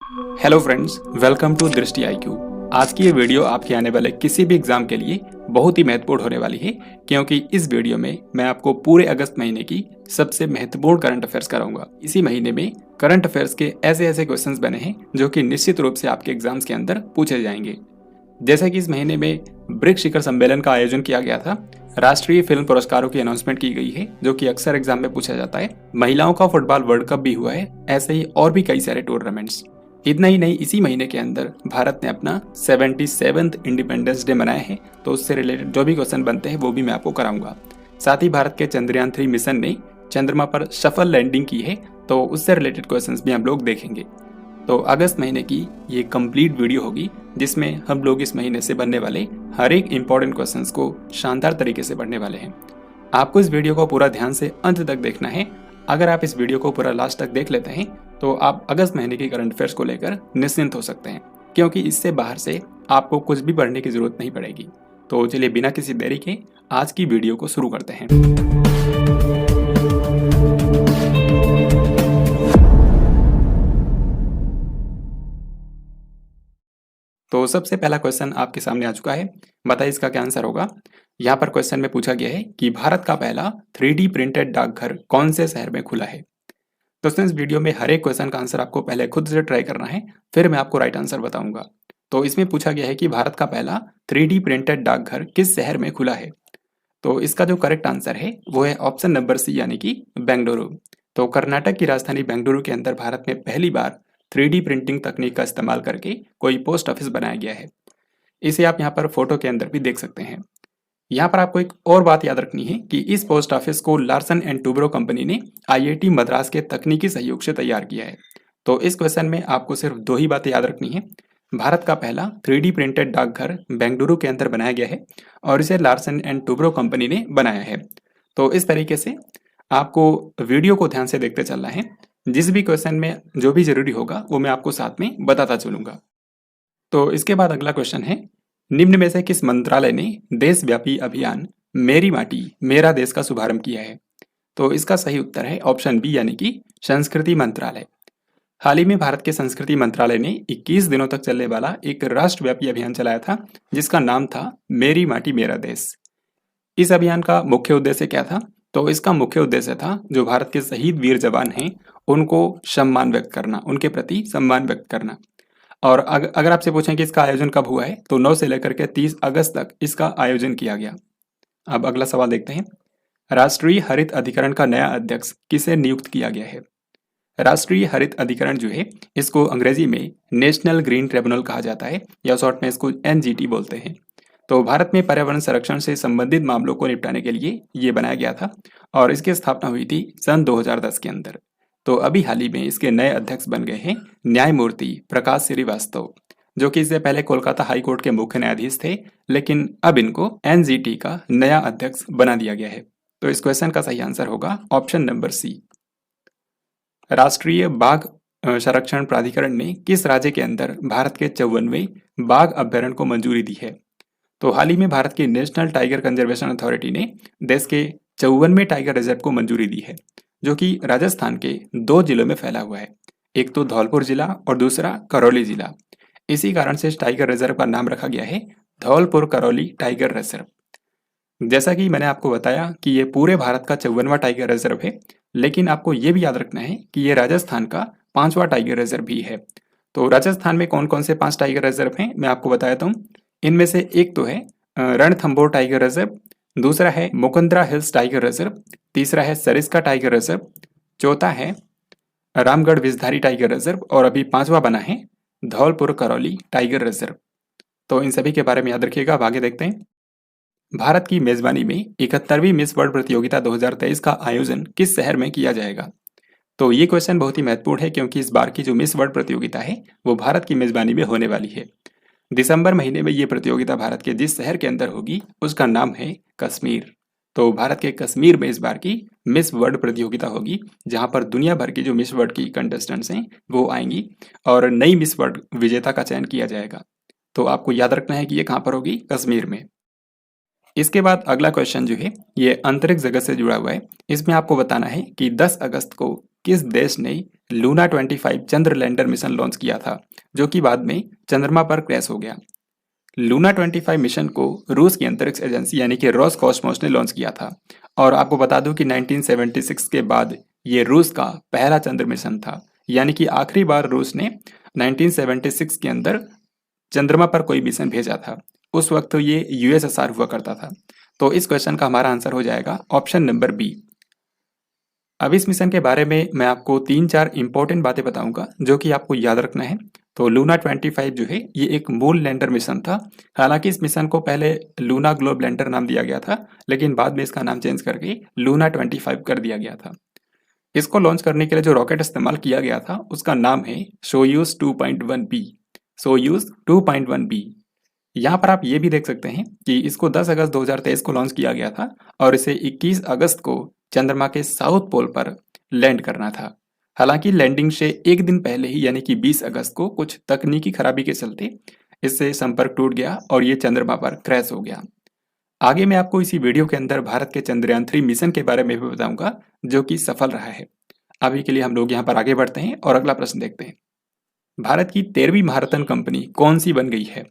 Hello friends, welcome to दृष्टि IQ. आज की ये वीडियो आपके आने वाले किसी भी एग्जाम के लिए बहुत ही महत्वपूर्ण होने वाली है, क्योंकि इस वीडियो में मैं आपको पूरे अगस्त महीने की सबसे महत्वपूर्ण करंट अफेयर्स कराऊंगा। इसी महीने में करंट अफेयर्स के ऐसे ऐसे क्वेश्चंस बने हैं जो कि निश्चित रूप से आपके एग्जाम्स के अंदर पूछे जाएंगे। जैसे कि इस महीने में ब्रिक्स शिखर सम्मेलन का आयोजन किया गया था, राष्ट्रीय फिल्म पुरस्कारों की अनाउंसमेंट की गई है जो कि अक्सर एग्जाम में पूछा जाता है, महिलाओं का फुटबॉल वर्ल्ड कप भी हुआ है, ऐसे ही और भी कई सारे टूर्नामेंट्स। इतना ही नहीं, इसी महीने के अंदर भारत ने अपना 77th इंडिपेंडेंस डे मनाया है, तो उससे रिलेटेड जो भी क्वेश्चन बनते हैं वो भी मैं आपको कराऊंगा। साथ ही भारत के चंद्रयान 3 मिशन ने चंद्रमा पर सफल लैंडिंग की है, तो उससे रिलेटेड क्वेश्चंस भी हम लोग देखेंगे। तो अगस्त महीने की ये कंप्लीट वीडियो होगी जिसमें हम लोग इस महीने से बनने वाले हर एक इंपॉर्टेंट क्वेश्चंस को शानदार तरीके से पढ़ने वाले हैं। आपको इस वीडियो को पूरा ध्यान से अंत तक देखना है। अगर आप इस वीडियो को पूरा लास्ट तक देख लेते हैं तो आप अगस्त महीने की करंट अफेयर्स को लेकर निश्चिंत हो सकते हैं, क्योंकि इससे बाहर से आपको कुछ भी पढ़ने की जरूरत नहीं पड़ेगी। तो चलिए बिना किसी देरी के आज की वीडियो को शुरू करते हैं। तो सबसे पहला क्वेश्चन आपके सामने आ चुका है, बताइए इसका क्या आंसर होगा। यहाँ पर क्वेश्चन में पूछा गया है कि भारत का पहला 3D प्रिंटेड डाकघर कौन से शहर में खुला है। दोस्तों, इस वीडियो में हर एक क्वेश्चन का आंसर आपको पहले खुद से ट्राई करना है, फिर मैं आपको राइट आंसर बताऊंगा। तो इसमें पूछा गया है कि भारत का पहला 3D प्रिंटेड डाकघर किस शहर में खुला है। तो इसका जो करेक्ट आंसर है वो है ऑप्शन नंबर सी, यानी कि बेंगलुरु। तो कर्नाटक की राजधानी बेंगलुरु के अंदर भारत में पहली बार 3D प्रिंटिंग तकनीक का इस्तेमाल करके कोई पोस्ट ऑफिस बनाया गया है। इसे आप यहाँ पर फोटो के अंदर भी देख सकते हैं। यहाँ पर आपको एक और बात याद रखनी है कि इस पोस्ट ऑफिस को लार्सन एंड टूब्रो कंपनी ने आईआईटी मद्रास के तकनीकी सहयोग से तैयार किया है। तो इस क्वेश्चन में आपको सिर्फ दो ही बातें याद रखनी है। भारत का पहला 3D प्रिंटेड डाकघर बेंगलुरु के अंदर बनाया गया है और इसे लार्सन एंड टूब्रो कंपनी ने बनाया है। तो इस तरीके से आपको वीडियो को ध्यान से देखते चलना है। जिस भी क्वेश्चन में जो भी जरूरी होगा वो मैं आपको साथ में बताता चलूंगा। तो इसके बाद अगला क्वेश्चन है, निम्न में से किस मंत्रालय ने देशव्यापी अभियान मेरी माटी मेरा देश का शुभारंभ किया है। तो इसका सही उत्तर है ऑप्शन बी, यानी कि संस्कृति मंत्रालय। हाल ही में भारत के संस्कृति मंत्रालय ने 21 दिनों तक चलने वाला एक राष्ट्रव्यापी अभियान चलाया था जिसका नाम था मेरी माटी मेरा देश। इस अभियान का मुख्य उद्देश्य क्या था। तो इसका मुख्य उद्देश्य था जो भारत के शहीद वीर जवान हैं उनको सम्मान व्यक्त करना, उनके प्रति सम्मान व्यक्त करना। और अगर आपसे पूछें कि इसका आयोजन कब हुआ है तो 9 से लेकर के 30 अगस्त तक इसका आयोजन किया गया। अब अगला सवाल देखते हैं, राष्ट्रीय हरित अधिकरण का नया अध्यक्ष किसे नियुक्त किया गया है। राष्ट्रीय हरित अधिकरण जो है इसको अंग्रेजी में नेशनल ग्रीन ट्रिब्यूनल कहा जाता है, या शॉर्ट में इसको एनजीटी बोलते हैं। तो भारत में पर्यावरण संरक्षण से संबंधित मामलों को निपटाने के लिए ये बनाया गया था और इसकी स्थापना हुई थी सन 2010 के अंदर। तो अभी हाल ही में इसके नए अध्यक्ष बन गए हैं न्यायमूर्ति प्रकाश श्रीवास्तव, जो कि इससे पहले कोलकाता हाई कोर्ट के मुख्य न्यायाधीश थे, लेकिन अब इनको एनजीटी का नया अध्यक्ष बना दिया गया है। तो इस क्वेश्चन का सही आंसर होगा ऑप्शन नंबर सी। राष्ट्रीय बाघ संरक्षण प्राधिकरण ने किस राज्य के अंदर भारत के 54वें बाघ अभ्यारण्य को मंजूरी दी है। तो हाल ही में भारत की नेशनल टाइगर कंजर्वेशन अथॉरिटी ने देश के 54वें टाइगर रिजर्व को मंजूरी दी है, जो कि राजस्थान के 2 जिलों में फैला हुआ है, एक तो धौलपुर जिला और दूसरा करौली जिला। इसी कारण से इस टाइगर रिजर्व का नाम रखा गया है धौलपुर करौली टाइगर रिजर्व। जैसा कि मैंने आपको बताया कि ये पूरे भारत का 54वां टाइगर रिजर्व है, लेकिन आपको ये भी याद रखना है कि ये राजस्थान का 5वां टाइगर रिजर्व भी है। तो राजस्थान में कौन कौन से 5 टाइगर रिजर्व हैं मैं आपको बता देता हूँ। इनमें से एक तो है रणथंभौर टाइगर रिजर्व, दूसरा है मुकुंदरा हिल्स टाइगर रिजर्व, तीसरा है सरिस्का टाइगर रिजर्व, चौथा है रामगढ़ विषधारी टाइगर रिजर्व और अभी 5वां बना है धौलपुर करौली टाइगर रिजर्व। तो इन सभी के बारे में याद रखिएगा। अब आगे देखते हैं, भारत की मेजबानी में 71वीं मिस वर्ल्ड प्रतियोगिता 2023 का आयोजन किस शहर में किया जाएगा। तो ये क्वेश्चन बहुत ही महत्वपूर्ण है, क्योंकि इस बार की जो मिस वर्ल्ड प्रतियोगिता है वो भारत की मेजबानी में होने वाली है। दिसंबर महीने में ये प्रतियोगिता भारत के जिस शहर के अंदर होगी उसका नाम है कश्मीर। तो भारत के कश्मीर में इस बार की मिस वर्ल्ड प्रतियोगिता होगी, जहां पर दुनिया भर की जो मिस वर्ल्ड की कंटेस्टेंट्स हैं वो आएंगी और नई मिस वर्ल्ड विजेता का चयन किया जाएगा। तो आपको याद रखना है कि ये कहाँ पर होगी, कश्मीर में। इसके बाद अगला क्वेश्चन जो है ये अंतरिक्ष जगत से जुड़ा हुआ है। इसमें आपको बताना है कि 10 अगस्त को किस देश ने लूना 25 चंद्र लैंडर मिशन लॉन्च किया था, जो कि बाद में चंद्रमा पर क्रैश हो गया। लूना 25 मिशन को रूस की अंतरिक्ष एजेंसी यानी कि रोसकॉस्मोस ने लॉन्च किया था। और आपको बता दूं कि 1976 के बाद ये रूस का पहला चंद्र मिशन था, यानी कि आखिरी बार रूस ने 1976 के अंदर चंद्रमा पर कोई मिशन भेजा था। उस वक्त ये यूएसएसआर हुआ करता था। तो इस क्वेश्चन का हमारा आंसर हो जाएगा ऑप्शन नंबर बी। अब इस मिशन के बारे में मैं आपको 3-4 इंपॉर्टेंट बातें बताऊंगा जो कि आपको याद रखना है। तो लूना 25 जो है ये एक मून लैंडर मिशन था। हालांकि इस मिशन को पहले लूना ग्लोब लैंडर नाम दिया गया था, लेकिन बाद में इसका नाम चेंज करके लूना 25 कर दिया गया था। इसको लॉन्च करने के लिए जो रॉकेट इस्तेमाल किया गया था उसका नाम है सोयूज 2.1B। Soyuz 2.1B। यहाँ पर आप ये भी देख सकते हैं कि इसको 10 अगस्त 2023 को लॉन्च किया गया था और इसे 21 अगस्त को चंद्रमा के साउथ पोल पर लैंड करना था। हालांकि लैंडिंग से एक दिन पहले ही यानी कि 20 अगस्त को कुछ तकनीकी खराबी के चलते इससे संपर्क टूट गया और ये चंद्रमा पर क्रैश हो गया। आगे मैं आपको इसी वीडियो के अंदर भारत के चंद्रयान 3 मिशन के बारे में भी बताऊंगा जो कि सफल रहा है। अभी के लिए हम लोग यहाँ पर आगे बढ़ते हैं और अगला प्रश्न देखते हैं। भारत की 13वीं महारत्न कंपनी कौन सी बन गई है?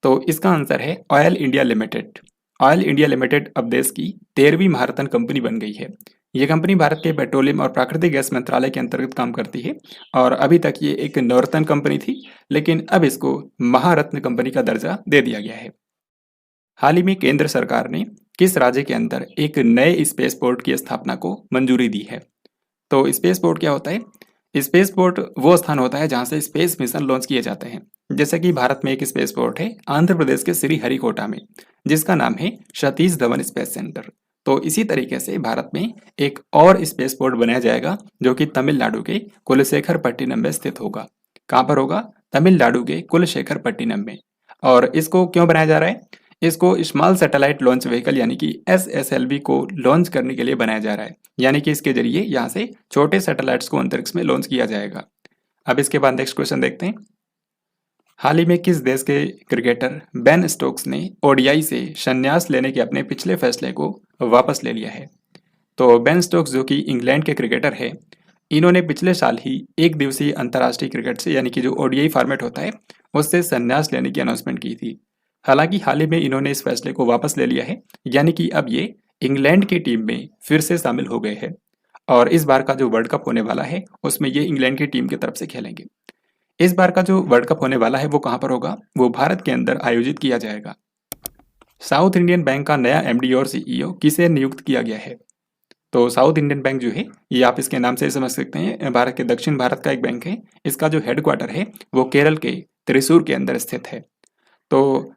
तो इसका आंसर है oil India limited. Oil India limited अब देश की 13वीं महारत्न कंपनी बन गई है। ये कंपनी भारत के पेट्रोलियम और प्राकृतिक गैस मंत्रालय के अंतर्गत काम करती है और अभी तक ये एक नवरत्न कंपनी थी, लेकिन अब इसको महारत्न कंपनी का दर्जा दे दिया गया है। हाल ही में केंद्र सरकार ने किस राज्य के अंदर एक नए स्पेस पोर्ट की स्थापना को मंजूरी दी है? तो स्पेस पोर्ट क्या होता है? स्पेस पोर्ट वो स्थान होता है जहां से स्पेस मिशन लॉन्च किए जाते हैं। जैसे कि भारत में एक स्पेस पोर्ट है आंध्र प्रदेश के श्रीहरिकोटा में, जिसका नाम है सतीश धवन स्पेस सेंटर। तो इसी तरीके से भारत में एक और स्पेस पोर्ट बनाया जाएगा जो कि तमिलनाडु के कुलशेखरपट्टिनम में स्थित होगा। कहाँ पर होगा? तमिलनाडु के कुलशेखरपट्टिनम में। और इसको क्यों बनाया जा रहा है? इसको स्मॉल सैटेलाइट लॉन्च व्हीकल यानी कि SSLV को लॉन्च करने के लिए बनाया जा रहा है, यानी कि इसके जरिए यहाँ से छोटे सैटेलाइट्स को अंतरिक्ष में लॉन्च किया जाएगा। अब इसके बाद नेक्स्ट क्वेश्चन देखते हैं। हाल ही में किस देश के क्रिकेटर बेन स्टोक्स ने ODI से संन्यास लेने के अपने पिछले फैसले को वापस ले लिया है? तो बेन स्टोक्स जो कि इंग्लैंड के क्रिकेटर है, इन्होंने पिछले साल ही एक दिवसीय अंतर्राष्ट्रीय क्रिकेट से यानी कि जो ODI फॉर्मेट होता है उससे संन्यास लेने की अनाउंसमेंट की थी। हालांकि हाल ही में इन्होंने इस फैसले को वापस ले लिया है, यानी कि अब ये इंग्लैंड की टीम में फिर से शामिल हो गए हैं और इस बार का जो वर्ल्ड कप होने वाला है उसमें ये इंग्लैंड की टीम की तरफ से खेलेंगे। इस बार का जो वर्ल्ड कप होने वाला है वो कहाँ पर होगा? वो भारत के अंदर आयोजित किया जाएगा। साउथ इंडियन बैंक का नया MD और CEO किसे नियुक्त किया गया है? तो साउथ इंडियन बैंक जो है ये आप इसके नाम से समझ सकते हैं, भारत के दक्षिण भारत का एक बैंक है। इसका जो हेडक्वार्टर है वो केरल के त्रिशूर के अंदर स्थित है। तो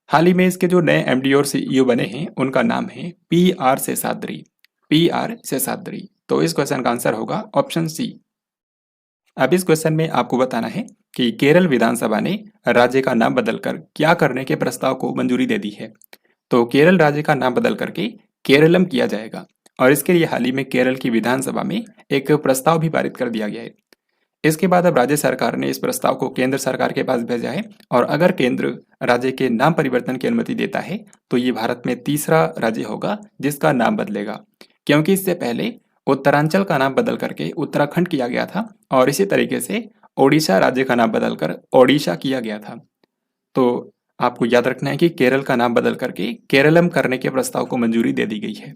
हाल ही में इसके जो नए MD और CEO बने हैं उनका नाम है PR शेषाद्री। PR शेषाद्री। तो इस क्वेश्चन का आंसर होगा ऑप्शन सी। अब इस क्वेश्चन में आपको बताना है कि केरल विधानसभा ने राज्य का नाम बदलकर क्या करने के प्रस्ताव को मंजूरी दे दी है? तो केरल राज्य का नाम बदल करके केरलम किया जाएगा और इसके लिए हाल ही में केरल की विधानसभा में एक प्रस्ताव भी पारित कर दिया गया है। इसके बाद अब राज्य सरकार ने इस प्रस्ताव को केंद्र सरकार के पास भेजा है और अगर केंद्र राज्य के नाम परिवर्तन की अनुमति देता है तो ये भारत में तीसरा राज्य होगा जिसका नाम बदलेगा, क्योंकि इससे पहले उत्तरांचल का नाम बदल करके उत्तराखंड किया गया था और इसी तरीके से ओडिशा राज्य का नाम बदलकर ओडिशा किया गया था। तो आपको याद रखना है कि केरल का नाम बदल करके केरलम करने के प्रस्ताव को मंजूरी दे दी गई है।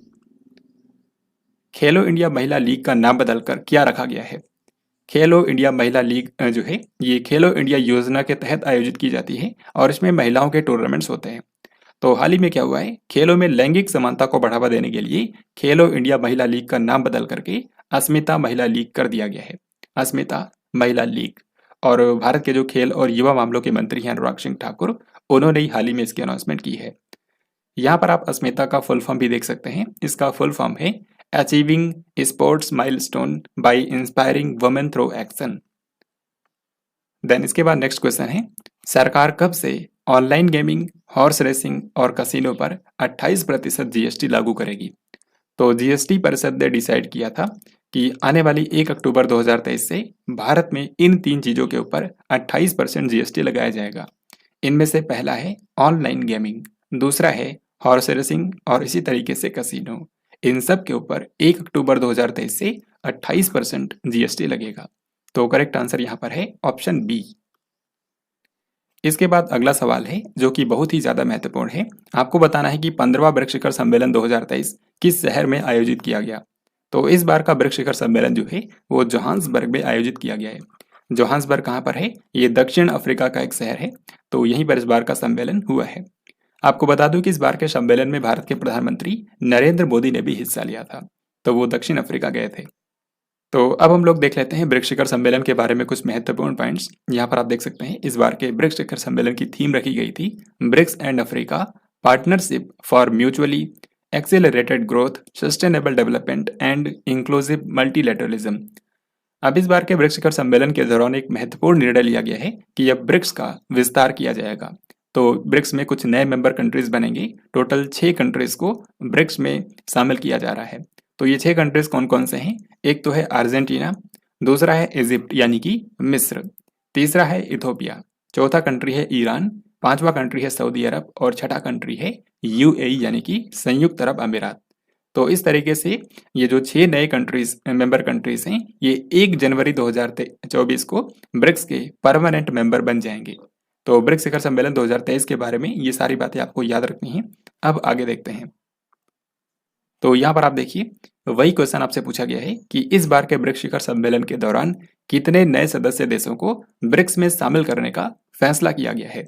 खेलो इंडिया महिला लीग का नाम बदलकर क्या रखा गया है? खेलो इंडिया महिला लीग जो है ये खेलो इंडिया योजना के तहत आयोजित की जाती है और इसमें महिलाओं के टूर्नामेंट्स होते हैं। तो हाल ही में क्या हुआ है, खेलों में लैंगिक समानता को बढ़ावा देने के लिए खेलो इंडिया महिला लीग का नाम बदल करके अस्मिता महिला लीग कर दिया गया है। अस्मिता महिला लीग। और भारत के जो खेल और युवा मामलों के मंत्री हैं अनुराग सिंह ठाकुर, उन्होंने ही हाल ही में इसकी अनाउंसमेंट की है। यहाँ पर आप अस्मिता का फुल फॉर्म भी देख सकते हैं। इसका फुल फॉर्म है achieving sports milestone by inspiring women through action. Then इसके बाद नेक्स्ट क्वेश्चन है, सरकार कब से ऑनलाइन गेमिंग, हॉर्स रेसिंग और कसिनो पर 28% GST लागू करेगी? तो GST परिषद ने डिसाइड किया था कि आने वाली 1 अक्टूबर 2023 से भारत में इन 3 चीजों के ऊपर 28% GST लगाया जाएगा। इनमें से पहला है ऑनलाइन गेमिंग, दूसरा है हॉर्स रेसिंग और इसी तरीके से कसिनो। इन सब के ऊपर 1 अक्टूबर 2023 से 28% जीएसटी लगेगा। तो करेक्ट आंसर यहाँ पर है ऑप्शन बी। इसके बाद अगला सवाल है जो कि बहुत ही ज्यादा महत्वपूर्ण है। आपको बताना है कि 15वां ब्रिक्स शिखर सम्मेलन 2023 किस शहर में आयोजित किया गया। तो इस बार का ब्रिक्स शिखर सम्मेलन जो है वो जोहान्सबर्ग में आयोजित किया गया है। जोहान्सबर्ग कहाँ पर है? ये दक्षिण अफ्रीका का एक शहर है। तो यहीं पर इस बार का सम्मेलन हुआ है। आपको बता दूं कि इस बार के सम्मेलन में भारत के प्रधानमंत्री नरेंद्र मोदी ने भी हिस्सा लिया था। तो वो दक्षिण अफ्रीका गए थे। तो अब हम लोग देख लेते हैं ब्रिक्स शिखर सम्मेलन के बारे में कुछ महत्वपूर्ण पॉइंट्स। यहाँ पर आप देख सकते हैं इस बार के ब्रिक्स शिखर सम्मेलन की थीम रखी गई थी BRICS and Africa partnership for mutually accelerated growth, sustainable development and inclusive multilateralism. अब इस बार के ब्रिक्स शिखर सम्मेलन के दौरान एक महत्वपूर्ण निर्णय लिया गया है कि अब ब्रिक्स का विस्तार किया जाएगा। तो ब्रिक्स में कुछ नए मेंबर कंट्रीज बनेंगे। टोटल 6 कंट्रीज को ब्रिक्स में शामिल किया जा रहा है। तो ये 6 कंट्रीज कौन कौन से हैं? एक तो है अर्जेंटीना, दूसरा है इजिप्ट यानी कि मिस्र, तीसरा है इथोपिया, चौथा कंट्री है ईरान, पांचवा कंट्री है सऊदी अरब और छठा कंट्री है यूएई यानी कि संयुक्त अरब अमीरात। तो इस तरीके से ये जो 6 नए कंट्रीज मेंबर कंट्रीज हैं ये 1 जनवरी 2024 को ब्रिक्स के परमानेंट मेंबर बन जाएंगे। तो ब्रिक्स शिखर सम्मेलन 2023 के बारे में ये सारी बातें आपको याद रखनी है। अब आगे देखते हैं। तो यहाँ पर आप देखिए वही क्वेश्चन आपसे पूछा गया है कि इस बार के ब्रिक्स शिखर सम्मेलन के दौरान कितने नए सदस्य देशों को ब्रिक्स में शामिल करने का फैसला किया गया है।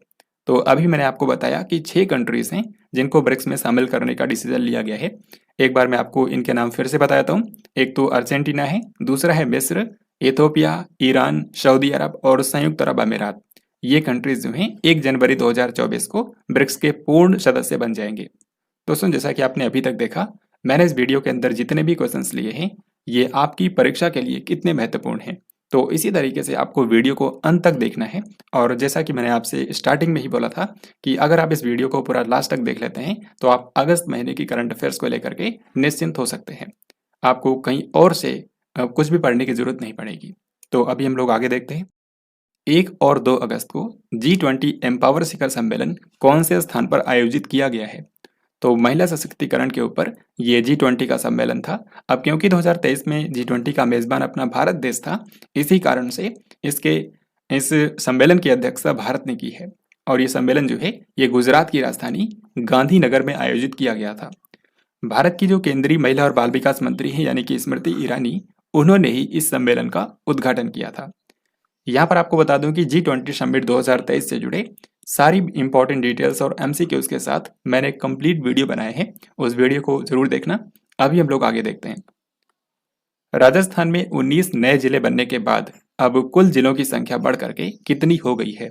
तो अभी मैंने आपको बताया कि 6 कंट्रीज हैं जिनको ब्रिक्स में शामिल करने का डिसीजन लिया गया है। एक बार मैं आपको इनके नाम फिर से बता देता हूँ। एक तो अर्जेंटीना है, दूसरा है मिस्र, इथोपिया, ईरान, सऊदी अरब और संयुक्त अरब अमीरात। ये कंट्रीज जो हैं 1 जनवरी 2024 को ब्रिक्स के पूर्ण सदस्य बन जाएंगे। दोस्तों जैसा कि आपने अभी तक देखा, मैंने इस वीडियो के अंदर जितने भी क्वेश्चंस लिए हैं ये आपकी परीक्षा के लिए कितने महत्वपूर्ण हैं। तो इसी तरीके से आपको वीडियो को अंत तक देखना है। और जैसा कि मैंने आपसे स्टार्टिंग में ही बोला था कि अगर आप इस वीडियो को पूरा लास्ट तक देख लेते हैं तो आप अगस्त महीने की करंट अफेयर्स को लेकर के निश्चिंत हो सकते हैं। आपको कहीं और से कुछ भी पढ़ने की जरूरत नहीं पड़ेगी। तो अभी हम लोग आगे देखते हैं। 1 और 2 अगस्त को G20 एम्पावर शिखर सम्मेलन कौन से स्थान पर आयोजित किया गया है? तो महिला सशक्तिकरण के ऊपर ये G20 का सम्मेलन था। अब क्योंकि 2023 में G20 का मेजबान अपना भारत देश था, इसी कारण से इस सम्मेलन की अध्यक्षता भारत ने की है। और ये सम्मेलन जो है ये गुजरात की राजधानी गांधीनगर में आयोजित किया गया था। भारत की जो केंद्रीय महिला और बाल विकास मंत्री हैं यानी कि स्मृति ईरानी, उन्होंने ही इस सम्मेलन का उद्घाटन किया था। यहाँ पर आपको बता दूं कि G20 समिट 2023 से जुड़े सारी इंपॉर्टेंट डिटेल्स और एमसीक्यूज के साथ मैंने एक कंप्लीट वीडियो बनाए हैं। उस वीडियो को जरूर देखना। अभी हम लोग आगे देखते हैं। राजस्थान में 19 नए जिले बनने के बाद अब कुल जिलों की संख्या बढ़ करके कितनी हो गई है?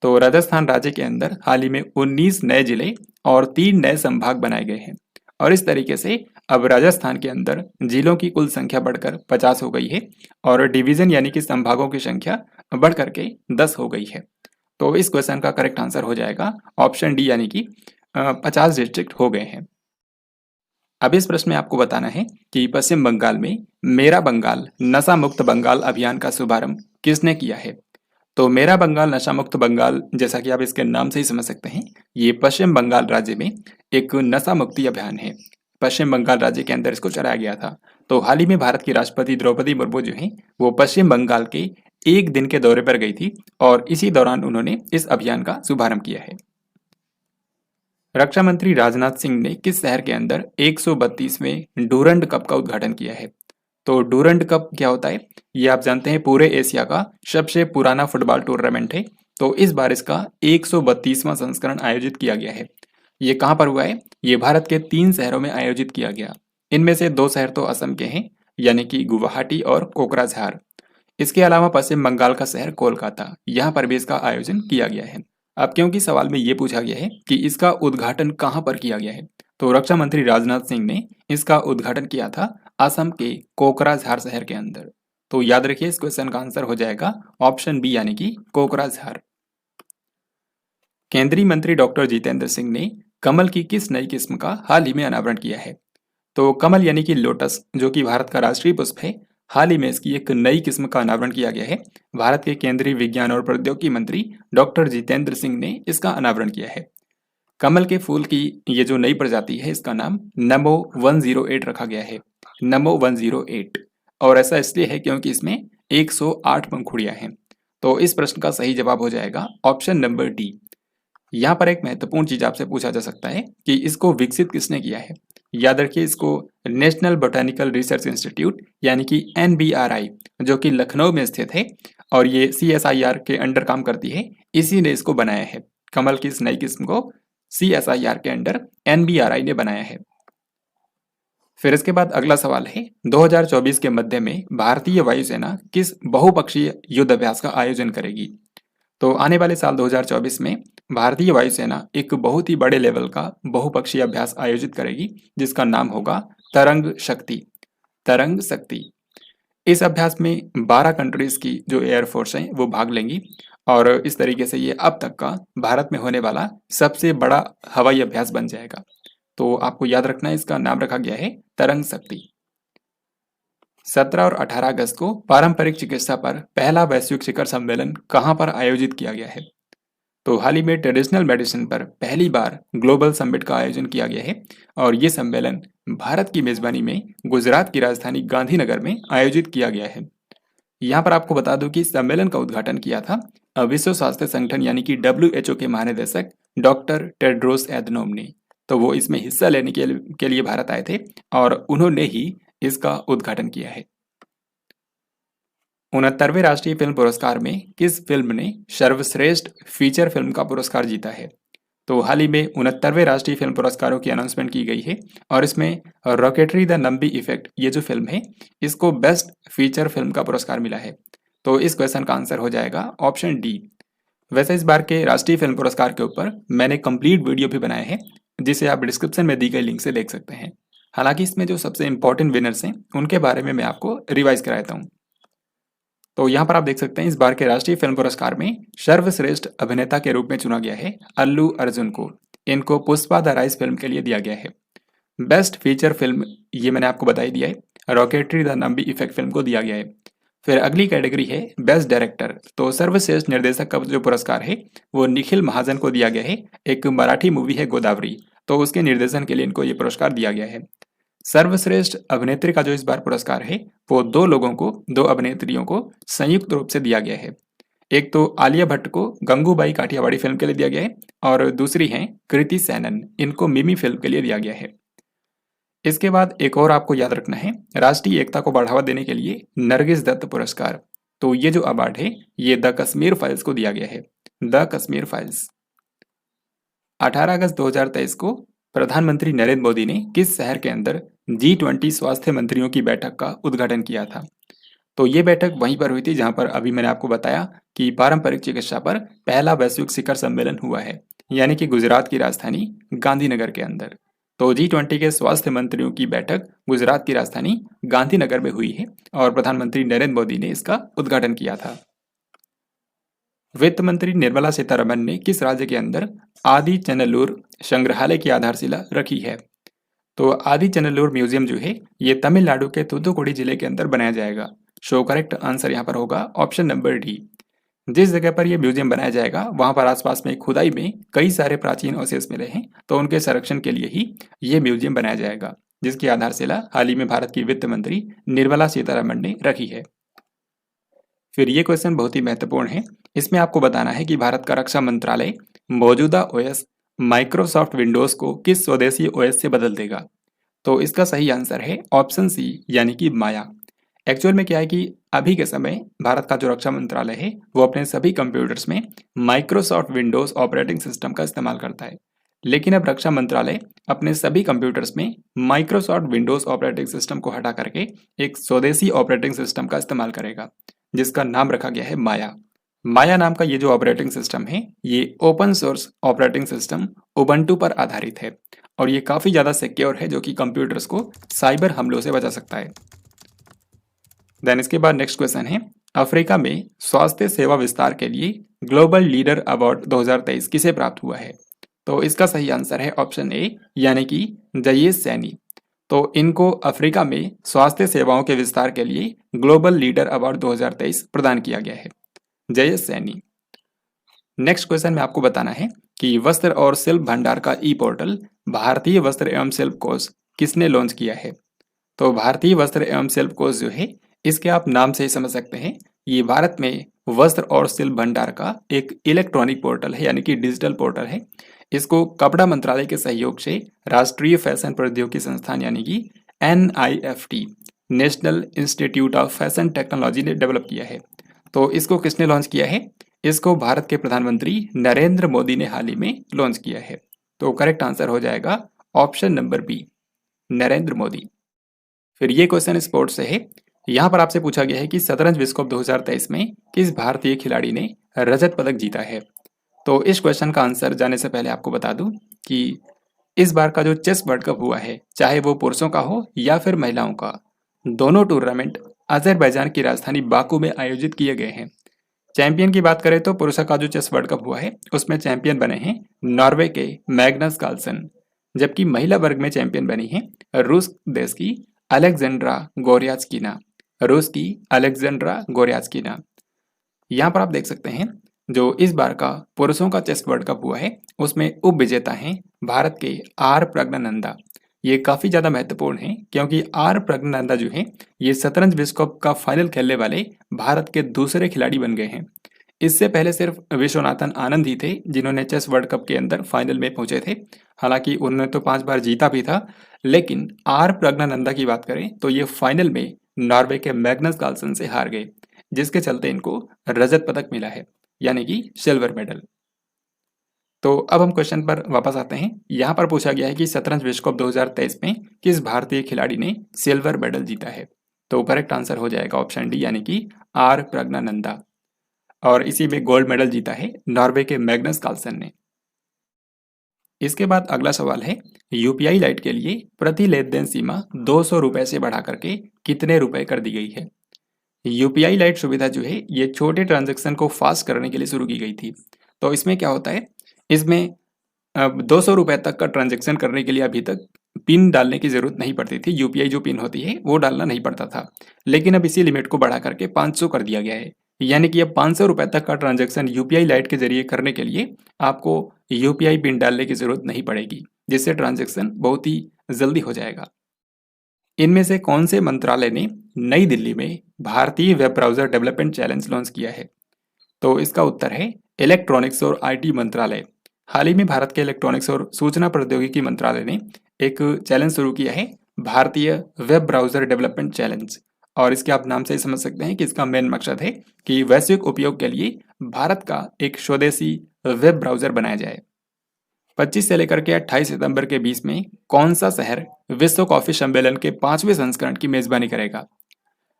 तो राजस्थान राज्य के अंदर हाल ही में 19 नए जिले और 3 नए संभाग बनाए गए हैं। और इस तरीके से अब राजस्थान के अंदर जिलों की कुल संख्या बढ़कर 50 हो गई है और डिवीजन यानी कि संभागों की संख्या बढ़ करके 10 हो गई है। तो इस क्वेश्चन का करेक्ट आंसर हो जाएगा ऑप्शन डी यानी कि 50 डिस्ट्रिक्ट हो गए हैं। अब इस प्रश्न में आपको बताना है कि पश्चिम बंगाल में मेरा बंगाल नशा मुक्त बंगाल अभियान का शुभारंभ किसने किया है? तो मेरा बंगाल नशा मुक्त बंगाल, जैसा कि आप इसके नाम से ही समझ सकते हैं, ये पश्चिम बंगाल राज्य में एक नशा मुक्ति अभियान है। पश्चिम बंगाल राज्य के अंदर इसको चलाया गया था। तो हाल ही में भारत की राष्ट्रपति द्रौपदी मुर्मू जो है वो पश्चिम बंगाल के 1 दिन के दौरे पर गई थी और इसी दौरान उन्होंने इस अभियान का शुभारंभ किया है। रक्षा मंत्री राजनाथ सिंह ने किस शहर के अंदर 132वें डूरंड कप का उद्घाटन किया है? तो डूरंड कप क्या होता है? ये आप जानते हैं पूरे एशिया का सबसे पुराना फुटबॉल टूर्नामेंट है। तो इस बार इसका 132वां संस्करण आयोजित किया गया है। ये कहाँ पर हुआ है? ये भारत के 3 शहरों में आयोजित किया गया। इनमें से 2 शहर तो असम के हैं यानी कि गुवाहाटी और कोकराझार। इसके अलावा पश्चिम बंगाल का शहर कोलकाता, यहाँ पर भी इसका आयोजन किया गया है। अब क्योंकि सवाल में ये पूछा गया है कि इसका उद्घाटन कहाँ पर किया गया है, तो रक्षा मंत्री राजनाथ सिंह ने इसका उद्घाटन किया था असम के कोकराझार शहर के अंदर। तो याद रखिए इस क्वेश्चन का आंसर हो जाएगा ऑप्शन बी यानी कि कोकराझार। केंद्रीय मंत्री डॉक्टर जितेंद्र सिंह ने कमल की किस नई किस्म का हाल ही में अनावरण किया है? तो कमल यानी कि लोटस, जो कि भारत का राष्ट्रीय पुष्प है, हाल ही में इसकी एक नई किस्म का अनावरण किया गया है। भारत के केंद्रीय विज्ञान और प्रौद्योगिकी मंत्री डॉक्टर जितेंद्र सिंह ने इसका अनावरण किया है। कमल के फूल की ये जो नई प्रजाति है इसका नाम नमो 108 रखा गया है, नमो 108। और ऐसा इसलिए है क्योंकि इसमें 108 पंखुड़ियां हैं। तो इस प्रश्न का सही जवाब हो जाएगा ऑप्शन नंबर डी। यहाँ पर एक महत्वपूर्ण चीज आपसे पूछा जा सकता है कि इसको विकसित किसने किया है। याद रखिए, इसको नेशनल बोटानिकल रिसर्च इंस्टीट्यूट यानी कि NBRI, जो कि लखनऊ में स्थित है और ये CSIR के अंडर काम करती है, इसी ने इसको बनाया है। कमल की इस नई किस्म को CSIR के अंडर NBRI ने बनाया है। फिर इसके बाद अगला सवाल है, 2024 के मध्य में भारतीय वायुसेना किस बहुपक्षीय युद्ध अभ्यास का आयोजन करेगी। तो आने वाले साल 2024 में भारतीय वायुसेना एक बहुत ही बड़े लेवल का बहुपक्षीय अभ्यास आयोजित करेगी जिसका नाम होगा तरंग शक्ति। तरंग शक्ति। इस अभ्यास में 12 कंट्रीज की जो एयरफोर्स हैं वो भाग लेंगी और इस तरीके से ये अब तक का भारत में होने वाला सबसे बड़ा हवाई अभ्यास बन जाएगा। तो आपको याद रखना है, इसका नाम रखा गया है तरंग शक्ति। 17 और 18 अगस्त को पारंपरिक चिकित्सा पर पहला वैश्विक शिखर सम्मेलन कहां पर आयोजित किया गया है। तो हाल ही में ट्रेडिशनल मेडिसिन पर पहली बार ग्लोबल समिट का आयोजन किया गया है और ये सम्मेलन भारत की मेजबानी में गुजरात की राजधानी गांधीनगर में आयोजित किया गया है। यहाँ पर आपको बता दूं कि सम्मेलन का उद्घाटन किया था विश्व स्वास्थ्य संगठन यानी कि WHO के महानिदेशक डॉक्टर टेड्रोस एधनोम ने। तो वो इसमें हिस्सा लेने के लिए भारत आए थे और उन्होंने ही इसका उद्घाटन किया है। 69वें राष्ट्रीय फिल्म पुरस्कार में किस फिल्म ने सर्वश्रेष्ठ फीचर फिल्म का पुरस्कार जीता है। तो हाल ही में 69वें राष्ट्रीय फिल्म पुरस्कारों की अनाउंसमेंट की गई है और इसमें रॉकेटरी द नंबी इफेक्ट ये जो फिल्म है इसको बेस्ट फीचर फिल्म का पुरस्कार मिला है। तो इस क्वेश्चन का आंसर हो जाएगा ऑप्शन डी। वैसे इस बार के राष्ट्रीय फिल्म पुरस्कार के ऊपर मैंने कंप्लीट वीडियो भी बनाया है जिसे आप डिस्क्रिप्शन में दी गई लिंक से देख सकते हैं। हालांकि इसमें जो सबसे इंपॉर्टेंट विनर्स हैं उनके बारे में मैं आपको रिवाइज कराता हूँ। तो यहाँ पर आप देख सकते हैं इस बार के राष्ट्रीय फिल्म पुरस्कार में सर्वश्रेष्ठ अभिनेता के रूप में चुना गया है अल्लू अर्जुन को। इनको पुष्पा द राइज फिल्म के लिए दिया गया है। बेस्ट फीचर फिल्म ये मैंने आपको बता ही दिया है, rocketry the Nambi effect film को दिया गया है। फिर अगली कैटेगरी है बेस्ट डायरेक्टर। तो सर्वश्रेष्ठ निर्देशक का जो पुरस्कार है वो निखिल महाजन को दिया गया है। एक मराठी मूवी है गोदावरी, तो उसके निर्देशन के लिए इनको ये पुरस्कार दिया गया है। सर्वश्रेष्ठ अभिनेत्री का जो इस बार पुरस्कार है वो दो अभिनेत्रियों को संयुक्त रूप से दिया गया है। एक तो आलिया भट्ट को गंगूबाई काठियावाड़ी फिल्म के लिए दिया गया है और दूसरी हैं कृति सैनन, इनको मिमी फिल्म के लिए दिया गया है। इसके बाद एक और आपको याद रखना है, राष्ट्रीय एकता को बढ़ावा देने के लिए नरगिस दत्त पुरस्कार। तो ये जो अवार्ड है ये द कश्मीर फाइल्स को दिया गया है, द कश्मीर फाइल्स। 18 अगस्त 2023 को प्रधानमंत्री नरेंद्र मोदी ने किस शहर के अंदर G20 स्वास्थ्य मंत्रियों की बैठक का उद्घाटन किया था। तो ये बैठक वहीं पर हुई थी जहां पर अभी मैंने आपको बताया कि पारंपरिक चिकित्सा पर पहला वैश्विक शिखर सम्मेलन हुआ है, यानी कि गुजरात की राजधानी गांधीनगर के अंदर। तो G20 के स्वास्थ्य मंत्रियों की बैठक गुजरात की राजधानी गांधीनगर में हुई है और प्रधानमंत्री नरेंद्र मोदी ने इसका उद्घाटन किया था। वित्त मंत्री निर्मला सीतारमण ने किस राज्य के अंदर आदि चनल्लूर संग्रहालय की आधारशिला रखी है। तो आदि चनल्लूर म्यूजियम जो है ये तमिलनाडु के तूतुकुड़ी जिले के अंदर बनाया जाएगा। सो करेक्ट आंसर यहाँ पर होगा ऑप्शन नंबर डी। जिस जगह पर यह म्यूजियम बनाया जाएगा वहां पर आसपास में खुदाई में कई सारे प्राचीन अवशेष मिले हैं, तो उनके संरक्षण के लिए ही ये म्यूजियम बनाया जाएगा, जिसकी आधारशिला हाल ही में भारत की वित्त मंत्री निर्मला सीतारमण ने रखी है। फिर ये क्वेश्चन बहुत ही महत्वपूर्ण है। इसमें आपको बताना है कि भारत का रक्षा मंत्रालय मौजूदा ओएस माइक्रोसॉफ्ट विंडोज को किस स्वदेशी ओएस से बदल देगा। तो इसका सही आंसर है ऑप्शन सी, यानी कि माया। एक्चुअल में क्या है कि अभी के समय भारत का जो रक्षा मंत्रालय है वो अपने सभी कंप्यूटर्स में माइक्रोसॉफ्ट विंडोज ऑपरेटिंग सिस्टम का इस्तेमाल करता है, लेकिन अब रक्षा मंत्रालय अपने सभी कंप्यूटर्स में माइक्रोसॉफ्ट विंडोज ऑपरेटिंग सिस्टम को हटा करके एक स्वदेशी ऑपरेटिंग सिस्टम का इस्तेमाल करेगा, जिसका नाम रखा गया है माया। माया नाम का ये जो ऑपरेटिंग सिस्टम है ये open source operating system Ubuntu पर आधारित है और ये काफी ज्यादा सिक्योर है, जो कि कंप्यूटर्स को साइबर हमलों से बचा सकता है। देन इसके बाद नेक्स्ट क्वेश्चन है, अफ्रीका में स्वास्थ्य सेवा विस्तार के लिए ग्लोबल लीडर अवार्ड 2023 किसे प्राप्त हुआ है। तो इसका सही आंसर है ऑप्शन ए, यानी कि जयेश सैनी। तो इनको अफ्रीका में स्वास्थ्य सेवाओं के विस्तार के लिए ग्लोबल लीडर अवार्ड 2023 प्रदान किया गया है, जयेश सैनी। नेक्स्ट क्वेश्चन में आपको बताना है कि वस्त्र और शिल्प भंडार का ई पोर्टल भारतीय वस्त्र एवं शिल्प कोष किसने लॉन्च किया है। तो भारतीय वस्त्र एवं शिल्प कोष जो है, इसके आप नाम से ही समझ सकते हैं, ये भारत में वस्त्र और शिल्प भंडार का एक इलेक्ट्रॉनिक पोर्टल है, यानी कि डिजिटल पोर्टल है। इसको कपड़ा मंत्रालय के सहयोग से राष्ट्रीय फैशन प्रौद्योगिकी संस्थान यानी कि NIFT national institute of fashion technology ने डेवलप किया है। तो इसको किसने लॉन्च किया है? इसको भारत के प्रधानमंत्री नरेंद्र मोदी ने हाल ही में लॉन्च किया है। तो करेक्ट आंसर हो जाएगा option number B, Narendra Modi. फिर ये क्वेश्चन स्पोर्ट्स से है। यहाँ पर आपसे पूछा गया है कि शतरंज विश्व कप 2023 में किस भारतीय खिलाड़ी ने रजत पदक जीता है। तो इस क्वेश्चन का आंसर जाने से पहले आपको बता दूं कि इस बार का जो चेस वर्ल्ड कप हुआ है, चाहे वो पुरुषों का हो या फिर महिलाओं का, दोनों टूर्नामेंट अजरबैजान की राजधानी बाकू में आयोजित किए गए हैं। चैंपियन की बात करें तो पुरुषों का जो चेस वर्ल्ड कप हुआ है उसमें चैंपियन बने हैं नॉर्वे के मैग्नस कार्लसन, जबकि महिला वर्ग में चैंपियन बनी है रूस देश की अलेक्जेंड्रा गोरियाचकीना, रूस की अलेक्जेंड्रा गोरियाचकीना। यहाँ पर आप देख सकते हैं जो इस बार का पुरुषों का चेस वर्ल्ड कप हुआ है उसमें उप विजेता हैं भारत के आर प्रज्ञानंदा। ये काफी ज्यादा महत्वपूर्ण है क्योंकि आर प्रज्ञानंदा जो है ये शतरंज विश्व कप का फाइनल खेलने वाले भारत के दूसरे खिलाड़ी बन गए हैं। इससे पहले सिर्फ विश्वनाथन आनंद ही थे जिन्होंने चेस वर्ल्ड कप के अंदर फाइनल में पहुंचे थे। हालांकि उन्होंने तो 5 बार जीता भी था, लेकिन आर प्रज्ञानंदा की बात करें तो ये फाइनल में नॉर्वे के मैग्नस कार्लसन से हार गए, जिसके चलते इनको रजत पदक मिला है, यानी कि सिल्वर मेडल। तो अब हम क्वेश्चन पर वापस आते हैं। यहाँ पर पूछा गया है कि शतरंज विश्व कप 2023 में किस भारतीय खिलाड़ी ने सिल्वर मेडल जीता है। तो करेक्ट आंसर हो जाएगा ऑप्शन डी, यानी कि आर प्रज्ञानंदा। और इसी में गोल्ड मेडल जीता है नॉर्वे के मैग्नस कार्लसन ने। इसके बाद अगला सवाल है, यूपीआई लाइट के लिए प्रति लेन देन सीमा 200 रुपए से बढ़ा करके कितने रुपए कर दी गई है। यूपीआई लाइट सुविधा जो है ये छोटे ट्रांजैक्शन को फास्ट करने के लिए शुरू की गई थी। तो इसमें क्या होता है, इसमें अब 200 रुपए तक का ट्रांजैक्शन करने के लिए अभी तक पिन डालने की जरूरत नहीं पड़ती थी। यूपीआई जो पिन होती है वो डालना नहीं पड़ता था, लेकिन अब इसी लिमिट को बढ़ा करके 500 कर दिया गया है। यानी कि अब 500 रुपए तक का ट्रांजैक्शन यूपीआई लाइट के जरिए करने के लिए आपको यूपीआई पिन डालने की जरूरत नहीं पड़ेगी, जिससे ट्रांजैक्शन बहुत ही जल्दी हो जाएगा। इनमें से कौन से मंत्रालय ने नई दिल्ली में भारतीय web browser development challenge launch किया है। तो इसका उत्तर है इलेक्ट्रॉनिक्स और आईटी मंत्रालय। हाल ही में भारत के इलेक्ट्रॉनिक्स और सूचना प्रौद्योगिकी मंत्रालय ने एक चैलेंज शुरू किया है, भारतीय वेब ब्राउजर डेवलपमेंट चैलेंज। और इसके आप नाम से ही समझ सकते हैं कि इसका मेन मकसद है कि वैश्विक उपयोग के लिए भारत का एक स्वदेशी वेब ब्राउजर बनाया जाए। 25 से लेकर के 28 सितंबर के बीच में कौन सा शहर विश्व कॉफी सम्मेलन के 5वें संस्करण की मेजबानी करेगा।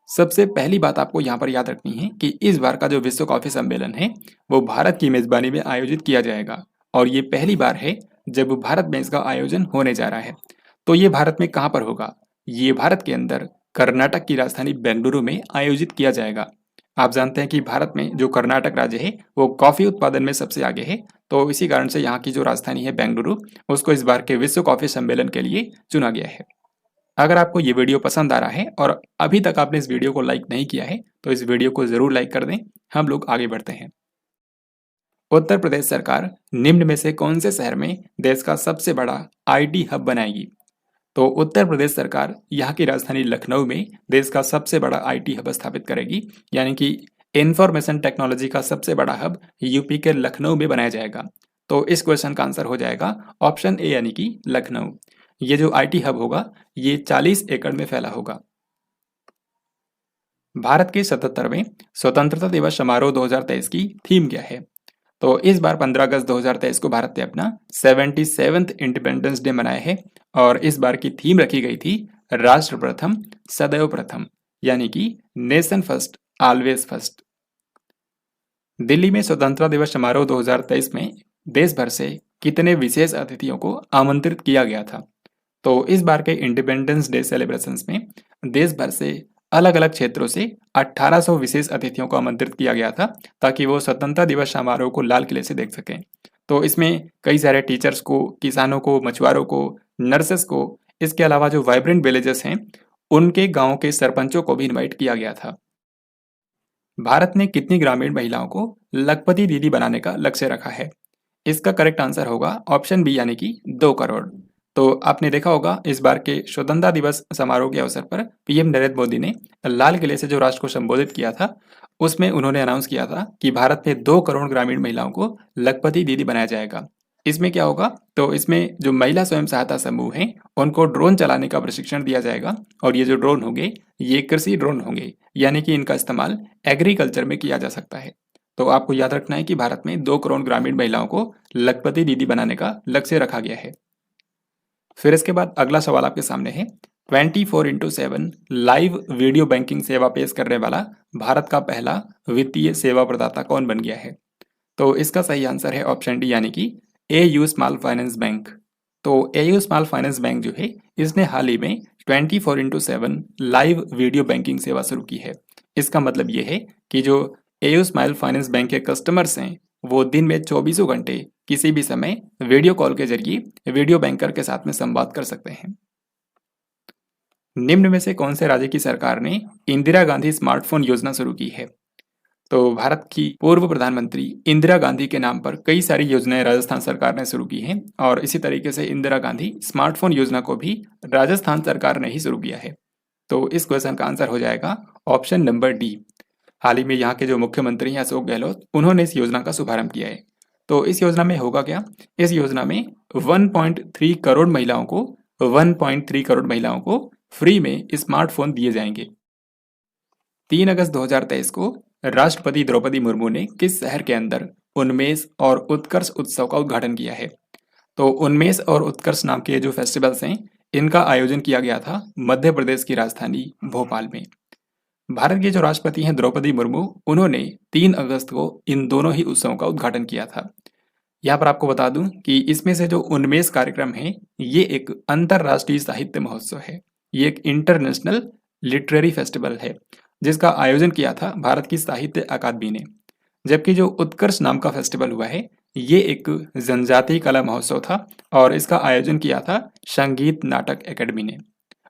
सबसे पहली बात आपको यहाँ पर याद रखनी है कि इस बार का जो विश्व कॉफी सम्मेलन है वो भारत की मेजबानी में आयोजित किया जाएगा, और ये पहली बार है जब भारत में इसका आयोजन होने जा रहा है। तो ये भारत में कहाँ पर होगा? ये भारत के अंदर कर्नाटक की राजधानी बेंगलुरु में आयोजित किया जाएगा। आप जानते हैं कि भारत में जो कर्नाटक राज्य है वो कॉफी उत्पादन में सबसे आगे है, तो इसी कारण से यहाँ की जो राजधानी है बेंगलुरु, उसको इस बार के विश्व कॉफी सम्मेलन के लिए चुना गया है। अगर आपको ये वीडियो पसंद आ रहा है और अभी तक आपने इस वीडियो को लाइक नहीं किया है तो इस वीडियो को जरूर लाइक कर दें। हम लोग आगे बढ़ते हैं। उत्तर प्रदेश सरकार निम्न में से कौन से शहर में देश का सबसे बड़ा आईटी हब बनाएगी। तो उत्तर प्रदेश सरकार यहाँ की राजधानी लखनऊ में देश का सबसे बड़ा आईटी हब स्थापित करेगी, यानी कि इंफॉर्मेशन टेक्नोलॉजी का सबसे बड़ा हब यूपी के लखनऊ में बनाया जाएगा। तो इस क्वेश्चन का आंसर हो जाएगा ऑप्शन ए, यानी कि लखनऊ। ये जो आईटी हब होगा ये 40 एकड़ में फैला होगा। भारत के 77वें स्वतंत्रता दिवस समारोह 2023 की थीम क्या है। तो इस बार 15 अगस्त 2023 को भारत ने अपना 77th इंडिपेंडेंस डे मनाया है, और इस बार की थीम रखी गई थी राष्ट्र प्रथम सदैव प्रथम, यानी कि nation first always first. Delhi में स्वतंत्रता दिवस समारोह 2023 में देश भर से कितने विशेष अतिथियों को आमंत्रित किया गया था। तो इस बार के इंडिपेंडेंस डे सेलिब्रेशंस में देश भर से अलग अलग क्षेत्रों से 1800 विशेष अतिथियों को आमंत्रित किया गया था, ताकि वो स्वतंत्रता दिवस समारोह को लाल किले से देख सकें। तो इसमें कई सारे टीचर्स को, किसानों को, मछुआरों को, नर्सेस को, इसके अलावा जो वाइब्रेंट विलेजेस हैं उनके गाँव के सरपंचों को भी इन्वाइट किया गया था। भारत ने कितनी ग्रामीण महिलाओं को लखपति दीदी बनाने का लक्ष्य रखा है? इसका करेक्ट आंसर होगा ऑप्शन बी यानी कि 2 करोड़। तो आपने देखा होगा इस बार के स्वतंत्रता दिवस समारोह के अवसर पर पीएम नरेंद्र मोदी ने लाल किले से जो राष्ट्र को संबोधित किया था, उसमें उन्होंने अनाउंस किया था कि भारत में 2 करोड़ ग्रामीण महिलाओं को लखपति दीदी बनाया जाएगा। इसमें क्या होगा? तो इसमें जो महिला स्वयं सहायता समूह हैं, उनको ड्रोन चलाने का प्रशिक्षण दिया जाएगा और ये जो ड्रोन होंगे, ये कृषि ड्रोन होंगे, यानी कि इनका इस्तेमाल एग्रीकल्चर में किया जा सकता है। तो आपको याद रखना है कि भारत में 2 करोड़ ग्रामीण महिलाओं को लखपति दीदी बनाने का लक्ष्य रखा गया है। फिर इसके बाद अगला सवाल आपके सामने है, 24x7 लाइव वीडियो बैंकिंग सेवा पेश करने वाला भारत का पहला वित्तीय सेवा प्रदाता कौन बन गया है? तो इसका सही आंसर है ऑप्शन डी यानी कि एयू स्मॉल फाइनेंस बैंक। तो एयू स्मॉल फाइनेंस बैंक जो है, इसने हाल ही में 24x7 लाइव वीडियो बैंकिंग सेवा शुरू की है। इसका मतलब ये है कि जो एयू स्मॉल फाइनेंस बैंक के कस्टमर्स हैं, वो दिन में 24 घंटे किसी भी समय वीडियो कॉल के जरिए वीडियो बैंकर के साथ में संवाद कर सकते हैं। निम्न में से कौन से राज्य की सरकार ने इंदिरा गांधी स्मार्टफोन योजना शुरू की है? तो भारत की पूर्व प्रधानमंत्री इंदिरा गांधी के नाम पर कई सारी योजनाएं राजस्थान सरकार ने शुरू की हैं और इसी तरीके से इंदिरा गांधी स्मार्टफोन योजना को भी राजस्थान सरकार ने ही शुरू किया है। तो इस क्वेश्चन का आंसर हो जाएगा ऑप्शन नंबर डी। हाल ही में यहाँ के जो मुख्यमंत्री हैं अशोक गहलोत, उन्होंने इस योजना का शुभारंभ किया है। तो इस योजना में होगा क्या? इस योजना में 1.3 करोड़ महिलाओं को 1.3 करोड़ महिलाओं को फ्री में स्मार्टफोन दिए जाएंगे। 3 अगस्त 2023 को राष्ट्रपति द्रौपदी मुर्मू ने किस शहर के अंदर उन्मेष और उत्कर्ष उत्सव का उद्घाटन किया है? तो उन्मेष और उत्कर्ष नाम के जो फेस्टिवल्स हैं, इनका आयोजन किया गया था मध्य प्रदेश की राजधानी भोपाल में। भारत के जो राष्ट्रपति हैं द्रौपदी मुर्मू, उन्होंने 3 अगस्त को इन दोनों ही उत्सवों का उद्घाटन किया था। यहाँ पर आपको बता दूं कि इसमें से जो उन्मेष कार्यक्रम है, ये एक अंतरराष्ट्रीय साहित्य महोत्सव है। ये एक इंटरनेशनल लिटरेरी फेस्टिवल है जिसका आयोजन किया था भारत की साहित्य अकादमी ने। जबकि जो उत्कर्ष नाम का फेस्टिवल हुआ है, ये एक जनजातीय कला महोत्सव था और इसका आयोजन किया था संगीत नाटक एकेडमी ने।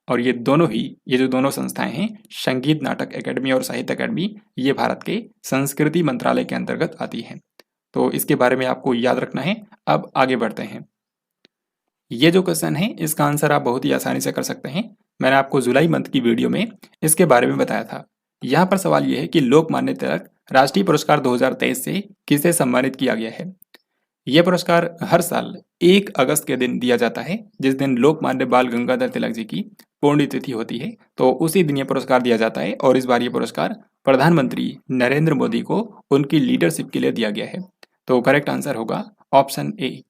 और ये जो दोनों संस्थाएं हैं, संगीत नाटक एकेडमी और साहित्य अकादमी, ये भारत के संस्कृति मंत्रालय के अंतर्गत आती हैं। तो इसके बारे में आपको याद रखना है। अब आगे बढ़ते हैं। ये जो क्वेश्चन है, इसका आंसर आप बहुत ही आसानी से कर सकते हैं। मैंने आपको जुलाई मंथ की वीडियो में इसके बारे में बताया था। यहाँ पर सवाल ये है कि लोकमान्य तिलक राष्ट्रीय पुरस्कार 2023 से किसे सम्मानित किया गया है? यह पुरस्कार हर साल 1 अगस्त के दिन दिया जाता है, जिस दिन लोकमान्य बाल गंगाधर तिलक जी की पुण्यतिथि होती है। तो उसी दिन यह पुरस्कार दिया जाता है और इस बार यह पुरस्कार प्रधानमंत्री नरेंद्र मोदी को उनकी लीडरशिप के लिए दिया गया है। तो करेक्ट आंसर होगा ऑप्शन ए।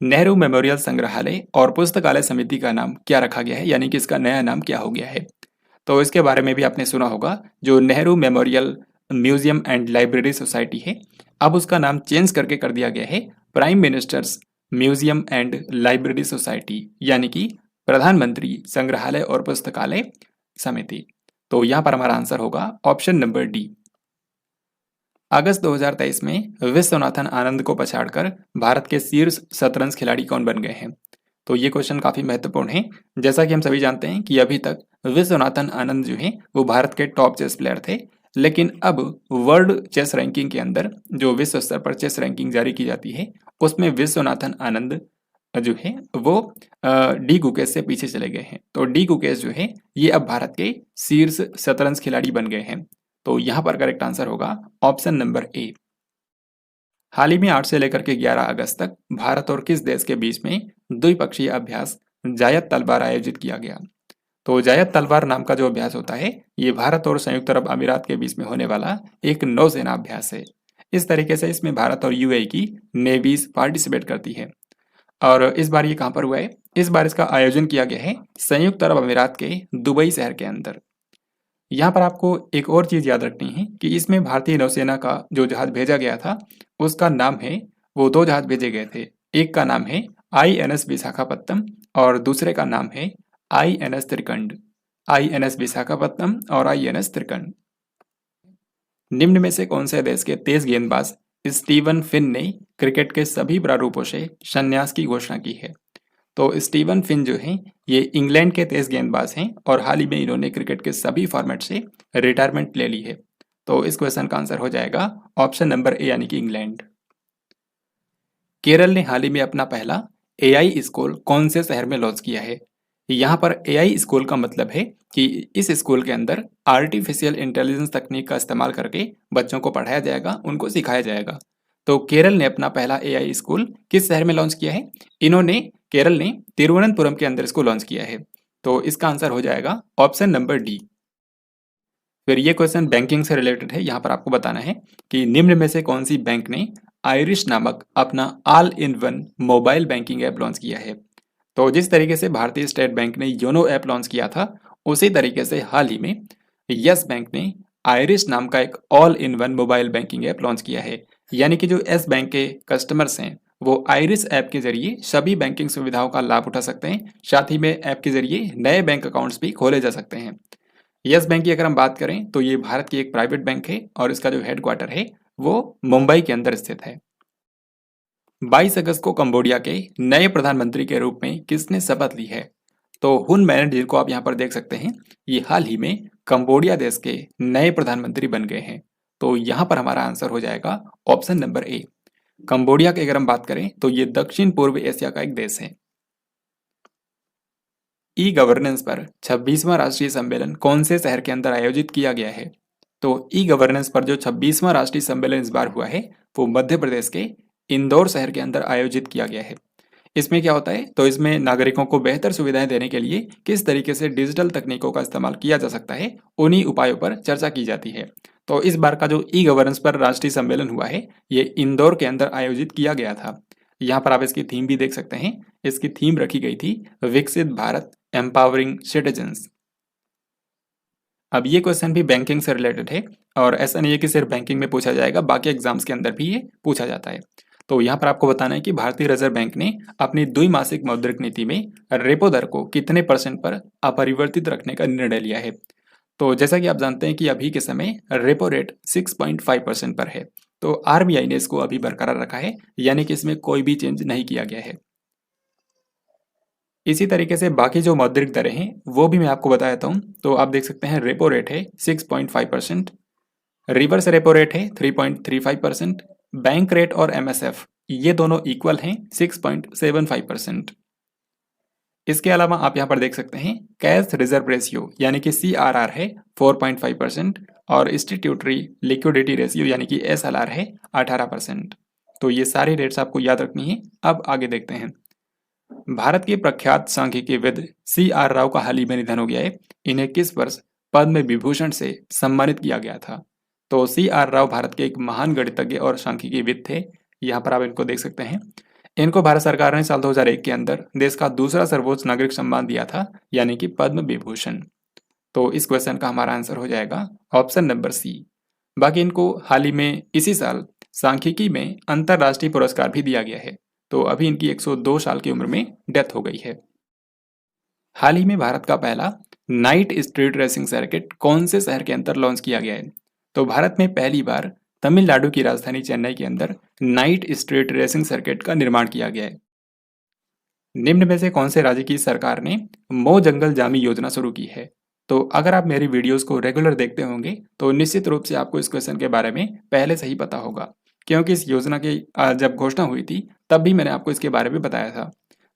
नेहरू मेमोरियल संग्रहालय और पुस्तकालय समिति का नाम क्या रखा गया है, यानी कि इसका नया नाम क्या हो गया है? तो इसके बारे में भी आपने सुना होगा। जो Nehru memorial museum and library society है, अब उसका नाम चेंज करके कर दिया गया है prime ministers museum and library society, यानी कि प्रधानमंत्री संग्रहालय और पुस्तकालय समिति। तो यहाँ पर हमारा आंसर होगा ऑप्शन नंबर डी। अगस्त 2023 में विश्वनाथन आनंद को पछाड़कर भारत के शीर्ष शतरंज खिलाड़ी कौन बन गए हैं? तो ये क्वेश्चन काफी महत्वपूर्ण है। जैसा कि हम सभी जानते हैं कि अभी तक विश्वनाथन आनंद जो है वो भारत के टॉप चेस प्लेयर थे, लेकिन अब वर्ल्ड चेस रैंकिंग के अंदर जो विश्व स्तर पर चेस रैंकिंग जारी की जाती है, उसमें विश्वनाथन आनंद जो है वो डी गुकेश से पीछे चले गए हैं। तो डी गुकेश जो है ये अब भारत के शीर्ष शतरंज खिलाड़ी बन गए हैं। तो यहाँ पर करेक्ट आंसर होगा ऑप्शन नंबर ए। हाल ही में 8 से लेकर के 11 अगस्त तक भारत और किस देश के बीच में द्विपक्षीय अभ्यास जायद तलवार आयोजित किया गया? तो जायद तलवार नाम का जो अभ्यास होता है, ये भारत और संयुक्त अरब अमीरात के बीच में होने वाला एक नौसेना अभ्यास है। इस तरीके से इसमें भारत और यूएई की नेवीज पार्टिसिपेट करती है। और इस बार ये कहाँ पर हुआ है? इस बार इसका आयोजन किया गया है संयुक्त अरब अमीरात के दुबई शहर के अंदर। यहाँ पर आपको एक और चीज याद रखनी है कि इसमें भारतीय नौसेना का जो जहाज भेजा गया था, उसका नाम है, वो 2 जहाज भेजे गए थे। एक का नाम है INS विशाखापत्तनम और दूसरे का नाम है INS त्रिकंड। INS विशाखापत्तनम और INS त्रिकंड। निम्न में से कौन से देश के तेज गेंदबाज स्टीवन फिन ने क्रिकेट के सभी प्रारूपों से संन्यास की घोषणा की है? तो स्टीवन फिन जो हैं, ये इंग्लैंड के तेज गेंदबाज हैं और हाल ही में इन्होंने क्रिकेट के सभी फॉर्मेट से रिटायरमेंट ले ली है। तो इस क्वेश्चन का आंसर हो जाएगा ऑप्शन नंबर ए यानी कि इंग्लैंड। केरल ने हाल ही में अपना पहला एआई स्कूल कौन से शहर में लॉन्च किया है? यहाँ पर एआई स्कूल का मतलब है कि इस स्कूल के अंदर आर्टिफिशियल इंटेलिजेंस तकनीक का इस्तेमाल करके बच्चों को पढ़ाया जाएगा, उनको सिखाया जाएगा। तो केरल ने अपना पहला एआई स्कूल किस शहर में लॉन्च किया है? केरल ने तिरुवनंतपुरम के अंदर इसको लॉन्च किया है। तो इसका आंसर हो जाएगा ऑप्शन नंबर डी। फिर ये क्वेश्चन बैंकिंग से रिलेटेड है। यहाँ पर आपको बताना है कि निम्न में से कौन सी बैंक ने आयरिश नामक अपना all in one mobile banking app launch किया है? तो जिस तरीके से भारतीय स्टेट बैंक ने योनो ऐप लॉन्च किया था, उसी तरीके से हाल ही में यस बैंक ने आयरिश नाम का एक all in one mobile banking app launch किया है। यानी कि जो यस बैंक के कस्टमर्स हैं वो आयरिश ऐप के जरिए सभी बैंकिंग सुविधाओं का लाभ उठा सकते हैं। साथ ही में ऐप के जरिए नए बैंक अकाउंट्स भी खोले जा सकते हैं। यस बैंक की अगर हम बात करें तो ये भारत की एक प्राइवेट बैंक है और इसका जो हेडक्वार्टर है वो मुंबई के अंदर स्थित है। 22 अगस्त को कंबोडिया के नए प्रधानमंत्री के रूप में किसने शपथ ली है? तो हुन मैनेट, जिनको आप यहाँ पर देख सकते हैं, ये हाल ही में कंबोडिया देश के नए प्रधानमंत्री बन गए हैं। तो यहाँ पर हमारा आंसर हो जाएगा ऑप्शन नंबर ए। कंबोडिया की अगर हम बात करें तो ये दक्षिण पूर्व एशिया का एक देश है। ई गवर्नेंस पर 26वां राष्ट्रीय सम्मेलन कौन से शहर के अंदर आयोजित किया गया है? तो ई गवर्नेंस पर जो 26वां राष्ट्रीय सम्मेलन इस बार हुआ है वो मध्य प्रदेश के इंदौर शहर के अंदर आयोजित किया गया है। इसमें क्या होता है, तो इसमें नागरिकों को बेहतर सुविधाएं देने के लिए किस तरीके से डिजिटल तकनीकों का इस्तेमाल किया जा सकता है, उन्हीं उपायों पर चर्चा की जाती है। तो इस बार का जो ई गवर्नेंस पर राष्ट्रीय सम्मेलन हुआ है ये इंदौर के अंदर आयोजित किया गया था। यहाँ पर आप इसकी थीम भी देख सकते हैं। इसकी थीम रखी गई थी विकसित भारत एम्पावरिंग सिटीजन्स। अब ये क्वेश्चन भी बैंकिंग से रिलेटेड है और ऐसा नहीं है कि सिर्फ बैंकिंग में पूछा जाएगा, बाकी एग्जाम्स के अंदर भी ये पूछा जाता है। तो यहाँ पर आपको बताना है कि भारतीय रिजर्व बैंक ने अपनी द्विमासिक मौद्रिक नीति में रेपो दर को कितने % पर अपरिवर्तित रखने का निर्णय लिया है? तो जैसा कि आप जानते हैं कि अभी के समय रेपो रेट 6.5% पर है। तो आरबीआई ने इसको अभी बरकरार रखा है, यानी कि इसमें कोई भी चेंज नहीं किया गया है। इसी तरीके से बाकी जो मौद्रिक दरें हैं वो भी मैं आपको बता देता हूँ। तो आप देख सकते हैं रेपो रेट है 6.5%, रिवर्स रेपो रेट है 3.35%, बैंक रेट और एमएसएफ ये दोनों इक्वल हैं 6.75%। इसके अलावा आप यहाँ पर देख सकते हैं कैश रिजर्व रेशियो यानी कि CRR है 4.5% और इंस्टीट्यूटरी लिक्विडिटी रेशियो यानी कि SLR है 18%। तो ये सारी रेट्स आपको याद रखनी है। अब आगे देखते हैं। भारत के प्रख्यात सांख्यिकीविद CR राव का हाल ही में निधन हो गया है। इन्हें किस वर्ष पद्म विभूषण से सम्मानित किया गया था? तो CR राव भारत के एक महान गणितज्ञ और सांख्यिकीविद थे। यहाँ पर आप इनको देख सकते हैं। इनको भारत सरकार ने साल 2001 के अंदर देश का दूसरा सर्वोच्च नागरिक सम्मान दिया था, यानी कि पद्म विभूषण। तो इस क्वेश्चन का हमारा आंसर हो जाएगा ऑप्शन नंबर सी। बाकी इनको हाल ही में इसी साल सांख्यिकी में अंतरराष्ट्रीय पुरस्कार भी दिया गया है। तो अभी इनकी 102 साल की उम्र में डेथ हो गई है। हाल ही में भारत का पहला नाइट स्ट्रीट रेसिंग सर्किट कौन से शहर के अंदर लॉन्च किया गया है? तो भारत में पहली बार तमिलनाडु की राजधानी चेन्नई के अंदर नाइट स्ट्रीट रेसिंग सर्किट का निर्माण किया गया है। निम्न में से कौन से राज्य की सरकार ने मो जंगल जामी योजना शुरू की है? तो अगर आप मेरी वीडियोस को रेगुलर देखते होंगे तो निश्चित रूप से आपको इस क्वेश्चन के बारे में पहले से ही पता होगा, क्योंकि इस योजना की जब घोषणा हुई थी तब भी मैंने आपको इसके बारे में बताया था।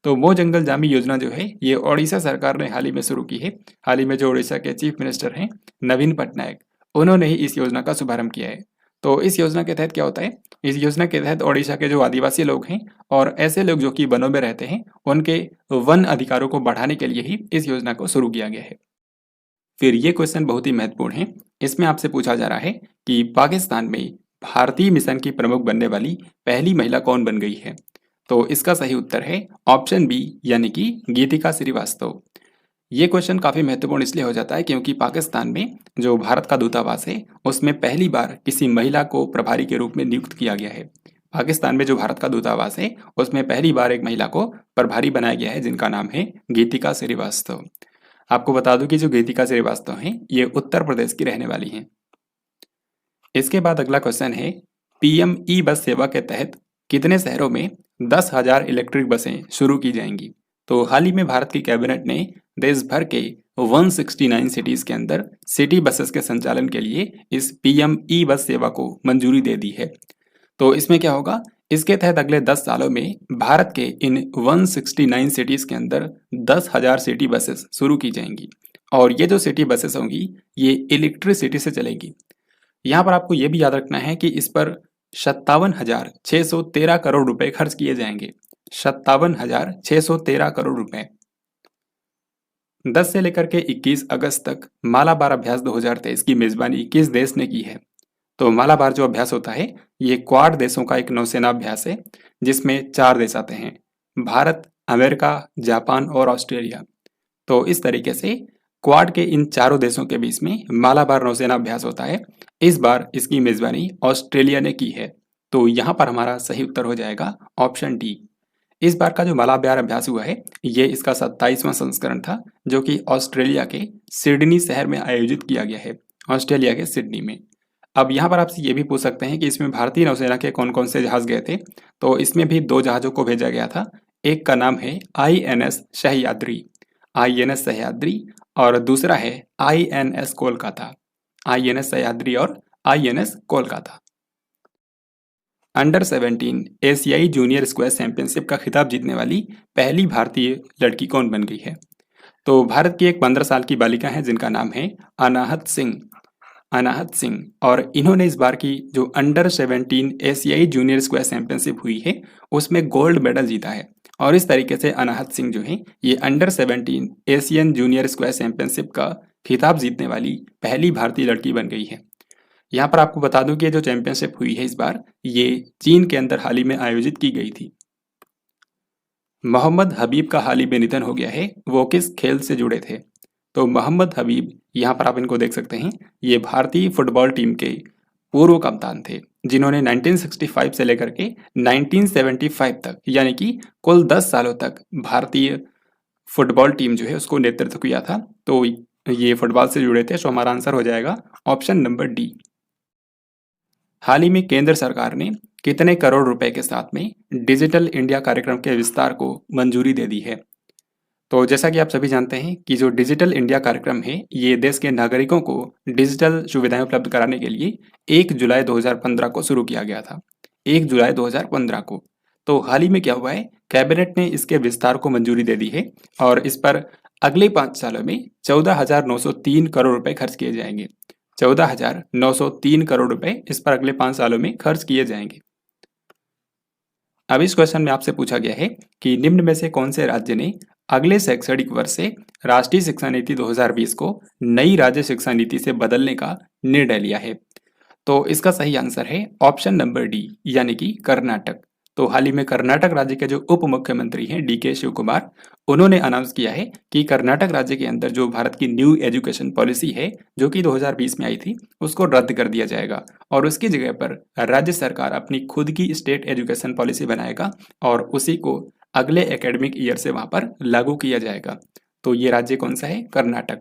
तो मो जंगल जामी योजना जो है ये ओडिशा सरकार ने हाल ही में शुरू की है। हाल ही में जो ओडिशा के चीफ मिनिस्टर हैं नवीन पटनायक, उन्होंने ही इस योजना का शुभारंभ किया है। तो इस योजना के तहत क्या होता है, इस योजना के तहत ओडिशा के जो आदिवासी लोग हैं और ऐसे लोग जो कि वनों में रहते हैं उनके वन अधिकारों को बढ़ाने के लिए ही इस योजना को शुरू किया गया है। फिर ये क्वेश्चन बहुत ही महत्वपूर्ण है। इसमें आपसे पूछा जा रहा है कि पाकिस्तान में भारतीय मिशन की प्रमुख बनने वाली पहली महिला कौन बन गई है? तो इसका सही उत्तर है ऑप्शन बी, यानी कि गीतिका श्रीवास्तव। ये क्वेश्चन काफी महत्वपूर्ण इसलिए हो जाता है क्योंकि पाकिस्तान में जो भारत का दूतावास है उसमें पहली बार किसी महिला को प्रभारी के रूप में नियुक्त किया गया है। पाकिस्तान में जो भारत का दूतावास है उसमें पहली बार एक महिला को प्रभारी बनाया गया है, जिनका नाम है गीतिका श्रीवास्तव। आपको बता दूं कि जो गीतिका श्रीवास्तव हैं ये उत्तर प्रदेश की रहने वाली हैं। इसके बाद अगला क्वेश्चन है, PM ई बस सेवा के तहत कितने शहरों में 10,000 इलेक्ट्रिक बसें शुरू की जाएंगी? तो हाल ही में भारत की कैबिनेट ने देश भर के 169 सिटीज के अंदर सिटी बसेस के संचालन के लिए इस पीएम ई बस सेवा को मंजूरी दे दी है। तो इसमें क्या होगा, इसके तहत अगले 10 सालों में भारत के इन 169 सिटीज के अंदर 10,000 सिटी बसेस शुरू की जाएंगी और ये जो सिटी बसेस होंगी ये इलेक्ट्रिसिटी से चलेंगी। यहाँ पर आपको ये भी याद रखना है कि इस पर 57,613 करोड़ रुपए खर्च किए जाएंगे। 57,613 करोड़ रुपए। 10 से लेकर के 21 अगस्त तक मालाबार अभ्यास 2023 की मेजबानी किस देश ने की है? तो मालाबार जो अभ्यास होता है ये क्वाड देशों का एक नौसेना अभ्यास है जिसमें 4 देश आते हैं, भारत, अमेरिका, जापान और ऑस्ट्रेलिया। तो इस तरीके से क्वाड के इन चारों देशों के बीच में मालाबार नौसेना अभ्यास होता है। इस बार इसकी मेजबानी ऑस्ट्रेलिया ने की है। तो यहाँ पर हमारा सही उत्तर हो जाएगा ऑप्शन डी। इस बार का जो मालाबार अभ्यास हुआ है ये इसका 27वां संस्करण था जो कि ऑस्ट्रेलिया के सिडनी शहर में आयोजित किया गया है, ऑस्ट्रेलिया के सिडनी में। अब यहाँ पर आपसे ये भी पूछ सकते हैं कि इसमें भारतीय नौसेना के कौन कौन से जहाज गए थे। तो इसमें भी 2 जहाजों को भेजा गया था। एक का नाम है INS सह्याद्री, INS सह्याद्री, और दूसरा है INS कोलकाता, INS सह्याद्री और INS कोलकाता। अंडर 17 एशियाई जूनियर स्क्वैश चैंपियनशिप का खिताब जीतने वाली पहली भारतीय लड़की कौन बन गई है? तो भारत की एक 15 साल की बालिका है जिनका नाम है अनाहत सिंह, अनाहत सिंह। और इन्होंने इस बार की जो अंडर 17 एशियाई जूनियर स्क्वैश चैंपियनशिप हुई है उसमें गोल्ड मेडल जीता है। और इस तरीके से अनाहत सिंह जो है ये under 17 Asian junior squash championship का खिताब जीतने वाली पहली भारतीय लड़की बन गई है। यहाँ पर आपको बता दूं कि ये जो चैंपियनशिप हुई है इस बार ये चीन के अंदर हाल ही में आयोजित की गई थी। मोहम्मद हबीब का हाल ही में निधन हो गया है, वो किस खेल से जुड़े थे? तो मोहम्मद हबीब, यहाँ पर आप इनको देख सकते हैं, ये भारतीय फुटबॉल टीम के पूर्व कप्तान थे जिन्होंने 1965 से लेकर के 1975 तक यानी कि कुल 10 सालों तक भारतीय फुटबॉल टीम जो है उसको नेतृत्व किया था। तो ये फुटबॉल से जुड़े थे। तो हमारा आंसर हो जाएगा ऑप्शन नंबर डी। हाल ही में केंद्र सरकार ने कितने करोड़ रुपए के साथ में डिजिटल इंडिया कार्यक्रम के विस्तार को मंजूरी दे दी है? तो जैसा कि आप सभी जानते हैं कि जो डिजिटल इंडिया कार्यक्रम है ये देश के नागरिकों को डिजिटल सुविधाएं उपलब्ध कराने के लिए 1 जुलाई 2015 को शुरू किया गया था, 1 जुलाई 2015 को। तो हाल ही में क्या हुआ है, कैबिनेट ने इसके विस्तार को मंजूरी दे दी है और इस पर अगले 5 सालों में 14,903 करोड़ रुपए खर्च किए जाएंगे। 14,903 करोड़ रुपए इस पर अगले 5 सालों में खर्च किए जाएंगे। अब इस क्वेश्चन में आपसे पूछा गया है कि निम्न में से कौन से राज्य ने अगले शैक्षणिक वर्ष से राष्ट्रीय शिक्षा नीति 2020 को नई राज्य शिक्षा नीति से बदलने का निर्णय लिया है? तो इसका सही आंसर है ऑप्शन नंबर डी यानी कि कर्नाटक। तो हाल ही में कर्नाटक राज्य के जो उप मुख्यमंत्री हैं DK शिव कुमार, उन्होंने अनाउंस किया है कि कर्नाटक राज्य के अंदर जो भारत की न्यू एजुकेशन पॉलिसी है जो कि 2020 में आई थी उसको रद्द कर दिया जाएगा और उसकी जगह पर राज्य सरकार अपनी खुद की स्टेट एजुकेशन पॉलिसी बनाएगा और उसी को अगले एकेडमिक ईयर से वहां पर लागू किया जाएगा। तो ये राज्य कौन सा है? कर्नाटक।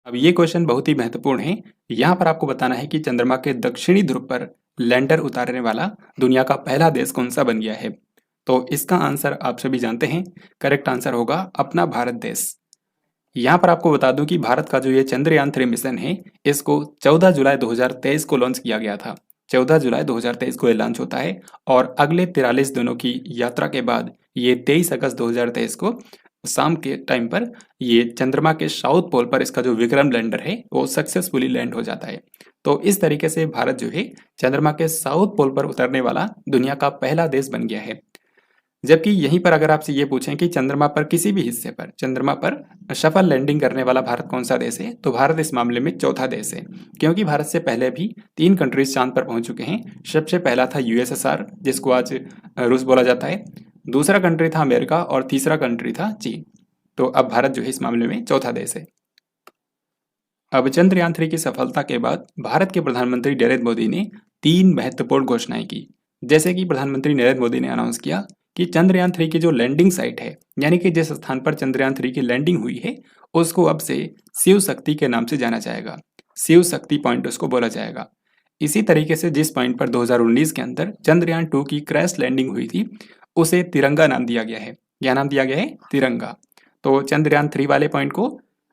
अब ये क्वेश्चन बहुत ही महत्वपूर्ण है। यहाँ पर आपको बताना है कि चंद्रमा के दक्षिणी ध्रुव पर लैंडर उतारने वाला दुनिया का पहला देश कौन सा बन गया है? तो इसका आंसर आप सभी जानते हैं, करेक्ट आंसर होगा अपना भारत देश। यहाँ पर आपको बता दूं कि भारत का जो ये चंद्रयान 3 मिशन है इसको 14 जुलाई 2023 को लॉन्च किया गया था। 14 जुलाई 2023 को ये लॉन्च होता है और अगले 43 दिनों की यात्रा के बाद ये 23 अगस्त 2023 को शाम के टाइम पर ये चंद्रमा के साउथ पोल पर इसका जो विक्रम लैंडर है वो सक्सेसफुली लैंड हो जाता है। तो इस तरीके से भारत जो है चंद्रमा के साउथ पोल पर उतरने वाला दुनिया का पहला देश बन गया है। जबकि यहीं पर अगर आपसे ये पूछें कि चंद्रमा पर किसी भी हिस्से पर चंद्रमा पर सफल लैंडिंग करने वाला भारत कौन सा देश है, तो भारत इस मामले में चौथा देश है, क्योंकि भारत से पहले भी 3 कंट्रीज चांद पर पहुंच चुके हैं। सबसे पहला था USSR जिसको आज रूस बोला जाता है, दूसरा कंट्री था अमेरिका और तीसरा कंट्री था चीन। तो अब भारत जो है इस मामले में चौथा देश है। अब चंद्रयान 3 की सफलता के बाद भारत के प्रधानमंत्री नरेंद्र मोदी ने 3 महत्वपूर्ण घोषणाएं की। जैसे कि प्रधानमंत्री नरेंद्र मोदी ने अनाउंस किया कि चंद्रयान 3 की जो लैंडिंग साइट है यानी कि जिस स्थान पर चंद्रयान 3 की लैंडिंग हुई है उसको अब से शिव शक्ति के नाम से जाना जाएगा, शिव शक्ति पॉइंट उसको बोला जाएगा। इसी तरीके से जिस पॉइंट पर 2019 के अंदर चंद्रयान 2 की क्रैश लैंडिंग हुई थी उसे तिरंगा नाम दिया गया है। क्या नाम दिया गया है? तिरंगा। तो चंद्रयान 3 वाले पॉइंट को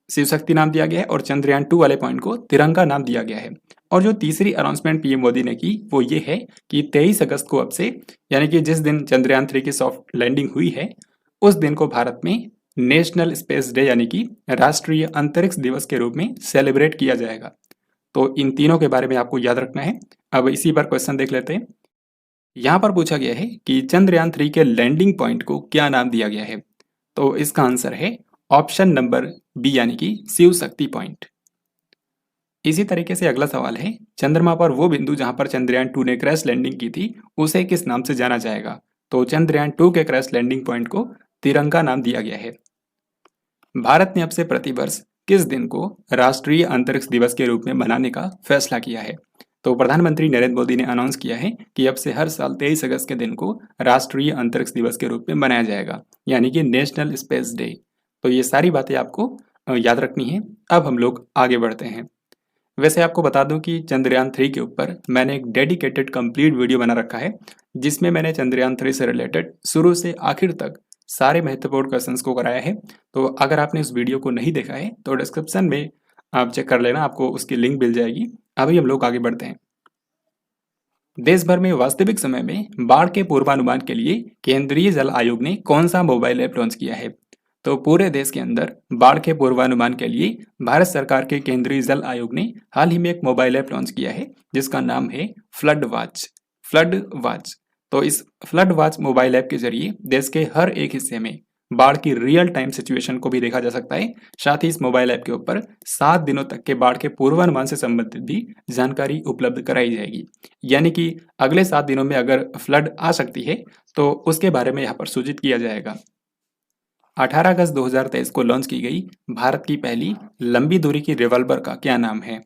शिव शक्ति नाम दिया गया है और चंद्रयान 2 वाले पॉइंट को तिरंगा नाम दिया गया है। और जो तीसरी अनाउंसमेंट पीएम मोदी ने की वो ये है कि 23 अगस्त को अब से, यानी कि जिस दिन चंद्रयान 3 की सॉफ्ट लैंडिंग हुई है उस दिन को भारत में नेशनल स्पेस डे यानी कि राष्ट्रीय अंतरिक्ष दिवस के रूप में सेलिब्रेट किया जाएगा। तो इन तीनों के बारे में आपको याद रखना है। अब इसी पर क्वेश्चन देख लेते हैं। यहाँ पर पूछा गया है कि चंद्रयान 3 के लैंडिंग पॉइंट को क्या नाम दिया गया है। तो इसका आंसर है ऑप्शन नंबर बी यानी कि शिव शक्ति पॉइंट। इसी तरीके से अगला सवाल है, चंद्रमा पर वो बिंदु जहां पर चंद्रयान 2 ने क्रैश लैंडिंग की थी उसे किस नाम से जाना जाएगा। तो चंद्रयान 2 के क्रैश लैंडिंग पॉइंट को तिरंगा नाम दिया गया है। भारत ने अब से प्रतिवर्ष किस दिन को राष्ट्रीय अंतरिक्ष दिवस के रूप में मनाने का फैसला किया है। तो प्रधानमंत्री नरेंद्र मोदी ने अनाउंस किया है कि अब से हर साल 23 अगस्त के दिन को राष्ट्रीय अंतरिक्ष दिवस के रूप में मनाया जाएगा, यानी कि नेशनल स्पेस डे। तो ये सारी बातें आपको याद रखनी है। अब हम लोग आगे बढ़ते हैं। वैसे आपको बता दूं कि चंद्रयान 3 के ऊपर मैंने एक डेडिकेटेड कंप्लीट वीडियो बना रखा है जिसमें मैंने चंद्रयान 3 से रिलेटेड शुरू से आखिर तक सारे महत्वपूर्ण क्वेश्चंस को कराया है। तो अगर आपने उस वीडियो को नहीं देखा है तो डिस्क्रिप्शन में आप चेक कर लेना, आपको उसकी लिंक मिल जाएगी। अभी हम लोग आगे बढ़ते हैं। देश भर में वास्तविक समय में बाढ़ के पूर्वानुमान के लिए केंद्रीय जल आयोग ने कौन सा मोबाइल ऐप लॉन्च किया है। तो पूरे देश के अंदर बाढ़ के पूर्वानुमान के लिए भारत सरकार के केंद्रीय जल आयोग ने हाल ही में एक मोबाइल ऐप लॉन्च किया है जिसका नाम है फ्लड वॉच। Flood watch. तो इस फ्लड वॉच मोबाइल ऐप के जरिए देश के हर एक हिस्से में बाढ़ की रियल टाइम सिचुएशन को भी देखा जा सकता है। साथ ही इस मोबाइल ऐप के ऊपर 7 दिनों तक के बाढ़ के पूर्वानुमान से संबंधित भी जानकारी उपलब्ध कराई जाएगी। यानी कि अगले 7 दिनों में अगर फ्लड आ सकती है तो उसके बारे में यहाँ पर सूचित किया जाएगा। 18 अगस्त 2023 को लॉन्च की गई भारत की पहली लंबी दूरी की रिवॉल्वर का क्या नाम है।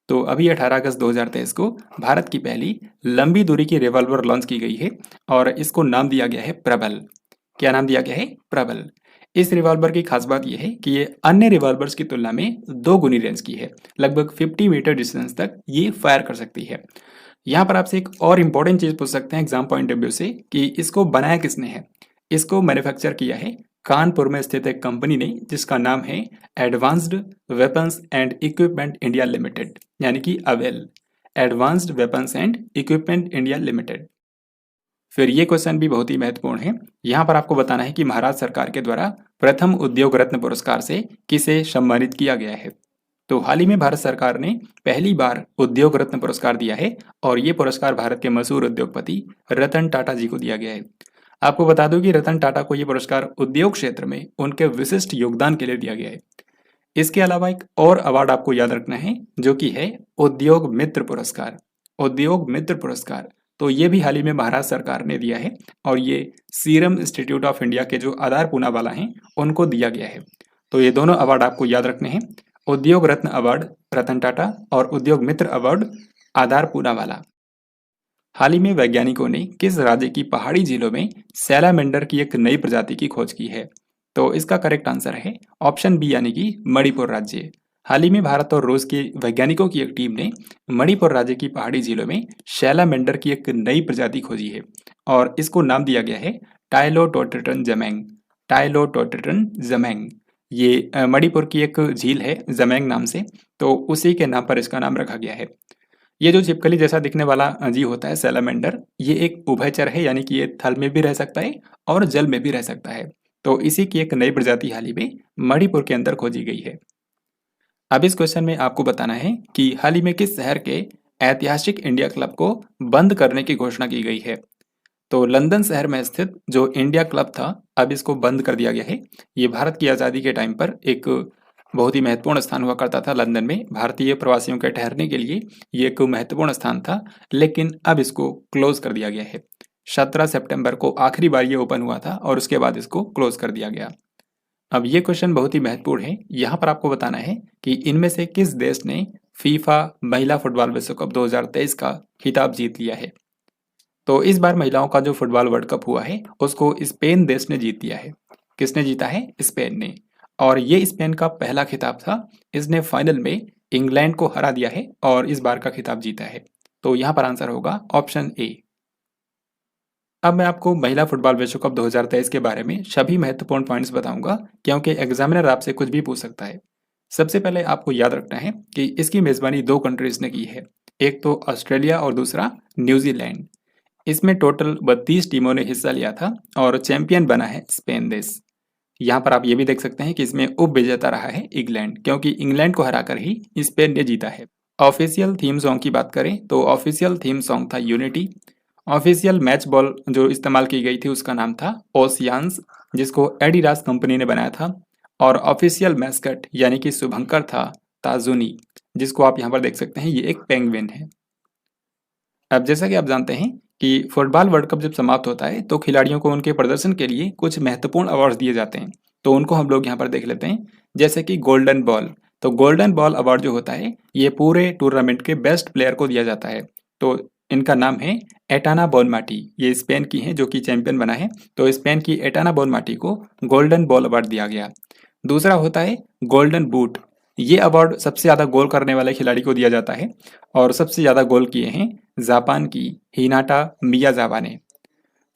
तो अभी 18 अगस्त 2023 को भारत की पहली लंबी दूरी की रिवॉल्वर लॉन्च की गई है और इसको नाम दिया गया है प्रबल। क्या नाम दिया गया है? प्रबल। इस रिवॉल्वर की खास बात यह है कि ये अन्य रिवॉल्वर्स की तुलना में 2 गुनी रेंज की है। लगभग 50 मीटर डिस्टेंस तक ये फायर कर सकती है। यहाँ पर आपसे एक और इम्पोर्टेंट चीज पूछ सकते हैं एग्जाम पॉइंट ऑफ व्यू से कि इसको बनाया किसने है। इसको मैन्युफैक्चर किया है कानपुर में स्थित एक कंपनी ने जिसका नाम है advanced weapons and equipment India limited, यानी कि avail. Advanced weapons and equipment India limited. फिर ये क्वेश्चन भी बहुत ही महत्वपूर्ण है। यहाँ पर आपको बताना है कि महाराष्ट्र सरकार के द्वारा प्रथम उद्योग रत्न पुरस्कार से किसे सम्मानित किया गया है। तो हाल ही में भारत सरकार ने पहली बार उद्योग रत्न पुरस्कार दिया है और ये पुरस्कार भारत के मशहूर उद्योगपति रतन टाटा जी को दिया गया है। आपको बता दूं कि रतन टाटा को ये पुरस्कार उद्योग क्षेत्र में उनके विशिष्ट योगदान के लिए दिया गया है। इसके अलावा एक और अवार्ड आपको याद रखना है जो कि है उद्योग मित्र पुरस्कार। उद्योग मित्र पुरस्कार तो ये भी हाल ही में महाराष्ट्र सरकार ने दिया है और ये सीरम इंस्टीट्यूट ऑफ इंडिया के जो आधार पूनावाला हैं उनको दिया गया है। तो ये दोनों अवार्ड आपको याद रखने हैं, उद्योग रत्न अवार्ड रतन टाटा और उद्योग मित्र अवार्ड आधार पूनावाला। हाल ही में वैज्ञानिकों ने किस राज्य की पहाड़ी झीलों में सैलामेंडर की एक नई प्रजाति की खोज की है। तो इसका करेक्ट आंसर है ऑप्शन बी यानी कि मणिपुर राज्य। हाल ही में भारत और रूस के वैज्ञानिकों की एक टीम ने मणिपुर राज्य की पहाड़ी झीलों में सैलामेंडर की एक नई प्रजाति खोजी है और इसको नाम दिया गया है टाइलोटोट्रिटन जमैंग। टाइलोटोट्रिटन जमैंग ये मणिपुर की एक झील है जमैंग नाम से, तो उसी के नाम पर इसका नाम रखा गया है। ये जो छिपकली जैसा दिखने वाला जीव होता है सैलामेंडर, ये एक उभयचर है, यानी कि ये थल में भी रह सकता है और जल में भी रह सकता है। तो इसी की एक नई प्रजाति हाल ही में मणिपुर के अंदर खोजी गई है। अब इस क्वेश्चन में आपको बताना है कि हाल ही में किस शहर के ऐतिहासिक इंडिया क्लब को बंद करने की घोषणा की गई है। तो लंदन शहर में स्थित जो इंडिया क्लब था अब इसको बंद कर दिया गया है। ये भारत की आज़ादी के टाइम पर एक बहुत ही महत्वपूर्ण स्थान हुआ करता था लंदन में, भारतीय प्रवासियों के ठहरने के लिए ये एक महत्वपूर्ण स्थान था, लेकिन अब इसको क्लोज कर दिया गया है। 17 सितंबर को आखिरी बार ये ओपन हुआ था और उसके बाद इसको क्लोज कर दिया गया। अब ये क्वेश्चन बहुत ही महत्वपूर्ण है। यहाँ पर आपको बताना है कि इनमें से किस देश ने फीफा महिला फुटबॉल विश्व कप 2023 का खिताब जीत लिया है। तो इस बार महिलाओं का जो फुटबॉल वर्ल्ड कप हुआ है उसको स्पेन देश ने जीत लिया है। किसने जीता है? स्पेन ने। और ये स्पेन का पहला खिताब था। इसने फाइनल में इंग्लैंड को हरा दिया है और इस बार का खिताब जीता है। तो यहाँ पर आंसर होगा ऑप्शन ए। अब मैं आपको महिला फुटबॉल विश्व कप 2023 के बारे में सभी महत्वपूर्ण पॉइंट्स बताऊंगा, क्योंकि एग्जामिनर आपसे कुछ भी पूछ सकता है। सबसे पहले आपको याद रखना है कि इसकी मेजबानी दो कंट्रीज ने की है, एक तो ऑस्ट्रेलिया और दूसरा न्यूजीलैंड। इसमें टोटल 32 टीमों ने हिस्सा लिया था और चैंपियन बना है स्पेन देश। यहाँ पर आप ये भी देख सकते हैं कि इसमें उप विजेता रहा है इंग्लैंड, क्योंकि इंग्लैंड को हराकर ही स्पेन ने जीता है। ऑफिशियल थीम सॉन्ग की बात करें तो ऑफिशियल थीम सॉन्ग था यूनिटी। ऑफिशियल मैच बॉल जो इस्तेमाल की गई थी उसका नाम था ओशियान्स, जिसको एडिडास कंपनी ने बनाया था। और ऑफिशियल मैस्कट यानी कि शुभंकर था ताजुनी, जिसको आप यहाँ पर देख सकते हैं, ये एक पेंगुइन है। अब जैसा कि आप जानते हैं कि फुटबॉल वर्ल्ड कप जब समाप्त होता है तो खिलाड़ियों को उनके प्रदर्शन के लिए कुछ महत्वपूर्ण अवार्ड दिए जाते हैं, तो उनको हम लोग यहाँ पर देख लेते हैं। जैसे कि गोल्डन बॉल, तो गोल्डन बॉल अवार्ड जो होता है ये पूरे टूर्नामेंट के बेस्ट प्लेयर को दिया जाता है। तो इनका नाम है एटाना बोनमाटी, ये स्पेन की है जो कि चैंपियन बना है। तो स्पेन की एटाना बोनमाटी को गोल्डन बॉल अवार्ड दिया गया। दूसरा होता है गोल्डन बूट, ये अवार्ड सबसे ज़्यादा गोल करने वाले खिलाड़ी को दिया जाता है और सबसे ज़्यादा गोल किए हैं जापान की हिनाटा मियाजावा ने।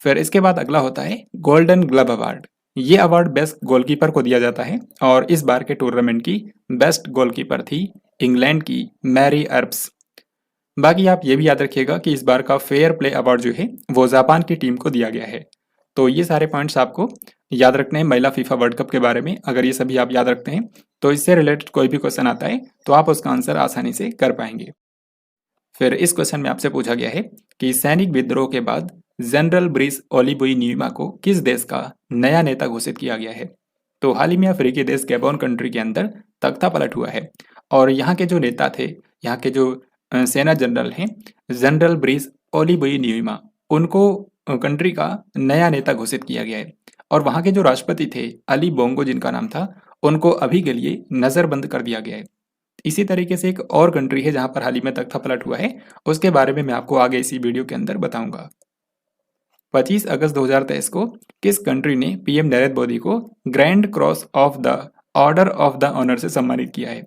फिर इसके बाद अगला होता है गोल्डन ग्लव अवार्ड, ये अवार्ड बेस्ट गोलकीपर को दिया जाता है और इस बार के टूर्नामेंट की बेस्ट गोलकीपर थी इंग्लैंड की मैरी अर्ब्स। बाकी आप ये भी याद रखिएगा कि इस बार का फेयर प्ले अवार्ड जो है वो जापान की टीम को दिया गया है। तो ये सारे पॉइंट्स आपको याद रखने हैं महिला फीफा वर्ल्ड कप के बारे में। अगर ये सभी आप याद रखते हैं तो इससे रिलेटेड कोई भी क्वेश्चन आता है तो आप उसका आंसर आसानी से कर पाएंगे। फिर इस क्वेश्चन में आपसे पूछा गया है कि सैनिक विद्रोह के बाद जनरल ब्रिस ओलीबुई न्यूमा को किस देश का नया नेता घोषित किया गया है। तो हाल ही में अफ्रीकी देश गैबोन कंट्री के अंदर तख्ता पलट हुआ है और यहाँ के जो नेता थे, यहाँ के जो सेना जनरल हैं जनरल ब्रिस ओलीबुई न्यूमा, उनको कंट्री का नया नेता घोषित किया गया है। और वहाँ के जो राष्ट्रपति थे अली बोंगो जिनका नाम था, उनको अभी के लिए नज़रबंद कर दिया गया है। इसी तरीके से एक और कंट्री है जहां पर हाल ही में तख्ता पलट हुआ है, उसके बारे में मैं आपको आगे इसी वीडियो के अंदर बताऊंगा। 25 अगस्त 2023 को किस कंट्री ने पीएम नरेंद्र मोदी को Grand Cross of the Order of the Honour से सम्मानित किया है।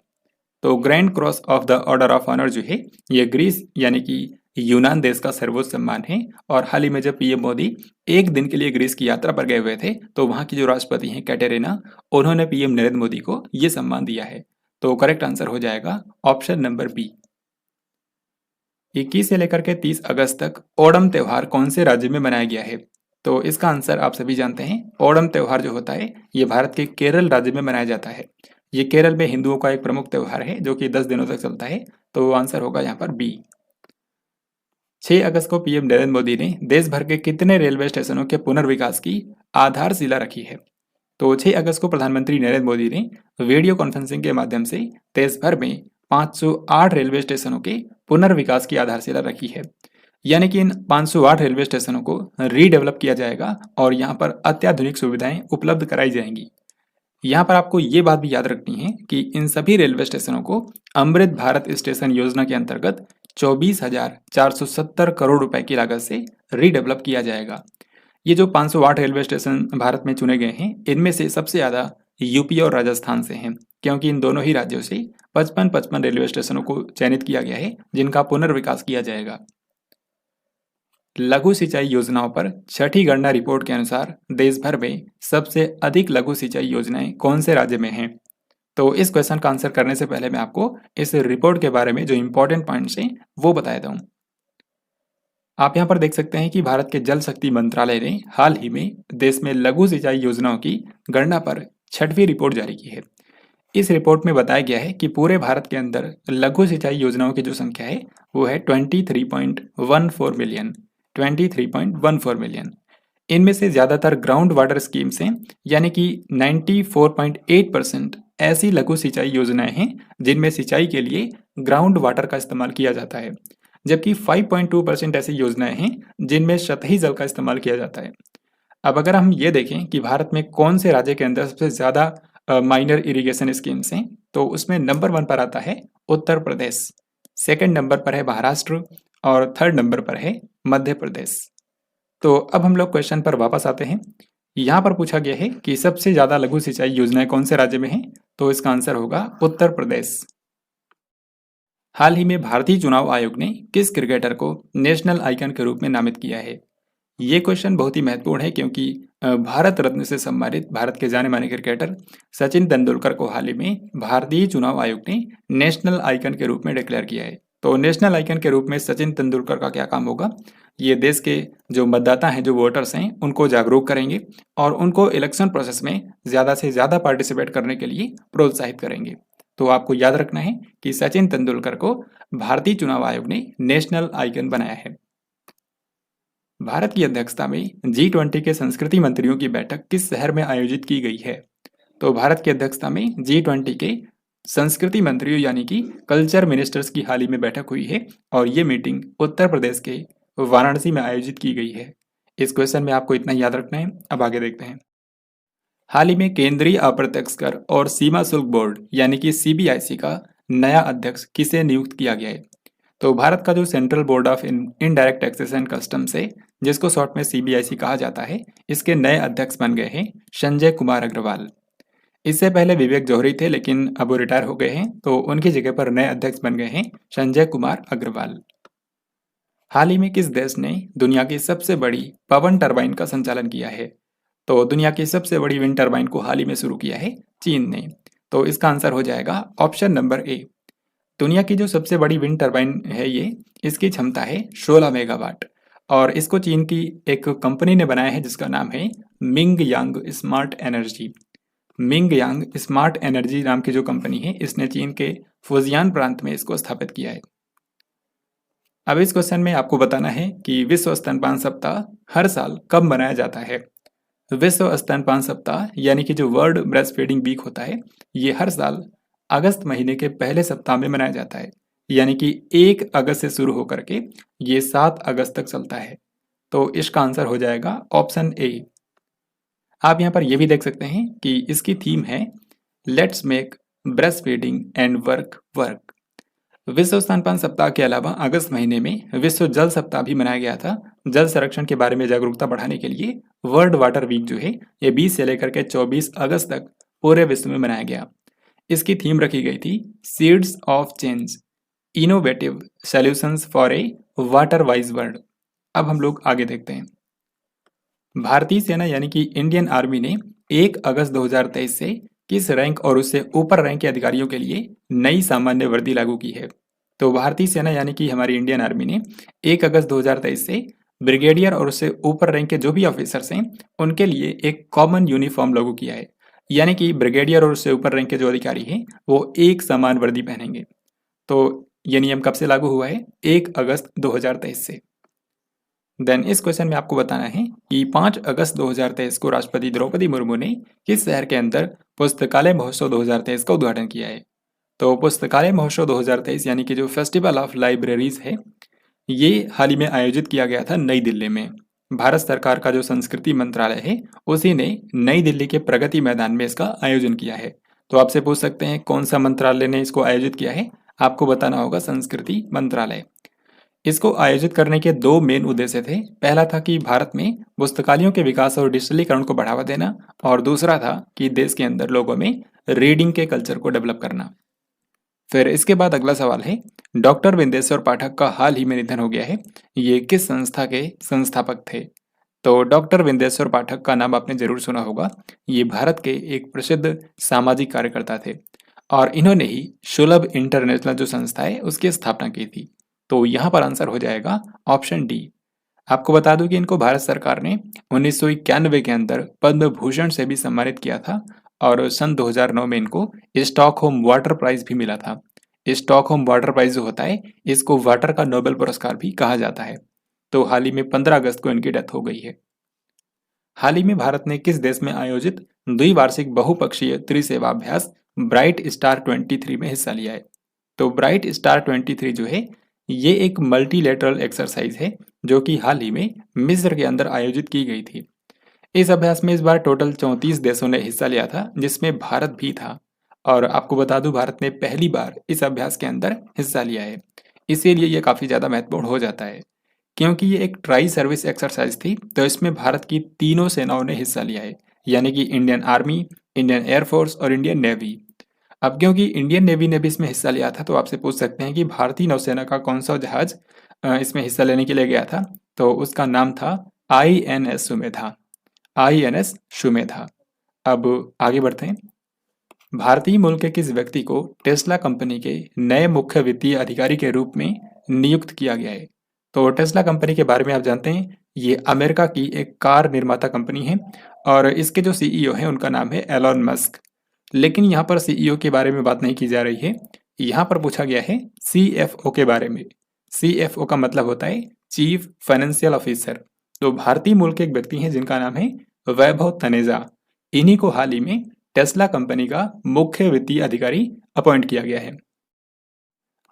तो Grand Cross of the Order of Honour जो है ये ग्रीस यानी कि यूनान देश का सर्वोच्च सम्मान है। और हाल ही में जब पीएम मोदी एक दिन के लिए ग्रीस की यात्रा पर गए हुए थे तो वहां की जो राष्ट्रपति हैं कैटेरिना, उन्होंने पीएम नरेंद्र मोदी को ये सम्मान दिया है। तो करेक्ट आंसर हो जाएगा ऑप्शन नंबर बी। 21 से लेकर के 30 अगस्त तक ओणम त्योहार कौन से राज्य में मनाया गया है। तो इसका आंसर आप सभी जानते हैं, ओणम त्योहार जो होता है ये भारत के केरल राज्य में मनाया जाता है। ये केरल में हिंदुओं का एक प्रमुख त्योहार है जो कि 10 दिनों तक चलता है। तो आंसर होगा यहाँ पर बी। 6 अगस्त को पीएम नरेंद्र मोदी ने देश भर के कितने रेलवे स्टेशनों के पुनर्विकास की आधारशिला रखी है। तो 6 अगस्त को प्रधानमंत्री नरेंद्र मोदी ने वीडियो कॉन्फ्रेंसिंग के माध्यम से देश भर में 508 रेलवे स्टेशनों के पुनर्विकास की आधारशिला रखी है। यानी कि इन 508 रेलवे स्टेशनों को रीडेवलप किया जाएगा और यहाँ पर अत्याधुनिक सुविधाएं उपलब्ध कराई जाएंगी। यहाँ पर आपको ये बात भी याद रखनी है कि इन सभी रेलवे स्टेशनों को अमृत भारत स्टेशन योजना के अंतर्गत 24,470 करोड़ रुपए की लागत से रीडेवलप किया जाएगा। ये जो 508 रेलवे स्टेशन भारत में चुने गए हैं, इनमें से सबसे ज़्यादा यूपी और राजस्थान से हैं, क्योंकि इन दोनों ही राज्यों से 55-55 रेलवे स्टेशनों को चयनित किया गया है जिनका पुनर्विकास किया जाएगा। लघु सिंचाई योजनाओं पर छठी गणना रिपोर्ट के अनुसार देश भर में सबसे अधिक लघु सिंचाई योजनाएं कौन से राज्य में हैं। तो इस क्वेश्चन का आंसर करने से पहले मैं आपको इस रिपोर्ट के बारे में जो इंपॉर्टेंट पॉइंट्स हैं वो बता दूं। आप यहाँ पर देख सकते हैं कि भारत के जल शक्ति मंत्रालय ने हाल ही में देश में लघु सिंचाई योजनाओं की गणना पर 6वीं रिपोर्ट जारी की है। इस रिपोर्ट में बताया गया है कि पूरे भारत के अंदर लघु सिंचाई योजनाओं की जो संख्या है वो है 23.14 मिलियन। 23.14 मिलियन। इनमें से ज़्यादातर ग्राउंड वाटर स्कीम्स हैं, यानी कि 94.8% ऐसी लघु सिंचाई योजनाएं हैं जिनमें सिंचाई के लिए ग्राउंड वाटर का इस्तेमाल किया जाता है, जबकि 5.2% ऐसी योजनाएं हैं जिनमें सतही जल का इस्तेमाल किया जाता है। अब अगर हम ये देखें कि भारत में कौन से राज्य के अंदर सबसे ज़्यादा माइनर इरिगेशन स्कीम्स हैं, तो उसमें नंबर 1 पर आता है उत्तर प्रदेश, सेकंड नंबर पर है महाराष्ट्र और थर्ड नंबर पर है मध्य प्रदेश। तो अब हम लोग क्वेश्चन पर वापस आते हैं। यहाँ पर पूछा गया है कि सबसे ज्यादा लघु सिंचाई योजनाएं कौन से राज्य में हैं, तो इसका आंसर होगा उत्तर प्रदेश। हाल ही में भारतीय चुनाव आयोग ने किस क्रिकेटर को नेशनल आइकन के रूप में नामित किया है। ये क्वेश्चन बहुत ही महत्वपूर्ण है क्योंकि भारत रत्न से सम्मानित भारत के जाने माने क्रिकेटर सचिन तेंदुलकर को हाल ही में भारतीय चुनाव आयोग ने नेशनल आइकन के रूप में डिक्लेयर किया है। तो नेशनल आइकन के रूप में सचिन तेंदुलकर का क्या काम होगा? ये देश के जो मतदाता हैं, जो वोटर्स हैं, उनको जागरूक करेंगे और उनको इलेक्शन प्रोसेस में ज़्यादा से ज़्यादा पार्टिसिपेट करने के लिए प्रोत्साहित करेंगे। तो आपको याद रखना है कि सचिन तेंदुलकर को भारतीय चुनाव आयोग ने नेशनल आइकन बनाया है। भारत की अध्यक्षता में G20 के संस्कृति मंत्रियों की बैठक किस शहर में आयोजित की गई है? तो भारत की अध्यक्षता में G20 के संस्कृति मंत्रियों यानी कि कल्चर मिनिस्टर्स की हाल ही में बैठक हुई है और ये मीटिंग उत्तर प्रदेश के वाराणसी में आयोजित की गई है। इस क्वेश्चन में आपको इतना याद रखना है। अब आगे देखते हैं। हाल ही में केंद्रीय अप्रत्यक्ष कर और सीमा शुल्क बोर्ड यानी कि CBIC का नया अध्यक्ष किसे नियुक्त किया गया है? तो भारत का जो central board of indirect taxes and customs है, जिसको शॉर्ट में CBIC कहा जाता है, इसके नए अध्यक्ष बन गए हैं संजय कुमार अग्रवाल। इससे पहले विवेक जौहरी थे लेकिन अब वो रिटायर हो गए हैं, तो उनकी जगह पर नए अध्यक्ष बन गए हैं संजय कुमार अग्रवाल। हाल ही में किस देश ने दुनिया की सबसे बड़ी पवन टरबाइन का संचालन किया है? तो दुनिया की सबसे बड़ी विंड टरबाइन को हाल ही में शुरू किया है चीन ने। तो इसका आंसर हो जाएगा ऑप्शन नंबर ए। दुनिया की जो सबसे बड़ी विंड टरबाइन है ये, इसकी क्षमता है 16 मेगावाट और इसको चीन की एक कंपनी ने बनाया है जिसका नाम है मिंग यांग स्मार्ट एनर्जी। मिंग यांग स्मार्ट एनर्जी नाम की जो कंपनी है, इसने चीन के फुजियान प्रांत में इसको स्थापित किया है। अब इस क्वेश्चन में आपको बताना है कि विश्व स्तनपान सप्ताह हर साल कब मनाया जाता है? विश्व स्तनपान सप्ताह यानी कि जो वर्ल्ड ब्रेस्ट फीडिंग वीक होता है, ये हर साल अगस्त महीने के पहले सप्ताह में मनाया जाता है, यानी कि 1 अगस्त से शुरू होकर के ये 7 अगस्त तक चलता है। तो इसका आंसर हो जाएगा ऑप्शन ए। आप यहाँ पर यह भी देख सकते हैं कि इसकी थीम है let's make breast feeding and work work. विश्व स्तनपान सप्ताह के अलावा अगस्त महीने में विश्व जल सप्ताह भी मनाया गया था। जल संरक्षण के बारे में जागरूकता बढ़ाने के लिए वर्ल्ड वाटर वीक जो है ये 20 से लेकर के 24 अगस्त तक पूरे विश्व में मनाया गया। इसकी थीम रखी गई थी seeds of change, innovative solutions for a water wise world. अब हम लोग आगे देखते हैं। भारतीय सेना यानी कि इंडियन आर्मी ने 1 अगस्त 2023 से किस रैंक और उससे ऊपर रैंक के अधिकारियों के लिए नई सामान्य वर्दी लागू की है? तो भारतीय सेना यानी कि हमारी इंडियन आर्मी ने 1 अगस्त 2023 से ब्रिगेडियर और उससे ऊपर रैंक के जो भी ऑफिसर्स हैं उनके लिए एक कॉमन यूनिफॉर्म लागू किया है, यानी कि ब्रिगेडियर और उससे ऊपर रैंक के जो अधिकारी हैं वो एक समान वर्दी पहनेंगे। तो ये नियम कब से लागू हुआ है? 1 अगस्त 2023 से। देन इस क्वेश्चन में आपको बताना है कि 5 अगस्त 2023 को राष्ट्रपति द्रौपदी मुर्मू ने किस शहर के अंदर पुस्तकालय महोत्सव 2023 का उद्घाटन किया है? तो पुस्तकालय महोत्सव 2023 यानी कि जो फेस्टिवल ऑफ लाइब्रेरीज है, ये हाल ही में आयोजित किया गया था नई दिल्ली में। भारत सरकार का जो संस्कृति मंत्रालय है उसी ने नई दिल्ली के प्रगति मैदान में इसका आयोजन किया है। तो आपसे पूछ सकते हैं कौन सा मंत्रालय ने इसको आयोजित किया है? आपको बताना होगा संस्कृति मंत्रालय। इसको आयोजित करने के 2 मेन उद्देश्य थे। पहला था कि भारत में पुस्तकालयों के विकास और डिजिटलीकरण को बढ़ावा देना और दूसरा था कि देश के अंदर लोगों में रीडिंग के कल्चर को डेवलप करना। फिर इसके बाद अगला सवाल है, डॉक्टर विंदेश्वर पाठक का हाल ही में निधन हो गया है, ये किस संस्था के संस्थापक थे? तो डॉक्टर विंदेश्वर पाठक का नाम आपने जरूर सुना होगा। ये भारत के एक प्रसिद्ध सामाजिक कार्यकर्ता थे और इन्होंने ही सुलभ इंटरनेशनल जो संस्था है उसकी स्थापना की थी। तो यहाँ पर आंसर हो जाएगा ऑप्शन डी। आपको बता दूं कि इनको भारत सरकार ने 1991 के अंदर पद्म भूषण से भी सम्मानित किया था और सन 2009 में इनको स्टॉकहोम वाटर प्राइज भी मिला था। स्टॉकहोम वाटर प्राइज जो होता है इसको वाटर का नोबेल पुरस्कार भी कहा जाता है। तो हाल ही में 15 अगस्त को इनकी डेथ हो गई है। हाल ही में भारत ने किस देश में आयोजित द्विवार्षिक बहुपक्षीय त्रिसेवाभ्यास ब्राइट स्टार 23 में हिस्सा लिया है? तो ब्राइट स्टार 23 जो है ये एक मल्टीलेटरल एक्सरसाइज है जो कि हाल ही में मिस्र के अंदर आयोजित की गई थी। इस अभ्यास में इस बार टोटल 34 देशों ने हिस्सा लिया था जिसमें भारत भी था और आपको बता दूं भारत ने पहली बार इस अभ्यास के अंदर हिस्सा लिया है। इसीलिए ये काफ़ी ज़्यादा महत्वपूर्ण हो जाता है क्योंकि ये एक ट्राई सर्विस एक्सरसाइज थी, तो इसमें भारत की तीनों सेनाओं ने हिस्सा लिया है, यानी कि इंडियन आर्मी, इंडियन एयरफोर्स और इंडियन नेवी। अब क्योंकि इंडियन नेवी ने भी इसमें हिस्सा लिया था तो आपसे पूछ सकते हैं कि भारतीय नौसेना का कौन सा जहाज इसमें हिस्सा लेने के लिए गया था? तो उसका नाम था INS सुमेधा, INS सुमेधा। अब आगे बढ़ते हैं। भारतीय मूल के किस व्यक्ति को टेस्ला कंपनी के नए मुख्य वित्तीय अधिकारी के रूप में नियुक्त किया गया है? तो टेस्ला कंपनी के बारे में आप जानते हैं, ये अमेरिका की एक कार निर्माता कंपनी है और इसके जो सीईओ हैं उनका नाम है एलॉन मस्क। लेकिन यहाँ पर सीईओ के बारे में बात नहीं की जा रही है, यहाँ पर पूछा गया है सीएफओ के बारे में। सीएफओ का मतलब होता है चीफ फाइनेंशियल ऑफिसर। तो भारतीय मूल के एक व्यक्ति हैं जिनका नाम है वैभव तनेजा। इन्हीं को हाल ही में टेस्ला कंपनी का मुख्य वित्तीय अधिकारी अपॉइंट किया गया है।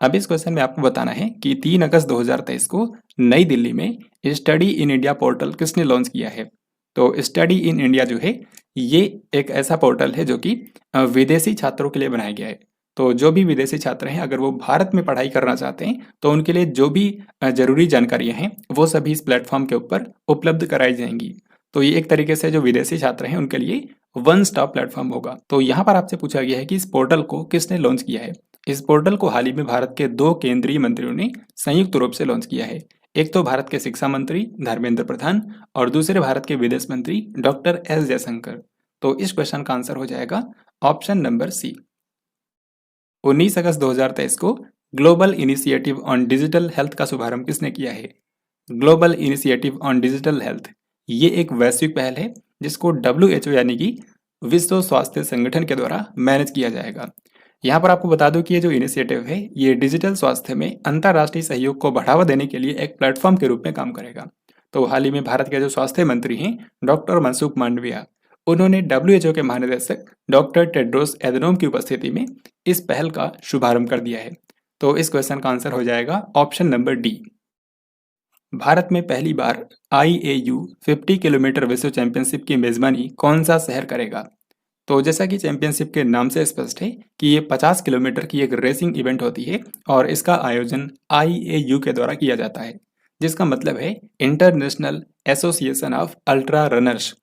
अब इस क्वेश्चन में आपको बताना है कि 3 अगस्त 2023 को नई दिल्ली में स्टडी इन इंडिया पोर्टल किसने लॉन्च किया है? तो स्टडी इन इंडिया जो है ये एक ऐसा पोर्टल है जो कि विदेशी छात्रों के लिए बनाया गया है। तो जो भी विदेशी छात्र हैं अगर वो भारत में पढ़ाई करना चाहते हैं तो उनके लिए जो भी जरूरी जानकारियां हैं वो सभी इस प्लेटफॉर्म के ऊपर उपलब्ध कराई जाएंगी। तो ये एक तरीके से जो विदेशी छात्र हैं उनके लिए वन स्टॉप प्लेटफॉर्म होगा। तो यहाँ पर आपसे पूछा गया है कि इस पोर्टल को किसने लॉन्च किया है? इस पोर्टल को हाल ही में भारत के 2 केंद्रीय मंत्रियों ने संयुक्त रूप से लॉन्च किया है। एक तो भारत के शिक्षा मंत्री धर्मेंद्र प्रधान और दूसरे भारत के विदेश मंत्री डॉक्टर एस जयशंकर। तो इस क्वेश्चन का आंसर हो जाएगा ऑप्शन नंबर सी। 19 अगस्त 2023 को global initiative on digital health का शुभारंभ किसने किया है? Global initiative on digital health ये एक वैश्विक पहल है जिसको WHO यानी कि विश्व स्वास्थ्य संगठन के द्वारा मैनेज किया जाएगा। यहाँ पर आपको बता दूं कि ये जो इनिशिएटिव है ये डिजिटल स्वास्थ्य में अंतर्राष्ट्रीय सहयोग को बढ़ावा देने के लिए एक प्लेटफॉर्म के रूप में काम करेगा। तो हाल ही में भारत के जो स्वास्थ्य मंत्री हैं डॉक्टर मनसुख मांडविया, उन्होंने WHO के महानिदेशक डॉक्टर टेड्रोस एधनोम की उपस्थिति में इस पहल का शुभारंभ कर दिया है। तो इस क्वेश्चन का आंसर हो जाएगा ऑप्शन नंबर डी। भारत में पहली बार IAU 50 किलोमीटर विश्व चैंपियनशिप की मेजबानी कौन सा शहर करेगा? तो जैसा कि चैंपियनशिप के नाम से स्पष्ट है कि ये 50 किलोमीटर की एक रेसिंग इवेंट होती है और इसका आयोजन IAU के द्वारा किया जाता है, जिसका मतलब है international association of ultra runners.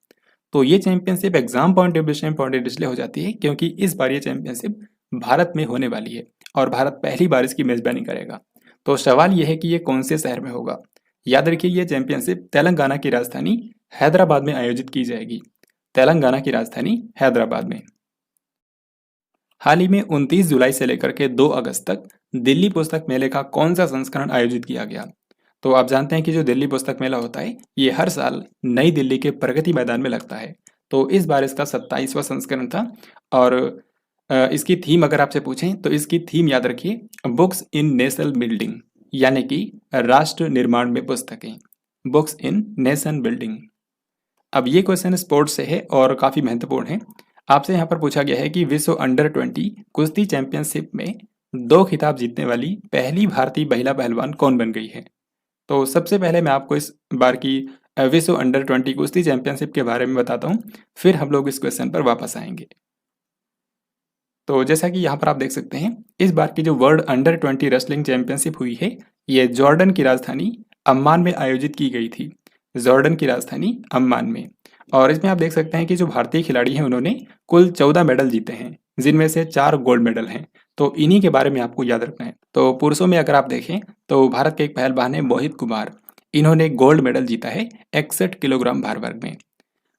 तो ये championship exam point of view से इंपॉर्टेंट इसलिए हो जाती है क्योंकि इस बार ये चैंपियनशिप भारत में होने वाली है और भारत पहली बार इसकी मेजबानी करेगा। तो सवाल यह है कि ये कौन से शहर में होगा? याद रखिए ये चैंपियनशिप तेलंगाना की राजधानी हैदराबाद में आयोजित की जाएगी। तेलंगाना की राजधानी हैदराबाद में। हाल ही में 29 जुलाई से लेकर के 2 अगस्त तक दिल्ली पुस्तक मेले का कौन सा संस्करण आयोजित किया गया? तो आप जानते हैं कि जो दिल्ली पुस्तक मेला होता है ये हर साल नई दिल्ली के प्रगति मैदान में लगता है। तो इस बार इसका 27वां संस्करण था और इसकी थीम अगर आपसे पूछें तो इसकी थीम याद रखिए बुक्स इन नेशनल बिल्डिंग, यानी कि राष्ट्र निर्माण में पुस्तकें, बुक्स इन नेशन बिल्डिंग। अब ये क्वेश्चन स्पोर्ट्स से है और काफ़ी महत्वपूर्ण है। आपसे यहाँ पर पूछा गया है कि विश्व अंडर 20 कुश्ती चैंपियनशिप में 2 खिताब जीतने वाली पहली भारतीय महिला पहलवान कौन बन गई है? तो सबसे पहले मैं आपको इस बार की विश्व अंडर 20 कुश्ती चैंपियनशिप के बारे में बताता हूँ, फिर हम लोग इस क्वेश्चन पर वापस आएंगे। तो जैसा कि यहाँ पर आप देख सकते हैं इस बार की जो वर्ल्ड अंडर 20 रेसलिंग चैंपियनशिप हुई है ये जॉर्डन की राजधानी अम्मान में आयोजित की गई थी। जॉर्डन की राजधानी अम्मान में। और इसमें आप देख सकते हैं कि जो भारतीय खिलाड़ी हैं उन्होंने कुल 14 मेडल जीते हैं, जिनमें से 4 गोल्ड मेडल हैं। तो इन्हीं के बारे में आपको याद रखना है। तो पुरुषों में अगर आप देखें तो भारत के एक पहलवान है मोहित कुमार, इन्होंने गोल्ड मेडल जीता है 61 किलोग्राम भार वर्ग में।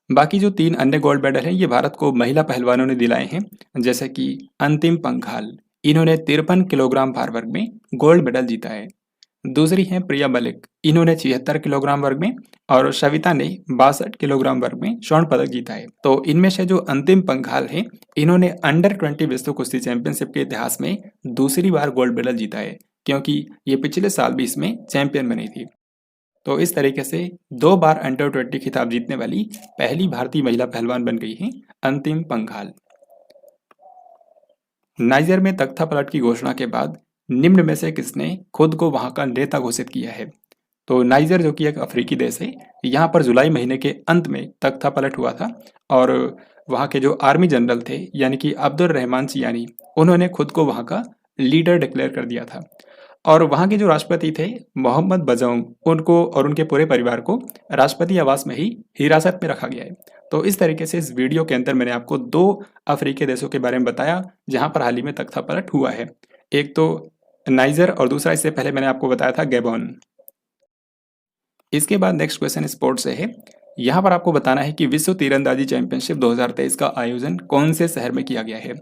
बाकी जो 3 अन्य गोल्ड मेडल हैं ये भारत को महिला पहलवानों ने दिलाए हैं, जैसे कि अंतिम पंघाल, इन्होंने 53 किलोग्राम भार वर्ग में गोल्ड मेडल जीता है। दूसरी हैं प्रिया मलिक, इन्होंने 76 किलोग्राम वर्ग में और सविता ने 62 किलोग्राम वर्ग में स्वर्ण पदक जीता है। तो इनमें से जो अंतिम पंघाल है इन्होंने अंडर 20 विश्व कुश्ती चैंपियनशिप के इतिहास में दूसरी बार गोल्ड मेडल जीता है, क्योंकि ये पिछले साल भी इसमें चैंपियन बनी थी। तो इस तरीके से 2 बार अंडर 20 खिताब जीतने वाली पहली भारतीय महिला पहलवान बन गई है अंतिम पंघाल। नाइजर में तख्ता पलट की घोषणा के बाद निम्न में से किसने खुद को वहां का नेता घोषित किया है? तो नाइजर जो कि एक अफ्रीकी देश है, यहाँ पर जुलाई महीने के अंत में तख्ता पलट हुआ था और वहाँ के जो आर्मी जनरल थे यानी कि अब्दुल रहमान चियानी, उन्होंने खुद को वहाँ का लीडर डिक्लेयर कर दिया था। और वहाँ के जो राष्ट्रपति थे मोहम्मद बजौंग, उनको और उनके पूरे परिवार को राष्ट्रपति आवास में ही हिरासत में रखा गया है। तो इस तरीके से इस वीडियो के अंदर मैंने आपको 2 अफ्रीकी देशों के बारे में बताया जहाँ पर हाल ही में तख्ता पलट हुआ है। एक तो नाइजर और दूसरा इससे पहले मैंने आपको बताया था गैबॉन। इसके बाद नेक्स्ट क्वेश्चन स्पोर्ट्स से है। यहाँ पर आपको बताना है कि विश्व तीरंदाजी चैंपियनशिप 2023 का आयोजन कौन से शहर में किया गया है।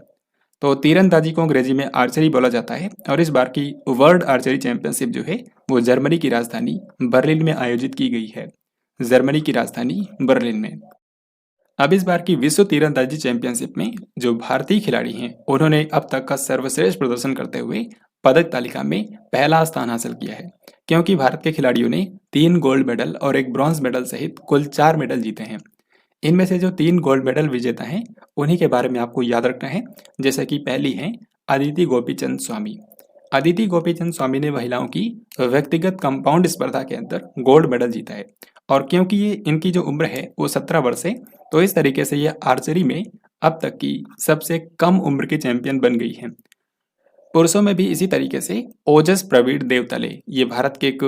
तो तीरंदाजी को अंग्रेजी में आर्चरी बोला जाता है और इस बार की वर्ल्ड आर्चरी चैंपियनशिप जो है वो जर्मनी की राजधानी बर्लिन में आयोजित की गई है। जर्मनी की राजधानी बर्लिन में। अब इस बार की विश्व तीरंदाजी चैंपियनशिप में जो भारतीय खिलाड़ी हैं उन्होंने अब तक का सर्वश्रेष्ठ प्रदर्शन करते हुए पदक तालिका में पहला स्थान हासिल किया है, क्योंकि भारत के खिलाड़ियों ने 3 गोल्ड मेडल और 1 ब्रॉन्ज मेडल सहित कुल 4 मेडल जीते हैं। इनमें से जो 3 गोल्ड मेडल विजेता हैं उन्हीं के बारे में आपको याद रखना है। जैसे कि पहली है अदिति गोपीचंद स्वामी। अदिति गोपीचंद स्वामी ने महिलाओं की व्यक्तिगत कंपाउंड स्पर्धा के अंदर गोल्ड मेडल जीता है और क्योंकि ये इनकी जो उम्र है वो 17 वर्ष है, तो इस तरीके से ये आर्चरी में अब तक की सबसे कम उम्र की चैंपियन बन गई है। पुरुषों में भी इसी तरीके से ओजस प्रवीण देवतले ये भारत के एक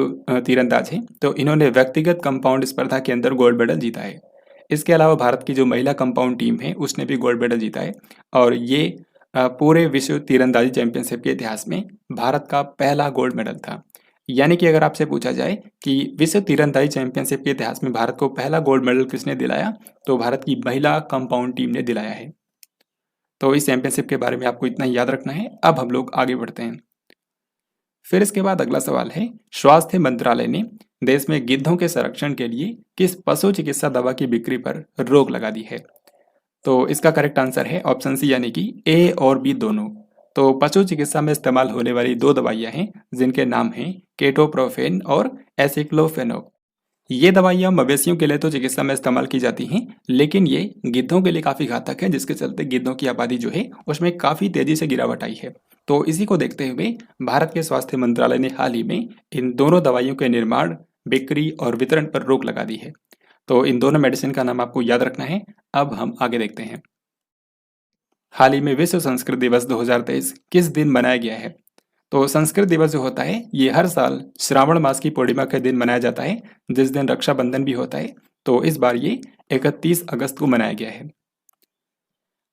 तीरंदाज हैं, तो इन्होंने व्यक्तिगत कंपाउंड स्पर्धा के अंदर गोल्ड मेडल जीता है। इसके अलावा भारत की जो महिला कंपाउंड टीम है उसने भी गोल्ड मेडल जीता है और ये पूरे विश्व तीरंदाजी चैंपियनशिप के इतिहास में भारत का पहला गोल्ड मेडल था। यानी कि अगर आपसे पूछा जाए कि विश्व तीरंदाजी चैंपियनशिप के इतिहास में भारत को पहला गोल्ड मेडल किसने दिलाया, तो भारत की महिला कंपाउंड टीम ने दिलाया है। तो इस चैंपियनशिप के बारे में आपको इतना ही याद रखना है। अब हम लोग आगे बढ़ते हैं। फिर इसके बाद अगला सवाल है, स्वास्थ्य मंत्रालय ने देश में गिद्धों के संरक्षण के लिए किस पशु चिकित्सा दवा की बिक्री पर रोक लगा दी है। तो इसका करेक्ट आंसर है ऑप्शन सी यानी कि ए और बी दोनों। तो पशु चिकित्सा में इस्तेमाल होने वाली 2 दवाइयां हैं जिनके नाम हैं केटोप्रोफेन और एसिक्लोफेनोक। ये दवाइयां मवेशियों के लिए तो चिकित्सा में इस्तेमाल की जाती हैं, लेकिन ये गिद्धों के लिए काफ़ी घातक है, जिसके चलते गिद्धों की आबादी जो है उसमें काफ़ी तेज़ी से गिरावट आई है। तो इसी को देखते हुए भारत के स्वास्थ्य मंत्रालय ने हाल ही में इन दोनों दवाइयों के निर्माण, बिक्री और वितरण पर रोक लगा दी है। तो इन दोनों मेडिसिन का नाम आपको याद रखना है। अब हम आगे देखते हैं। हाल ही में विश्व संस्कृत दिवस 2023 किस दिन मनाया गया है। तो संस्कृत दिवस जो होता है ये हर साल श्रावण मास की पूर्णिमा के दिन मनाया जाता है, जिस दिन रक्षाबंधन भी होता है। तो इस बार ये 31 अगस्त को मनाया गया है।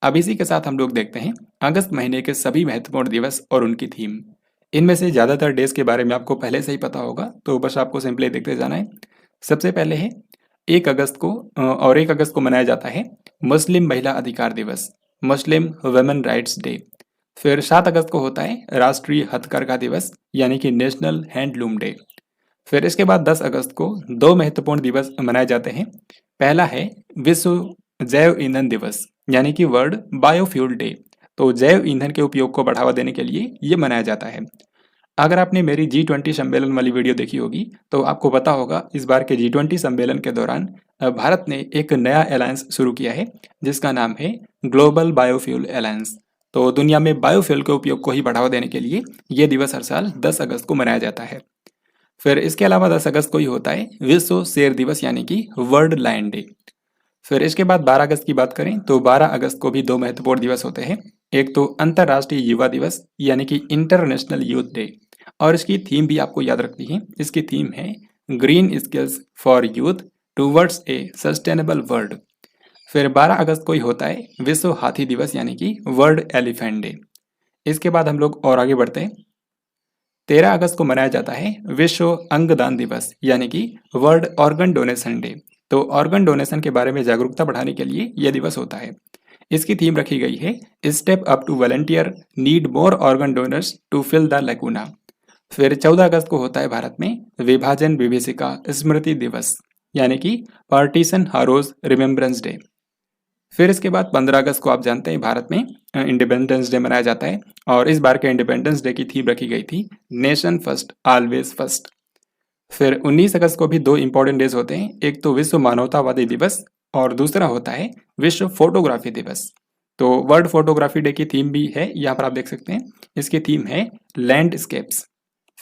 अब इसी के साथ हम लोग देखते हैं अगस्त महीने के सभी महत्वपूर्ण दिवस और उनकी थीम। इनमें से ज़्यादातर डेज के बारे में आपको पहले से ही पता होगा, तो बस आपको सिंपली देखते जाना है। सबसे पहले है 1 अगस्त को और 1 अगस्त को मनाया जाता है मुस्लिम महिला अधिकार दिवस, मुस्लिम वुमेन राइट्स डे। फिर 7 अगस्त को होता है राष्ट्रीय हथकरघा दिवस यानी कि नेशनल हैंडलूम डे। फिर इसके बाद 10 अगस्त को 2 महत्वपूर्ण दिवस मनाए जाते हैं। पहला है विश्व जैव ईंधन दिवस यानी कि वर्ल्ड बायोफ्यूल डे। तो जैव ईंधन के उपयोग को बढ़ावा देने के लिए ये मनाया जाता है। अगर आपने मेरी G20 सम्मेलन वाली वीडियो देखी होगी तो आपको पता होगा इस बार के G20 सम्मेलन के दौरान भारत ने एक नया अलायंस शुरू किया है जिसका नाम है ग्लोबल बायोफ्यूल अलायंस। तो दुनिया में बायोफ्यूल के उपयोग को ही बढ़ावा देने के लिए ये दिवस हर साल 10 अगस्त को मनाया जाता है। फिर इसके अलावा 10 अगस्त को ही होता है विश्व शेर दिवस यानी कि वर्ल्ड लायन डे। फिर इसके बाद 12 अगस्त की बात करें तो 12 अगस्त को भी 2 महत्वपूर्ण दिवस होते हैं। एक तो अंतर्राष्ट्रीय युवा दिवस यानी कि इंटरनेशनल यूथ डे, और इसकी थीम भी आपको याद रखनी है। इसकी थीम है green skills for youth towards a sustainable world. फिर 12 अगस्त को ही होता है विश्व हाथी दिवस यानी कि वर्ल्ड एलिफेंट डे। इसके बाद हम लोग और आगे बढ़ते हैं। 13 अगस्त को मनाया जाता है विश्व अंगदान दिवस यानी कि वर्ल्ड ऑर्गन डोनेशन डे। तो ऑर्गन डोनेशन के बारे में जागरूकता बढ़ाने के लिए यह दिवस होता है। इसकी थीम रखी गई है step up to volunteer need more organ donors to fill the lacuna. फिर 14 अगस्त को होता है भारत में विभाजन विभीषिका स्मृति दिवस यानी कि पार्टीशन हारोज रिमेम्बरेंस डे। फिर इसके बाद 15 अगस्त को आप जानते हैं भारत में इंडिपेंडेंस डे मनाया जाता है, और इस बार के इंडिपेंडेंस डे की थीम रखी गई थी नेशन फर्स्ट ऑलवेज फर्स्ट। फिर 19 अगस्त को भी 2 इंपॉर्टेंट डेज होते हैं, एक तो विश्व मानवतावादी दिवस और दूसरा होता है विश्व फोटोग्राफी दिवस। तो वर्ल्ड फोटोग्राफी डे की थीम भी है, यहाँ पर आप देख सकते हैं। इसकी थीम है लैंडस्केप्स।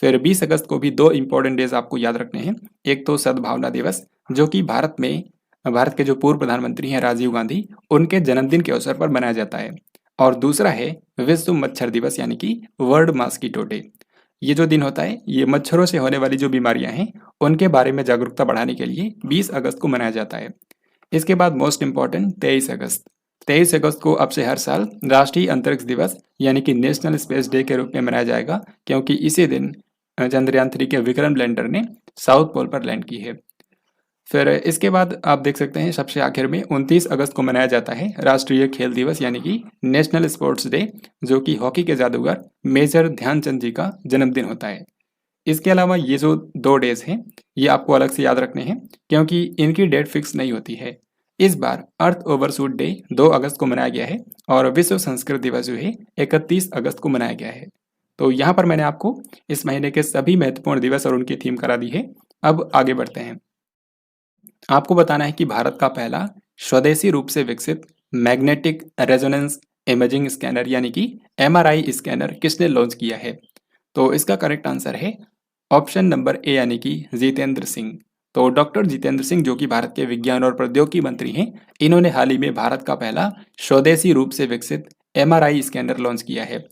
फिर 20 अगस्त को भी 2 इंपॉर्टेंट डेज आपको याद रखने हैं, एक तो सद्भावना दिवस जो कि भारत के जो पूर्व प्रधानमंत्री हैं राजीव गांधी, उनके जन्मदिन के अवसर पर मनाया जाता है, और दूसरा है विश्व मच्छर दिवस यानी कि वर्ल्ड मॉस्किटो डे। ये जो दिन होता है ये मच्छरों से होने वाली जो बीमारियां हैं उनके बारे में जागरूकता बढ़ाने के लिए 20 अगस्त को मनाया जाता है। इसके बाद मोस्ट इंपॉर्टेंट 23 अगस्त को अब से हर साल राष्ट्रीय अंतरिक्ष दिवस यानी कि नेशनल स्पेस डे के रूप में मनाया जाएगा, क्योंकि इसी दिन चंद्रयान 3 के विक्रम लैंडर ने साउथ पोल पर लैंड की है। फिर इसके बाद आप देख सकते हैं सबसे आखिर में 29 अगस्त को मनाया जाता है राष्ट्रीय खेल दिवस यानी कि नेशनल स्पोर्ट्स डे, जो कि हॉकी के जादूगर मेजर ध्यानचंद जी का जन्मदिन होता है। इसके अलावा ये जो 2 डेज हैं ये आपको अलग से याद रखने हैं क्योंकि इनकी डेट फिक्स नहीं होती है। इस बार अर्थ ओवरशूट डे 2 अगस्त को मनाया गया है और विश्व संस्कृत दिवस जो है 31 अगस्त को मनाया गया है। तो यहाँ पर मैंने आपको इस महीने के सभी महत्वपूर्ण दिवस और उनकी थीम करा दी है। अब आगे बढ़ते हैं। आपको बताना है कि भारत का पहला स्वदेशी रूप से विकसित मैग्नेटिक रेजोनेंस इमेजिंग स्कैनर यानी कि एमआरआई स्कैनर किसने लॉन्च किया है। तो इसका करेक्ट आंसर है ऑप्शन नंबर ए यानी कि जितेंद्र सिंह। तो डॉक्टर जितेंद्र सिंह जो कि भारत के विज्ञान और प्रौद्योगिकी मंत्री हैं, इन्होंने हाल ही में भारत का पहला स्वदेशी रूप से विकसित एमआरआई स्कैनर लॉन्च किया है।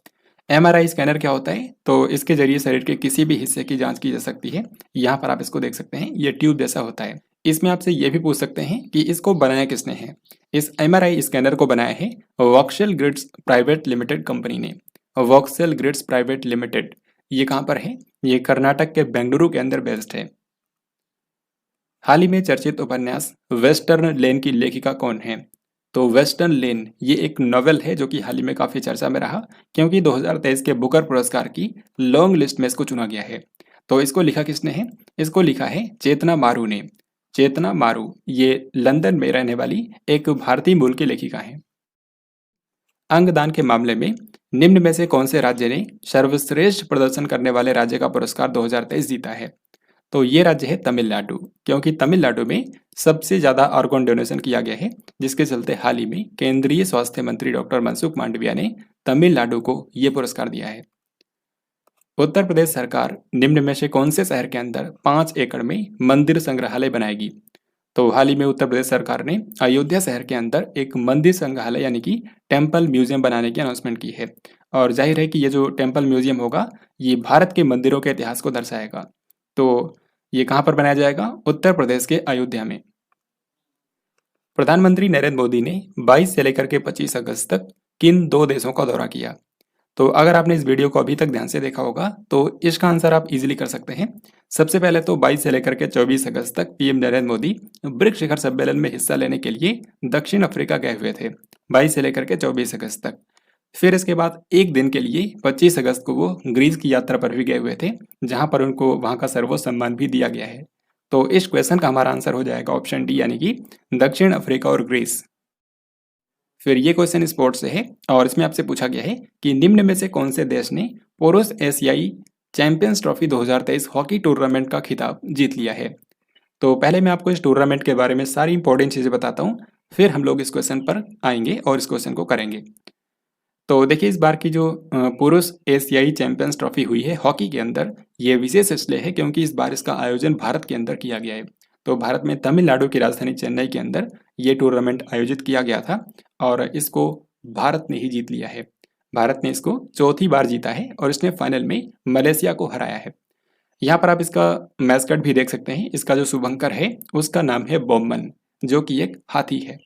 एमआरआई स्कैनर क्या होता है? तो इसके जरिए शरीर के किसी भी हिस्से की जांच की जा सकती है। यहाँ पर आप इसको देख सकते हैं, ये ट्यूब जैसा होता है। इसमें आपसे ये भी पूछ सकते हैं कि इसको बनाया किसने है। इस एमआरआई स्कैनर को बनाया है voxel grids private limited company ने। वॉक्सेल ग्रिड्स प्राइवेट लिमिटेड ये कहाँ पर है? ये कर्नाटक के बेंगलुरु के अंदर बेस्ड है। हाल ही में चर्चित उपन्यास वेस्टर्न लेन की लेखिका कौन है? तो वेस्टर्न लेन ये एक नॉवेल है जो कि हाल ही में काफी चर्चा में रहा क्योंकि 2023 के बुकर पुरस्कार की लॉन्ग लिस्ट में इसको चुना गया है। तो इसको लिखा किसने है? इसको लिखा है चेतना मारू ने। चेतना मारू ये लंदन में रहने वाली एक भारतीय मूल की लेखिका है। अंगदान के मामले में निम्न में से कौन से राज्य ने सर्वश्रेष्ठ प्रदर्शन करने वाले राज्य का पुरस्कार 2023 जीता है? तो ये राज्य है तमिलनाडु, क्योंकि तमिलनाडु में सबसे ज्यादा ऑर्गन डोनेशन किया गया है, जिसके चलते हाल ही में केंद्रीय स्वास्थ्य मंत्री डॉक्टर मनसुख मांडविया ने तमिलनाडु को यह पुरस्कार दिया है। उत्तर प्रदेश सरकार निम्न में से कौन से शहर के अंदर 5 एकड़ में मंदिर संग्रहालय बनाएगी? तो हाल ही में उत्तर प्रदेश सरकार ने अयोध्या शहर के अंदर एक मंदिर संग्रहालय यानी कि टेम्पल म्यूजियम बनाने की अनाउंसमेंट की है। और जाहिर है कि ये जो टेम्पल म्यूजियम होगा ये भारत के मंदिरों के इतिहास को दर्शाएगा। तो ये कहाँ पर बनाया जाएगा? उत्तर प्रदेश के अयोध्या में। प्रधानमंत्री नरेंद्र मोदी ने 22 से लेकर के 25 अगस्त तक किन 2 देशों का दौरा किया? तो अगर आपने इस वीडियो को अभी तक ध्यान से देखा होगा तो इसका आंसर आप इजीली कर सकते हैं। सबसे पहले तो 22 से लेकर के 24 अगस्त तक पीएम नरेंद्र मोदी ब्रिक्स शिखर सम्मेलन में हिस्सा लेने के लिए दक्षिण अफ्रीका गए हुए थे, 22 से लेकर के 24 अगस्त तक। फिर इसके बाद एक दिन के लिए 25 अगस्त को वो ग्रीस की यात्रा पर भी गए हुए थे, जहां पर उनको वहां का सर्वोच्च सम्मान भी दिया गया है। तो इस क्वेश्चन का हमारा आंसर हो जाएगा ऑप्शन डी यानी कि दक्षिण अफ्रीका और ग्रीस। फिर ये क्वेश्चन स्पोर्ट्स से है और इसमें आपसे पूछा गया है कि निम्न में से कौन से देश ने पुरुष एशियाई चैंपियंस ट्रॉफी 2023 हॉकी टूर्नामेंट का खिताब जीत लिया है? तो पहले मैं आपको इस टूर्नामेंट के बारे में सारी इंपॉर्टेंट चीजें बताता हूँ, फिर हम लोग इस क्वेश्चन पर आएंगे और इस क्वेश्चन को करेंगे। तो देखिए, इस बार की जो पुरुष एशियाई चैंपियंस ट्रॉफी हुई है हॉकी के अंदर, ये विशेष इसलिए है क्योंकि इस बार इसका आयोजन भारत के अंदर किया गया है। तो भारत में तमिलनाडु की राजधानी चेन्नई के अंदर ये टूर्नामेंट आयोजित किया गया था और इसको भारत ने ही जीत लिया है। भारत ने इसको चौथी बार जीता है और इसने फाइनल में मलेशिया को हराया है। यहाँ पर आप इसका मैस्कट भी देख सकते हैं। इसका जो शुभंकर है उसका नाम है बॉम्बन, जो कि एक हाथी है।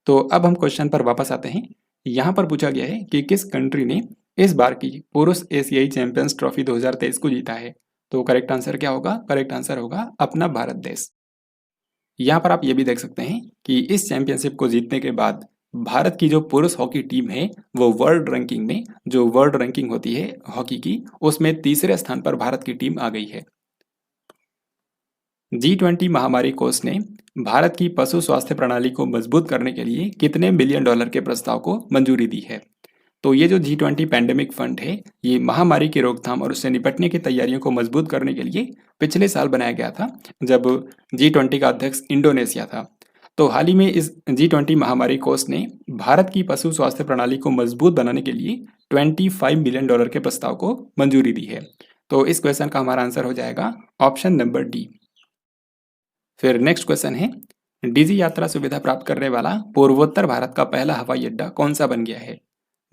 तो अब हम क्वेश्चन पर वापस आते हैं। यहाँ पर पूछा गया है कि किस कंट्री ने इस बार की पुरुष एशियाई चैंपियंस ट्रॉफी 2023 को जीता है? तो करेक्ट आंसर क्या होगा? करेक्ट आंसर होगा अपना भारत देश। यहाँ पर आप ये भी देख सकते हैं कि इस चैंपियनशिप को जीतने के बाद भारत की जो पुरुष हॉकी टीम है वो वर्ल्ड रैंकिंग में, जो वर्ल्ड रैंकिंग होती है हॉकी की, उसमें तीसरे स्थान पर भारत की टीम आ गई है। G20 महामारी कोष ने भारत की पशु स्वास्थ्य प्रणाली को मजबूत करने के लिए कितने बिलियन डॉलर के प्रस्ताव को मंजूरी दी है? तो ये जो G20 पैंडेमिक फंड है ये महामारी की रोकथाम और उससे निपटने की तैयारियों को मजबूत करने के लिए पिछले साल बनाया गया था, जब G20 का अध्यक्ष इंडोनेशिया था। तो हाल ही में इस G20 महामारी कोष ने भारत की पशु स्वास्थ्य प्रणाली को मजबूत बनाने के लिए 25 बिलियन डॉलर के प्रस्ताव को मंजूरी दी है। तो इस क्वेश्चन का हमारा आंसर हो जाएगा ऑप्शन नंबर डी। फिर नेक्स्ट क्वेश्चन है, डीजी यात्रा सुविधा प्राप्त करने वाला पूर्वोत्तर भारत का पहला हवाई अड्डा कौन सा बन गया है?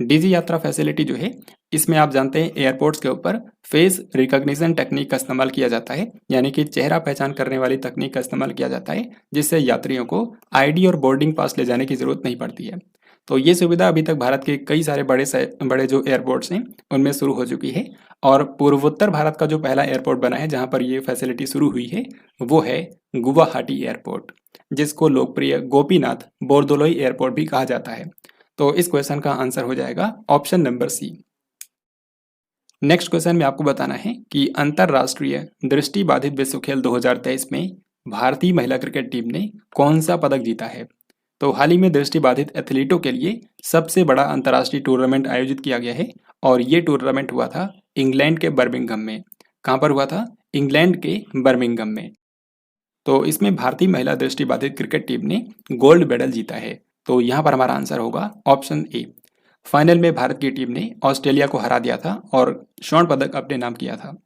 डीजी यात्रा फैसिलिटी जो है इसमें आप जानते हैं एयरपोर्ट्स के ऊपर फेस रिकॉग्निशन टेक्निक का इस्तेमाल किया जाता है, यानी कि चेहरा पहचान करने वाली तकनीक का इस्तेमाल किया जाता है, जिससे यात्रियों को आईडी और बोर्डिंग पास ले जाने की जरूरत नहीं पड़ती है। तो ये सुविधा अभी तक भारत के कई सारे बड़े जो एयरपोर्ट्स हैं उनमें शुरू हो चुकी है। और पूर्वोत्तर भारत का जो पहला एयरपोर्ट बना है जहाँ पर ये फैसिलिटी शुरू हुई है वो है गुवाहाटी एयरपोर्ट, जिसको लोकप्रिय गोपीनाथ बोरदोलोई एयरपोर्ट भी कहा जाता है। तो इस क्वेश्चन का आंसर हो जाएगा option number C. Next question में आपको बताना है कि अंतरराष्ट्रीय दृष्टिबाधित विश्व खेल 2023 में भारतीय महिला क्रिकेट टीम ने कौन सा पदक जीता है। तो हाल ही में दृष्टिबाधित एथलीटों के लिए सबसे बड़ा अंतर्राष्ट्रीय टूर्नामेंट आयोजित किया गया है और ये टूर्नामेंट हुआ था इंग्लैंड के बर्मिंघम में। कहाँ पर हुआ था? इंग्लैंड के बर्मिंघम में। तो इसमें भारतीय महिला दृष्टिबाधित क्रिकेट टीम ने गोल्ड मेडल जीता है। तो यहाँ पर हमारा आंसर होगा ऑप्शन ए। फाइनल में भारत की टीम ने ऑस्ट्रेलिया को हरा दिया था और स्वर्ण पदक अपने नाम किया था।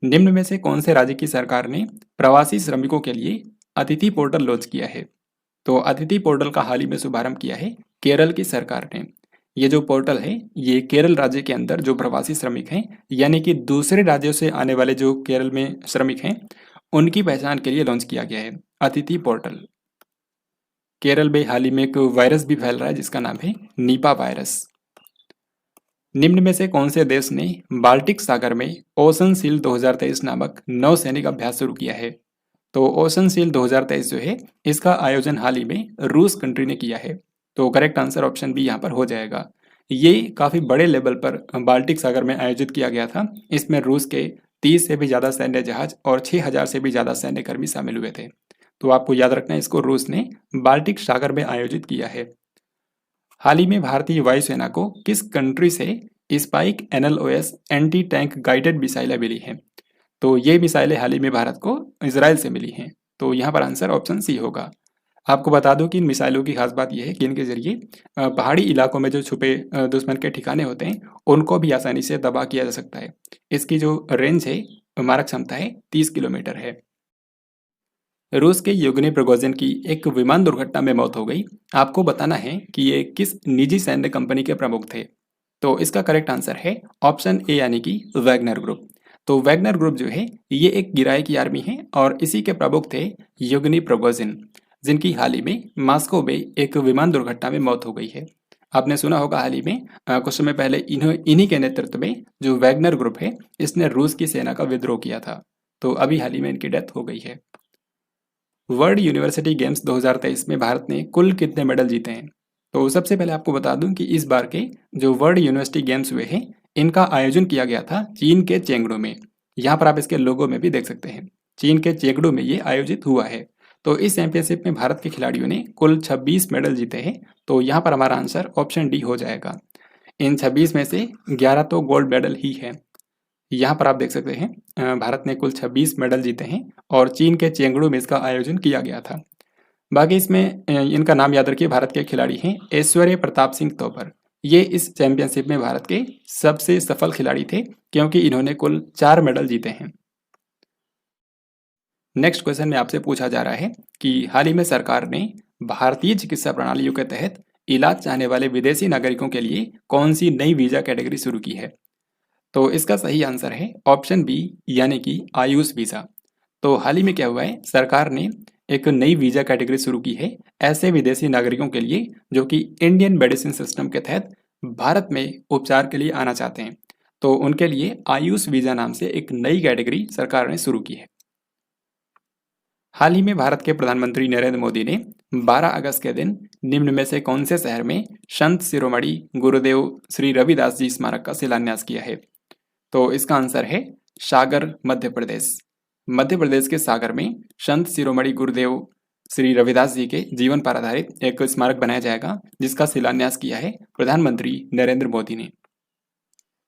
निम्न में से कौन से राज्य की सरकार ने प्रवासी श्रमिकों के लिए अतिथि पोर्टल लॉन्च किया है। तो अतिथि पोर्टल का हाल ही में शुभारंभ किया है केरल की सरकार ने। ये जो पोर्टल है ये केरल राज्य के अंदर जो प्रवासी श्रमिक हैं यानी कि दूसरे राज्यों से आने वाले जो केरल में श्रमिक हैं उनकी पहचान के लिए लॉन्च किया गया है अतिथि पोर्टल। केरल में हाल ही में एक वायरस भी फैल रहा है जिसका नाम है नीपा वायरस। निम्न में से कौन से देश ने बाल्टिक सागर में ओशन शील्ड 2023 नामक नौसैनिक अभ्यास शुरू किया है। तो ओशन शील्ड 2023 जो है इसका आयोजन हाल ही में रूस कंट्री ने किया है। तो करेक्ट आंसर ऑप्शन बी यहाँ पर हो जाएगा। ये काफी बड़े लेवल पर बाल्टिक सागर में आयोजित किया गया था। इसमें रूस के 30 से भी ज्यादा सैन्य जहाज और 6000 से भी ज्यादा सैन्य कर्मी शामिल हुए थे। तो आपको याद रखना है इसको रूस ने बाल्टिक सागर में आयोजित किया है। हाल ही में भारतीय वायुसेना को किस कंट्री से spike NLOS anti tank guided मिसाइलें मिली हैं। तो ये मिसाइलें हाल ही में भारत को इसराइल से मिली हैं। तो यहाँ पर आंसर ऑप्शन सी होगा। आपको बता दूं कि इन मिसाइलों की खास बात यह है कि इनके जरिए पहाड़ी इलाकों में जो छुपे दुश्मन के ठिकाने होते हैं उनको भी आसानी से तबाह किया जा सकता है। इसकी जो रेंज है मारक क्षमता है 30 किलोमीटर है। रूस के येवगेनी प्रिगोजिन की एक विमान दुर्घटना में मौत हो गई। आपको बताना है कि ये किस निजी सैन्य कंपनी के प्रमुख थे। तो इसका करेक्ट आंसर है ऑप्शन ए यानी कि वैगनर ग्रुप। तो वैगनर ग्रुप जो है ये एक किराए की आर्मी है और इसी के प्रमुख थे येवगेनी प्रिगोजिन, जिनकी हाल ही में मॉस्को में एक विमान दुर्घटना में मौत हो गई है। आपने सुना होगा हाल ही में कुछ समय पहले इन्हीं के नेतृत्व में जो वैगनर ग्रुप है इसने रूस की सेना का विद्रोह किया था। तो अभी हाल ही में इनकी डेथ हो गई है। वर्ल्ड यूनिवर्सिटी गेम्स 2023 में भारत ने कुल कितने मेडल जीते हैं। तो सबसे पहले आपको बता दूं कि इस बार के जो वर्ल्ड यूनिवर्सिटी गेम्स हुए हैं इनका आयोजन किया गया था चीन के चेंगडू में। यहाँ पर आप इसके लोगो में भी देख सकते हैं चीन के चेंगडू में ये आयोजित हुआ है। तो इस चैंपियनशिप में भारत के खिलाड़ियों ने कुल 26 मेडल जीते हैं। तो यहाँ पर हमारा आंसर ऑप्शन डी हो जाएगा। इन 26 में से 11 तो गोल्ड मेडल ही है। यहाँ पर आप देख सकते हैं भारत ने कुल 26 मेडल जीते हैं और चीन के चेंगडू में इसका आयोजन किया गया था। बाकी इसमें इनका नाम याद रखिए, भारत के खिलाड़ी हैं ऐश्वर्य प्रताप सिंह तोमर। ये इस चैंपियनशिप में भारत के सबसे सफल खिलाड़ी थे क्योंकि इन्होंने कुल 4 मेडल जीते हैं। नेक्स्ट क्वेश्चन में आपसे पूछा जा रहा है कि हाल ही में सरकार ने भारतीय चिकित्सा प्रणालियों के तहत इलाज चाहने वाले विदेशी नागरिकों के लिए कौन सी नई वीजा कैटेगरी शुरू की है। तो इसका सही आंसर है ऑप्शन बी यानी कि आयुष वीजा। तो हाल ही में क्या हुआ है, सरकार ने एक नई वीजा कैटेगरी शुरू की है ऐसे विदेशी नागरिकों के लिए जो कि इंडियन मेडिसिन सिस्टम के तहत भारत में उपचार के लिए आना चाहते हैं। तो उनके लिए आयुष वीजा नाम से एक नई कैटेगरी सरकार ने शुरू की है। हाल ही में भारत के प्रधानमंत्री नरेंद्र मोदी ने 12 अगस्त के दिन निम्न में से कौन से शहर में संत शिरोमणि गुरुदेव श्री रविदास जी स्मारक का शिलान्यास किया है। तो इसका आंसर है सागर, मध्य प्रदेश। मध्य प्रदेश के सागर में संत शिरोमणि गुरुदेव श्री रविदास जी के जीवन पर आधारित एक स्मारक बनाया जाएगा जिसका शिलान्यास किया है प्रधानमंत्री नरेंद्र मोदी ने।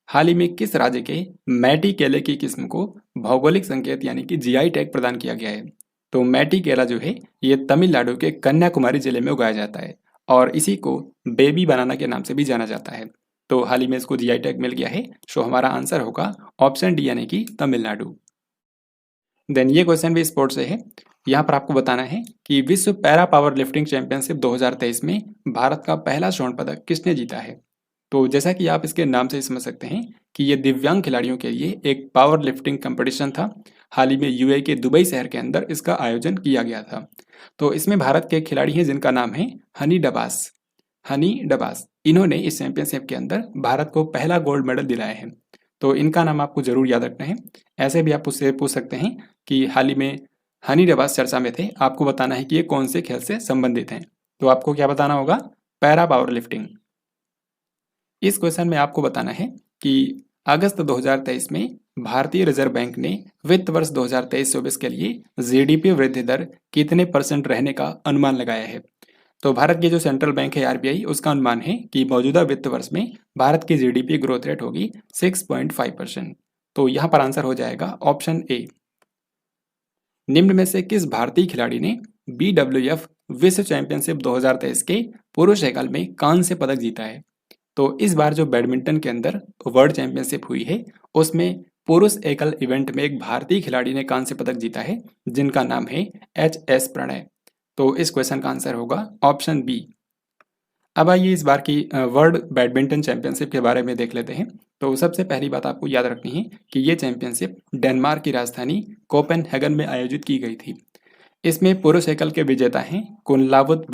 हाल ही में किस राज्य के मैटी केले की किस्म को भौगोलिक संकेत यानी कि GI टैग प्रदान किया गया है। तो मैटी केला जो है ये तमिलनाडु के कन्याकुमारी जिले में उगाया जाता है और इसी को बेबी बनाना के नाम से भी जाना जाता है। तो हाल ही में इसको GI टैग मिल गया है। सो हमारा आंसर होगा ऑप्शन डी यानी कि तमिलनाडु। देन ये क्वेश्चन भी स्पोर्ट्स से है। यहाँ पर आपको बताना है कि विश्व पैरा पावर लिफ्टिंग चैंपियनशिप 2023 में भारत का पहला स्वर्ण पदक किसने जीता है। तो जैसा कि आप इसके नाम से समझ सकते हैं कि ये दिव्यांग खिलाड़ियों के लिए एक पावर लिफ्टिंग कंपटीशन था। हाल ही में UAE के दुबई शहर के अंदर इसका आयोजन किया गया था। तो इसमें भारत के खिलाड़ी हैं जिनका नाम है हनी डबास। हनी डबास, इन्होंने इस चैंपियनशिप के अंदर भारत को पहला गोल्ड मेडल दिलाया है। तो इनका नाम आपको जरूर याद रखना है। ऐसे भी आप उससे पूछ सकते हैं कि हाल ही में हनी डबास चर्चा में थे, आपको बताना है कि ये कौन से खेल से संबंधित हैं। तो आपको क्या बताना होगा? Para power lifting. इस क्वेश्चन में आपको बताना है कि अगस्त 2023 में भारतीय रिजर्व बैंक ने वित्त वर्ष 2023-24 के लिए जीडीपी वृद्धि दर कितने परसेंट रहने का अनुमान लगाया है। तो भारत की जो सेंट्रल बैंक है आरबीआई, उसका अनुमान है कि मौजूदा वित्त वर्ष में भारत की जीडीपी ग्रोथ रेट होगी 6.5%। तो यहाँ पर आंसर हो जाएगा ऑप्शन ए। निम्न में से किस भारतीय खिलाड़ी ने BWF विश्व चैंपियनशिप 2023 के पुरुष एकल में कांस्य पदक जीता है। तो इस बार जो बैडमिंटन के अंदर वर्ल्ड चैंपियनशिप हुई है, उसमें पुरुष एकल इवेंट में एक भारतीय खिलाड़ी ने कांस्य पदक जीता है, जिनका नाम है HS प्रणय। तो इस क्वेश्चन का आंसर होगा ऑप्शन बी। अब आइए इस बार की वर्ल्ड बैडमिंटन चैंपियनशिप के बारे में देख लेते हैं। तो सबसे पहली बात आपको याद रखनी है कि ये चैंपियनशिप डेनमार्क की राजधानी कोपेनहेगन में आयोजित की गई थी। इसमें पुरुष एकल के विजेता हैं कुनलावत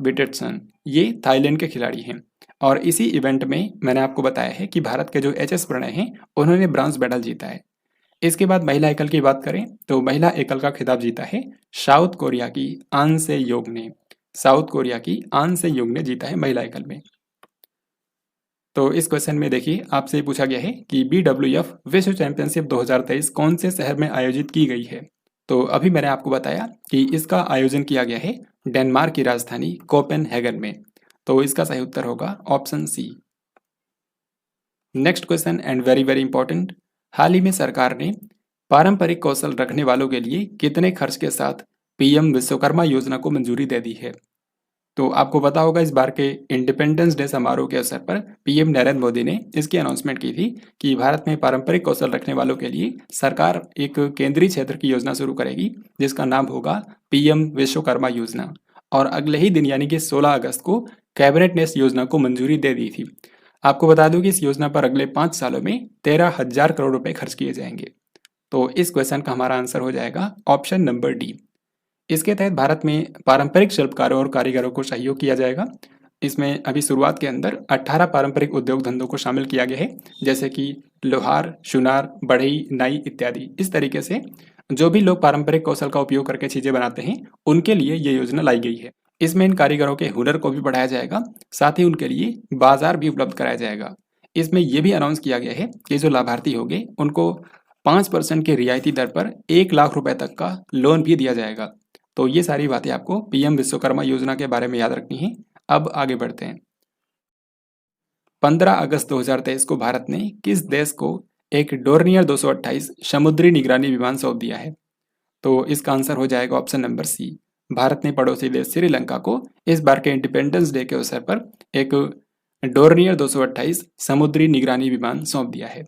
विटेटसन, ये थाईलैंड के खिलाड़ी हैं। और इसी इवेंट में मैंने आपको बताया है कि भारत के जो HS प्रणय हैं, उन्होंने ब्रॉन्ज मेडल जीता है। इसके बाद महिला एकल की बात करें तो महिला एकल का खिताब जीता है साउथ कोरिया की आन से योग ने। साउथ कोरिया की आन से योग ने जीता है महिला एकल में। तो इस क्वेश्चन में देखिए आपसे पूछा गया है कि BWF विश्व चैंपियनशिप 2023 कौन से शहर में आयोजित की गई है। तो अभी मैंने आपको बताया कि इसका आयोजन किया गया है डेनमार्क की राजधानी कोपेनहेगन में। तो इसका सही उत्तर होगा option C. Next question and very very important. हाल ही में सरकार ने पारंपरिक कौशल रखने वालों के लिए कितने खर्च के साथ PM विश्वकर्मा योजना को मंजूरी दे दी है। तो आपको पता होगा इस बार के इंडिपेंडेंस डे समारोह के अवसर पर PM नरेंद्र मोदी ने इसकी अनाउंसमेंट की थी कि भारत में पारंपरिक कौशल रखने वालों के लिए सरकार एक केंद्रीय क्षेत्र की योजना शुरू करेगी, जिसका नाम होगा PM विश्वकर्मा योजना। और अगले ही दिन यानी कि 16 अगस्त को कैबिनेट ने इस योजना को मंजूरी दे दी थी। आपको बता दूं कि इस योजना पर अगले 5 सालों में 13,000 करोड़ रुपए खर्च किए जाएंगे। तो इस क्वेश्चन का हमारा आंसर हो जाएगा ऑप्शन नंबर डी। इसके तहत भारत में पारंपरिक शिल्पकारों और कारीगरों को सहयोग किया जाएगा। इसमें अभी शुरुआत के अंदर 18 पारंपरिक उद्योग धंधों को शामिल किया गया है, जैसे कि लोहार, सुनार, बढ़ई, नाई इत्यादि। इस तरीके से जो भी लोग पारंपरिक कौशल का उपयोग करके चीजें बनाते हैं, उनके लिए ये योजना लाई गई है। इसमें इन कारीगरों के हुनर को भी बढ़ाया जाएगा, साथ ही उनके लिए बाजार भी उपलब्ध कराया जाएगा। इसमें यह भी अनाउंस किया गया है कि जो लाभार्थी होंगे उनको 5% की रियायती दर पर 1 लाख रुपए तक का लोन भी दिया जाएगा। तो ये सारी बातें आपको PM विश्वकर्मा योजना के बारे में याद रखनी है। अब आगे बढ़ते हैं। 15 अगस्त 2023 को भारत ने किस देश को एक डोर्नियर 228 समुद्री निगरानी विमान सौंप दिया है। तो इसका आंसर हो जाएगा ऑप्शन नंबर सी। भारत ने पड़ोसी देश श्रीलंका को इस बार के इंडिपेंडेंस डे के अवसर पर एक डोर्नियर 228 समुद्री निगरानी विमान सौंप दिया है।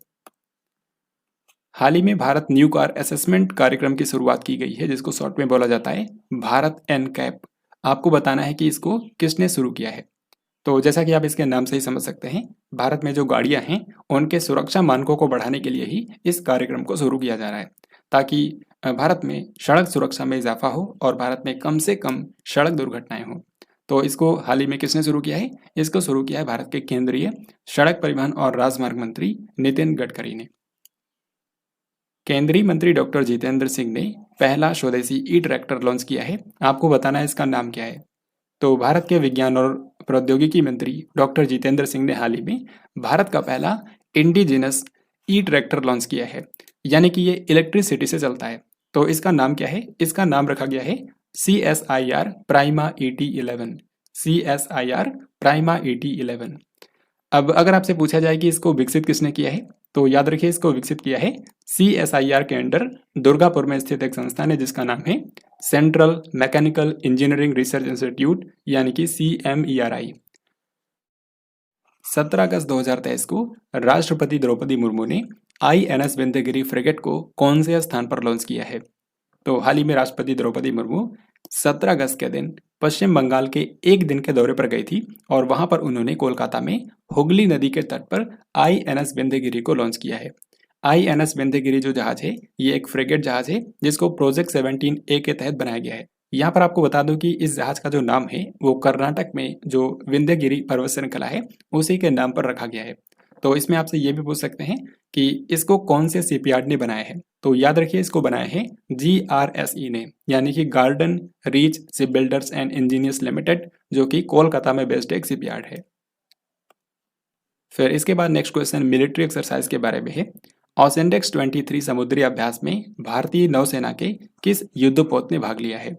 हाल ही में भारत न्यू कार असेसमेंट कार्यक्रम की शुरुआत की गई है, जिसको शॉर्ट में बोला जाता है भारत NCAP। आपको बताना है कि इसको किसने शुरू किया है। तो जैसा कि आप इसके नाम से ही समझ सकते हैं, भारत में जो गाड़ियां हैं उनके सुरक्षा मानकों को बढ़ाने के लिए ही इस कार्यक्रम को शुरू किया जा रहा है, ताकि भारत में सड़क सुरक्षा में इजाफा हो और भारत में कम से कम सड़क दुर्घटनाएं हो। तो इसको हाल ही में किसने शुरू किया है? इसको शुरू किया है भारत के केंद्रीय सड़क परिवहन और राजमार्ग मंत्री नितिन गडकरी ने। केंद्रीय मंत्री डॉक्टर जितेंद्र सिंह ने पहला स्वदेशी ट्रैक्टर लॉन्च किया है। आपको बताना है इसका नाम क्या है। तो भारत के विज्ञान और प्रौद्योगिकी मंत्री डॉक्टर जितेंद्र सिंह ने हाल ही में भारत का पहला इंडिजिनस ट्रैक्टर लॉन्च किया है, यानी कि ये इलेक्ट्रिसिटी से चलता है। तो इसका नाम क्या है? इसका नाम रखा गया है CSIR prima ET11। CSIR prima ET11। अब अगर आपसे पूछा जाए कि इसको विकसित किसने किया है, तो याद रखिए इसको विकसित किया है CSIR के अंडर दुर्गापुर में स्थित एक संस्थान है, जिसका नाम है central mechanical engineering research institute, यानी कि CMERI। 17 अगस्त 2023 को राष्ट्रपति द्रौपदी मुर्मू ने INS विंध्यगिरी फ्रिगेट को कौन से स्थान पर लॉन्च किया है। तो हाल ही में राष्ट्रपति द्रौपदी मुर्मू 17 अगस्त के दिन पश्चिम बंगाल के एक दिन के दौरे पर गई थी और वहां पर उन्होंने कोलकाता में हुगली नदी के तट पर INS विंध्यगिरी को लॉन्च किया है। INS विंध्यगिरी जो जहाज है, ये एक फ्रिगेट जहाज है जिसको प्रोजेक्ट 17A के तहत बनाया गया है। यहाँ पर आपको बता दूं कि इस जहाज का जो नाम है वो कर्नाटक में जो विंध्यगिरी पर्वत श्रृंखला है उसी के नाम पर रखा गया है। तो इसमें आपसे ये भी पूछ सकते हैं कि इसको कौन से शिपयार्ड ने बनाया है। तो याद रखिए इसको बनाया है GRSE ने, यानी कि garden reach ship builders and engineers limited, जो कि कोलकाता में बेस्ड एक शिपयार्ड है। फिर इसके बाद नेक्स्ट क्वेश्चन मिलिट्री एक्सरसाइज के बारे में है। ऑसेंडेक्स 23 समुद्री अभ्यास में भारतीय नौसेना के किस युद्धपोत ने भाग लिया है।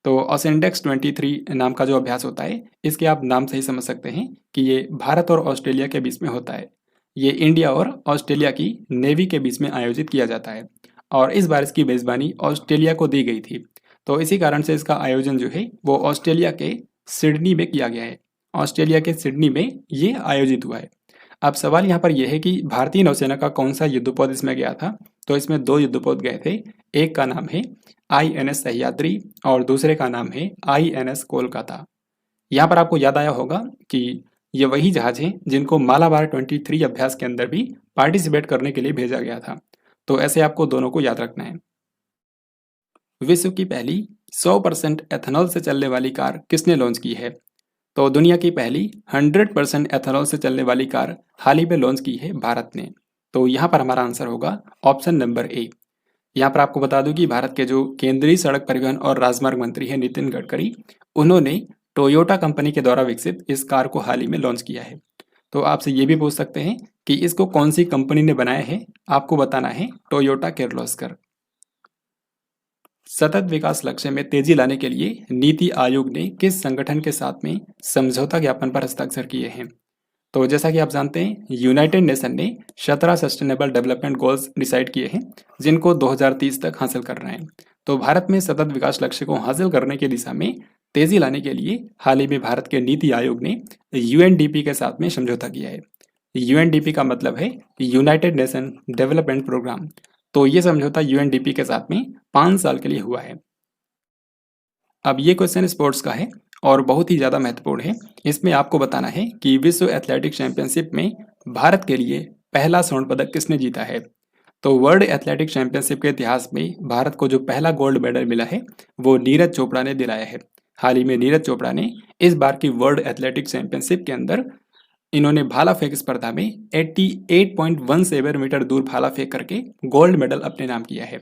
तो ऑसेंडेक्स 23 नाम का जो अभ्यास होता है इसके आप नाम से ही समझ सकते हैं कि ये भारत और ऑस्ट्रेलिया के बीच में होता है। ये इंडिया और ऑस्ट्रेलिया की नेवी के बीच में आयोजित किया जाता है और इस बार इसकी मेजबानी ऑस्ट्रेलिया को दी गई थी। तो इसी कारण से इसका आयोजन जो है वो ऑस्ट्रेलिया के सिडनी में किया गया है। ऑस्ट्रेलिया के सिडनी में ये आयोजित हुआ है। अब सवाल यहाँ पर यह है कि भारतीय नौसेना का कौन सा युद्धपोत इसमें गया था। तो इसमें दो युद्धपोत गए थे। एक का नाम है INS सह्याद्री और दूसरे का नाम है INS कोलकाता। यहाँ पर आपको याद आया होगा कि ये वही जहाज हैं जिनको मालाबार 23 अभ्यास के अंदर भी पार्टिसिपेट करने के लिए भेजा गया था। तो ऐसे आपको दोनों को याद रखना है। विश्व की पहली 100% एथेनॉल से चलने वाली कार किसने लॉन्च की है। तो दुनिया की पहली 100% एथेनॉल से चलने वाली कार हाल ही में लॉन्च की है भारत ने। तो यहाँ पर हमारा आंसर होगा ऑप्शन नंबर ए। यहाँ पर आपको बता दूं कि भारत के जो केंद्रीय सड़क परिवहन और राजमार्ग मंत्री हैं नितिन गडकरी, उन्होंने टोयोटा कंपनी के द्वारा विकसित इस कार को हाल ही में लॉन्च किया है। तो आपसे ये भी पूछ सकते हैं कि इसको कौन सी कंपनी ने बनाया है। आपको बताना है टोयोटा किर्लोस्कर। सतत विकास लक्ष्य में तेजी लाने के लिए नीति आयोग ने किस संगठन के साथ में समझौता ज्ञापन पर हस्ताक्षर किए हैं। तो जैसा कि आप जानते हैं यूनाइटेड नेशन ने 17 सस्टेनेबल डेवलपमेंट गोल्स डिसाइड किए हैं जिनको 2030 तक हासिल करना है। तो भारत में सतत विकास लक्ष्य को हासिल करने की दिशा में तेजी लाने के लिए हाल ही में भारत के नीति आयोग ने UNDP के साथ में समझौता किया है। UNDP का मतलब है यूनाइटेड नेशन डेवलपमेंट प्रोग्राम। तो ये समझौता UNDP के साथ में 5 साल के लिए हुआ है। अब ये क्वेश्चन स्पोर्ट्स का है और बहुत ही ज़्यादा महत्वपूर्ण है। इसमें आपको बताना है कि विश्व एथलेटिक चैंपियनशिप में भारत के लिए पहला स्वर्ण पदक किसने जीता है। तो वर्ल्ड एथलेटिक चैंपियनशिप के इतिहास में भारत को जो पहला गोल्ड मेडल मिला है वो नीरज चोपड़ा ने दिलाया है। हाल ही में नीरज चोपड़ा ने इस बार की वर्ल्ड एथलेटिक चैंपियनशिप के अंदर इन्होंने भाला फेंक स्पर्धा में 88.17 मीटर दूर भाला फेंक करके गोल्ड मेडल अपने नाम किया है।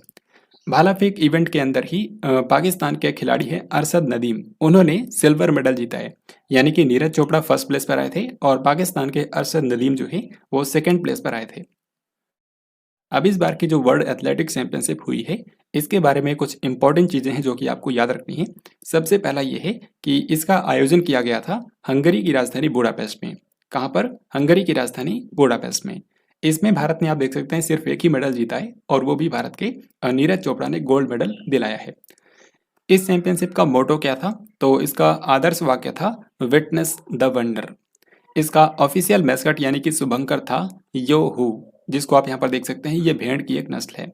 भाला फेंक इवेंट के अंदर ही पाकिस्तान के खिलाड़ी हैं अरशद नदीम, उन्होंने सिल्वर मेडल जीता है। यानी कि नीरज चोपड़ा फर्स्ट प्लेस पर आए थे और पाकिस्तान के अरशद नदीम जो है वो सेकंड प्लेस पर आए थे। अब इस बार की जो वर्ल्ड एथलेटिक्स चैंपियनशिप हुई है इसके बारे में कुछ इंपॉर्टेंट चीज़ें हैं जो कि आपको याद रखनी है। सबसे पहला ये है कि इसका आयोजन किया गया था हंगरी की राजधानी बुडापेस्ट में। कहाँ पर? हंगरी की राजधानी बुडापेस्ट में। इसमें भारत ने आप देख सकते हैं सिर्फ एक ही मेडल जीता है और वो भी भारत के नीरज चोपड़ा ने गोल्ड मेडल दिलाया है। इस चैंपियनशिप का मोटो क्या था? तो इसका आदर्श वाक्य था विटनेस द वंडर। इसका ऑफिशियल मैस्कट यानी कि शुभंकर था यो हु, जिसको आप यहाँ पर देख सकते हैं ये भेड़ की एक नस्ल है।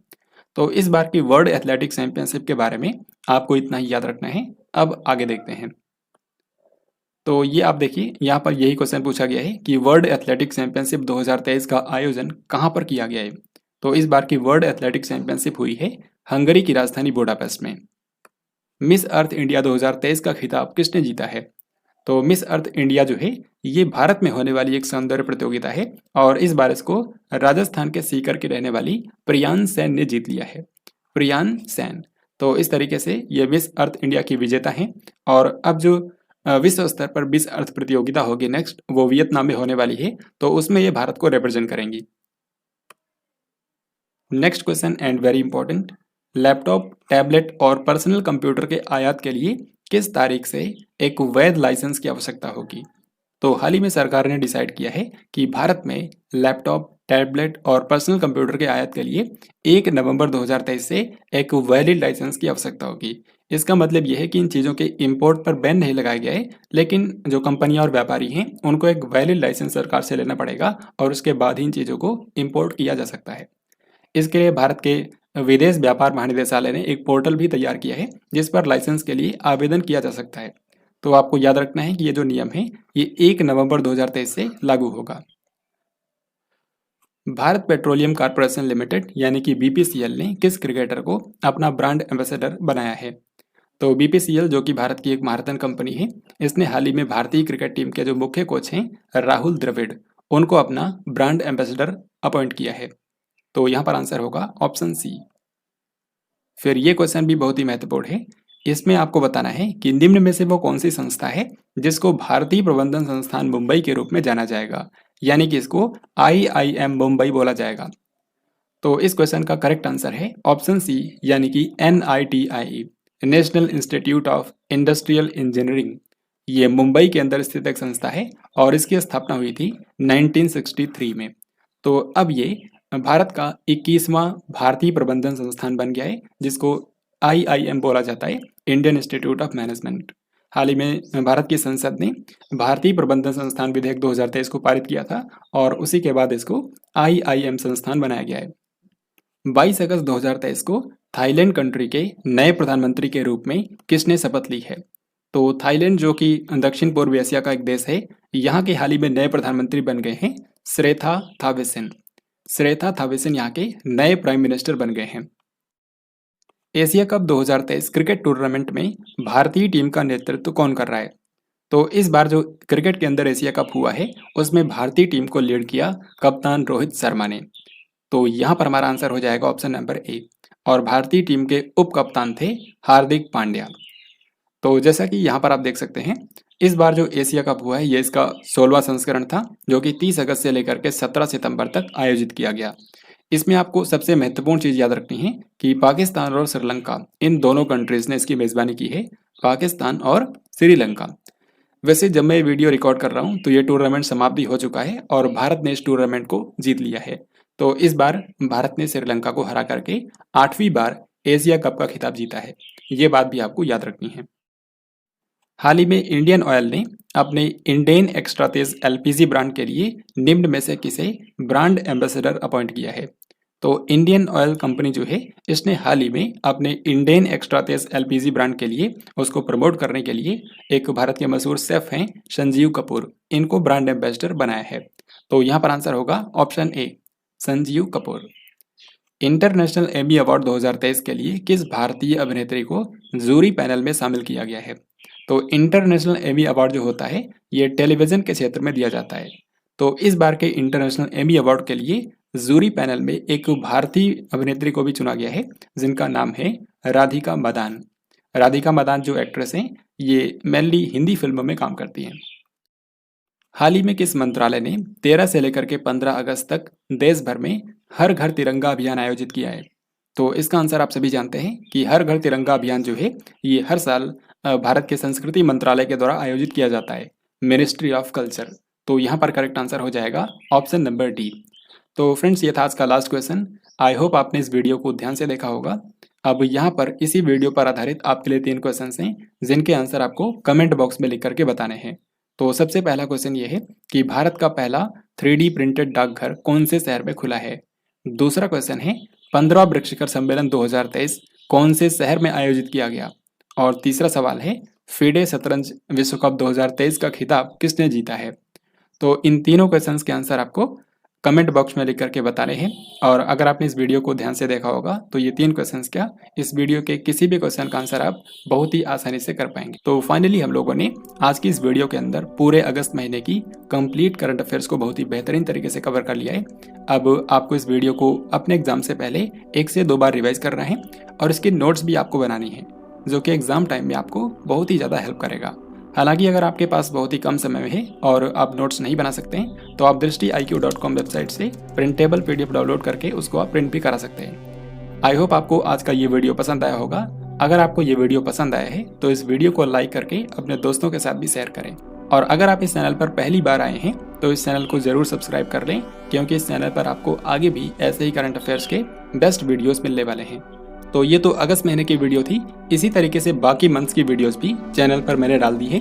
तो इस बार की वर्ल्ड एथलेटिक्स चैंपियनशिप के बारे में आपको इतना ही याद रखना है। अब आगे देखते हैं। तो ये आप देखिए यहाँ पर यही क्वेश्चन पूछा गया है कि वर्ल्ड एथलेटिक्स चैंपियनशिप 2023 का आयोजन कहाँ पर किया गया है। तो इस बार की वर्ल्ड एथलेटिक्स चैंपियनशिप हुई है हंगरी की राजधानी बुडापेस्ट में। मिस अर्थ इंडिया 2023 का खिताब किसने जीता है? तो मिस अर्थ इंडिया जो है ये भारत में होने वाली एक सौंदर्य प्रतियोगिता है और इस बार इसको राजस्थान के सीकर की रहने वाली प्रियान सेन ने जीत लिया है। प्रियान सेन। तो इस तरीके से ये मिस अर्थ इंडिया की विजेता हैं और अब जो विश्व स्तर पर मिस अर्थ प्रतियोगिता होगी नेक्स्ट वो वियतनाम में होने वाली है, तो उसमें ये भारत को रिप्रेजेंट करेंगी। Next question and very important, laptop, tablet और पर्सनल कंप्यूटर के आयात के लिए किस तारीख से एक वैध लाइसेंस की आवश्यकता होगी? तो हाल ही में सरकार ने डिसाइड किया है कि भारत में लैपटॉप, टैबलेट और पर्सनल कंप्यूटर के आयात के लिए 1 नवंबर 2023 से एक वैलिड लाइसेंस की आवश्यकता होगी। इसका मतलब यह है कि इन चीज़ों के इंपोर्ट पर बैन नहीं लगाया गया है, लेकिन जो कंपनियां और व्यापारी हैं उनको एक वैलिड लाइसेंस सरकार से लेना पड़ेगा और उसके बाद ही इन चीज़ों को इंपोर्ट किया जा सकता है। इसके लिए भारत के विदेश व्यापार महानिदेशालय ने एक पोर्टल भी तैयार किया है जिस पर लाइसेंस के लिए आवेदन किया जा सकता है। तो आपको याद रखना है कि ये जो नियम है ये 1 नवंबर 2023 से लागू होगा। भारत पेट्रोलियम कॉर्पोरेशन लिमिटेड यानी कि BPCL ने किस क्रिकेटर को अपना ब्रांड एम्बेसडर बनाया है? तो बीपीसीएल जो कि भारत की एक महारथन कंपनी है, इसने हाल ही में भारतीय क्रिकेट टीम के जो मुख्य कोच हैं राहुल द्रविड़, उनको अपना ब्रांड एम्बेसडर अपॉइंट किया है। तो यहाँ पर आंसर होगा ऑप्शन सी। फिर ये क्वेश्चन भी बहुत ही महत्वपूर्ण है। इसमें आपको बताना है कि निम्न में से वो कौन सी संस्था है जिसको भारतीय प्रबंधन संस्थान मुंबई के रूप में जाना जाएगा, यानी कि इसको IIM मुंबई बोला जाएगा। तो इस क्वेश्चन का करेक्ट आंसर है ऑप्शन सी, यानी कि NITIE, national institute of industrial engineering. ये मुंबई के अंदर स्थित एक संस्था है और इसकी स्थापना हुई थी 1963 में। तो अब ये भारत का 21वां भारतीय प्रबंधन संस्थान बन गया है, जिसको IIM बोला जाता है, इंडियन इंस्टीट्यूट ऑफ मैनेजमेंट। हाल ही में भारत की संसद ने भारतीय प्रबंधन संस्थान विधेयक 2023 को पारित किया था और उसी के बाद इसको IIM संस्थान बनाया गया है। 22 अगस्त 2023 को थाईलैंड कंट्री के नए प्रधानमंत्री के रूप में किसने शपथ ली है? तो थाईलैंड जो कि दक्षिण पूर्व एशिया का एक देश है, यहाँ के हाल ही में नए प्रधानमंत्री बन गए हैं श्रेथा थाविसन। श्रेथा थाविसन यहाँ के नए प्राइम मिनिस्टर बन गए हैं। एशिया कप 2023 क्रिकेट टूर्नामेंट में भारतीय टीम का नेतृत्व कौन कर रहा है? तो इस बार जो क्रिकेट के अंदर एशिया कप हुआ है उसमें भारतीय टीम को लीड किया कप्तान रोहित शर्मा ने। तो यहाँ पर हमारा आंसर हो जाएगा ऑप्शन नंबर ए, और भारतीय टीम के उप कप्तान थे हार्दिक पांड्या। तो जैसा कि यहाँ पर आप देख सकते हैं, इस बार जो एशिया कप हुआ है ये इसका 16वां संस्करण था, जो कि 30 अगस्त से लेकर के 17 सितंबर तक आयोजित किया गया। इसमें आपको सबसे महत्वपूर्ण चीज़ याद रखनी है कि पाकिस्तान और श्रीलंका, इन दोनों कंट्रीज ने इसकी मेज़बानी की है, पाकिस्तान और श्रीलंका। वैसे जब मैं वीडियो रिकॉर्ड कर रहा हूँ तो ये टूर्नामेंट समाप्त भी हो चुका है और भारत ने इस टूर्नामेंट को जीत लिया है। तो इस बार भारत ने श्रीलंका को हरा करके 8वीं बार एशिया कप का खिताब जीता है। ये बात भी आपको याद रखनी है। हाल ही में इंडियन ऑयल ने अपने इंडेन एक्स्ट्रा तेज LPG ब्रांड के लिए निम्न में से किसे ब्रांड एम्बेसडर अपॉइंट किया है? तो इंडियन ऑयल कंपनी जो है इसने हाल ही में अपने इंडेन एक्स्ट्रा तेज LPG ब्रांड के लिए उसको प्रमोट करने के लिए एक भारत के मशहूर शेफ हैं संजीव कपूर, इनको ब्रांड एम्बेसडर बनाया है। तो यहाँ पर आंसर होगा option A, Sanjeev Kapoor. International Emmy award 2023 के लिए किस भारतीय अभिनेत्री को जूरी पैनल में शामिल किया गया है? तो इंटरनेशनल एमी अवार्ड जो होता है ये टेलीविजन के क्षेत्र में दिया जाता है। तो इस बार के इंटरनेशनल एमी अवार्ड के लिए जूरी पैनल में एक भारतीय अभिनेत्री को भी चुना गया है, जिनका नाम है राधिका मदान। राधिका मदान जो एक्ट्रेस हैं ये मेनली हिंदी फिल्मों में काम करती हैं। हाल ही में किस मंत्रालय ने 13 से लेकर के 15 अगस्त तक देश भर में हर घर तिरंगा अभियान आयोजित किया है? तो इसका आंसर आप सभी जानते हैं कि हर घर तिरंगा अभियान जो है ये हर साल भारत के संस्कृति मंत्रालय के द्वारा आयोजित किया जाता है, मिनिस्ट्री ऑफ कल्चर। तो यहाँ पर करेक्ट आंसर हो जाएगा ऑप्शन नंबर डी। तो फ्रेंड्स ये था आज का लास्ट क्वेश्चन। आई होप आपने इस वीडियो को ध्यान से देखा होगा। अब यहाँ पर इसी वीडियो पर आधारित आपके लिए 3 क्वेश्चन हैं जिनके आंसर आपको कमेंट बॉक्स में लिख करके बताने हैं। तो सबसे पहला क्वेश्चन ये है कि भारत का पहला 3D प्रिंटेड डाकघर कौन से शहर में खुला है? दूसरा क्वेश्चन है 15वां ब्रिक्स शिखर सम्मेलन 2023 कौन से शहर में आयोजित किया गया? और तीसरा सवाल है फीडे शतरंज विश्व कप 2023 का खिताब किसने जीता है? तो इन तीनों क्वेश्चंस के आंसर आपको कमेंट बॉक्स में लिख करके बताने हैं। और अगर आपने इस वीडियो को ध्यान से देखा होगा तो ये 3 क्वेश्चंस क्या, इस वीडियो के किसी भी क्वेश्चन का आंसर आप बहुत ही आसानी से कर पाएंगे। तो फाइनली हम लोगों ने आज की इस वीडियो के अंदर पूरे अगस्त महीने की कंप्लीट करंट अफेयर्स को बहुत ही बेहतरीन तरीके से कवर कर लिया है। अब आपको इस वीडियो को अपने एग्जाम से पहले 1 से 2 बार रिवाइज करना है और इसकी नोट्स भी आपको बनानी है, जो कि एग्जाम टाइम में आपको बहुत ही ज़्यादा हेल्प करेगा। हालांकि अगर आपके पास बहुत ही कम समय है और आप नोट्स नहीं बना सकते हैं तो आप drishtiiq.com वेबसाइट से प्रिंटेबल PDF डाउनलोड करके उसको आप प्रिंट भी करा सकते हैं। आई होप आपको आज का ये वीडियो पसंद आया होगा। अगर आपको ये वीडियो पसंद आया है तो इस वीडियो को लाइक करके अपने दोस्तों के साथ भी शेयर करें। और अगर आप इस चैनल पर पहली बार आए हैं तो इस चैनल को जरूर सब्सक्राइब कर लें, क्योंकि इस चैनल पर आपको आगे भी ऐसे ही करंट अफेयर्स के बेस्ट वीडियोस मिलने वाले हैं। तो ये तो अगस्त महीने की वीडियो थी। इसी तरीके से बाकी मंथ्स की वीडियोस भी चैनल पर मैंने डाल दी है।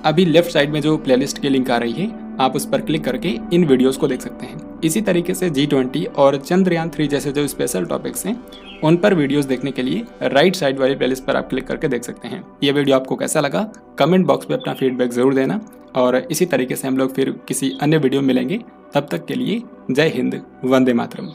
अभी लेफ्ट साइड में जो प्लेलिस्ट की लिंक आ रही है आप उस पर क्लिक करके इन वीडियोस को देख सकते हैं। इसी तरीके से G20 और चंद्रयान 3 जैसे जो स्पेशल टॉपिक्स हैं उन पर वीडियोस देखने के लिए राइट साइड वाली प्लेलिस्ट पर आप क्लिक करके देख सकते हैं। ये वीडियो आपको कैसा लगा कमेंट बॉक्स में अपना फीडबैक जरूर देना। और इसी तरीके से हम लोग फिर किसी अन्य वीडियो में मिलेंगे। तब तक के लिए जय हिंद, वंदे मातरम।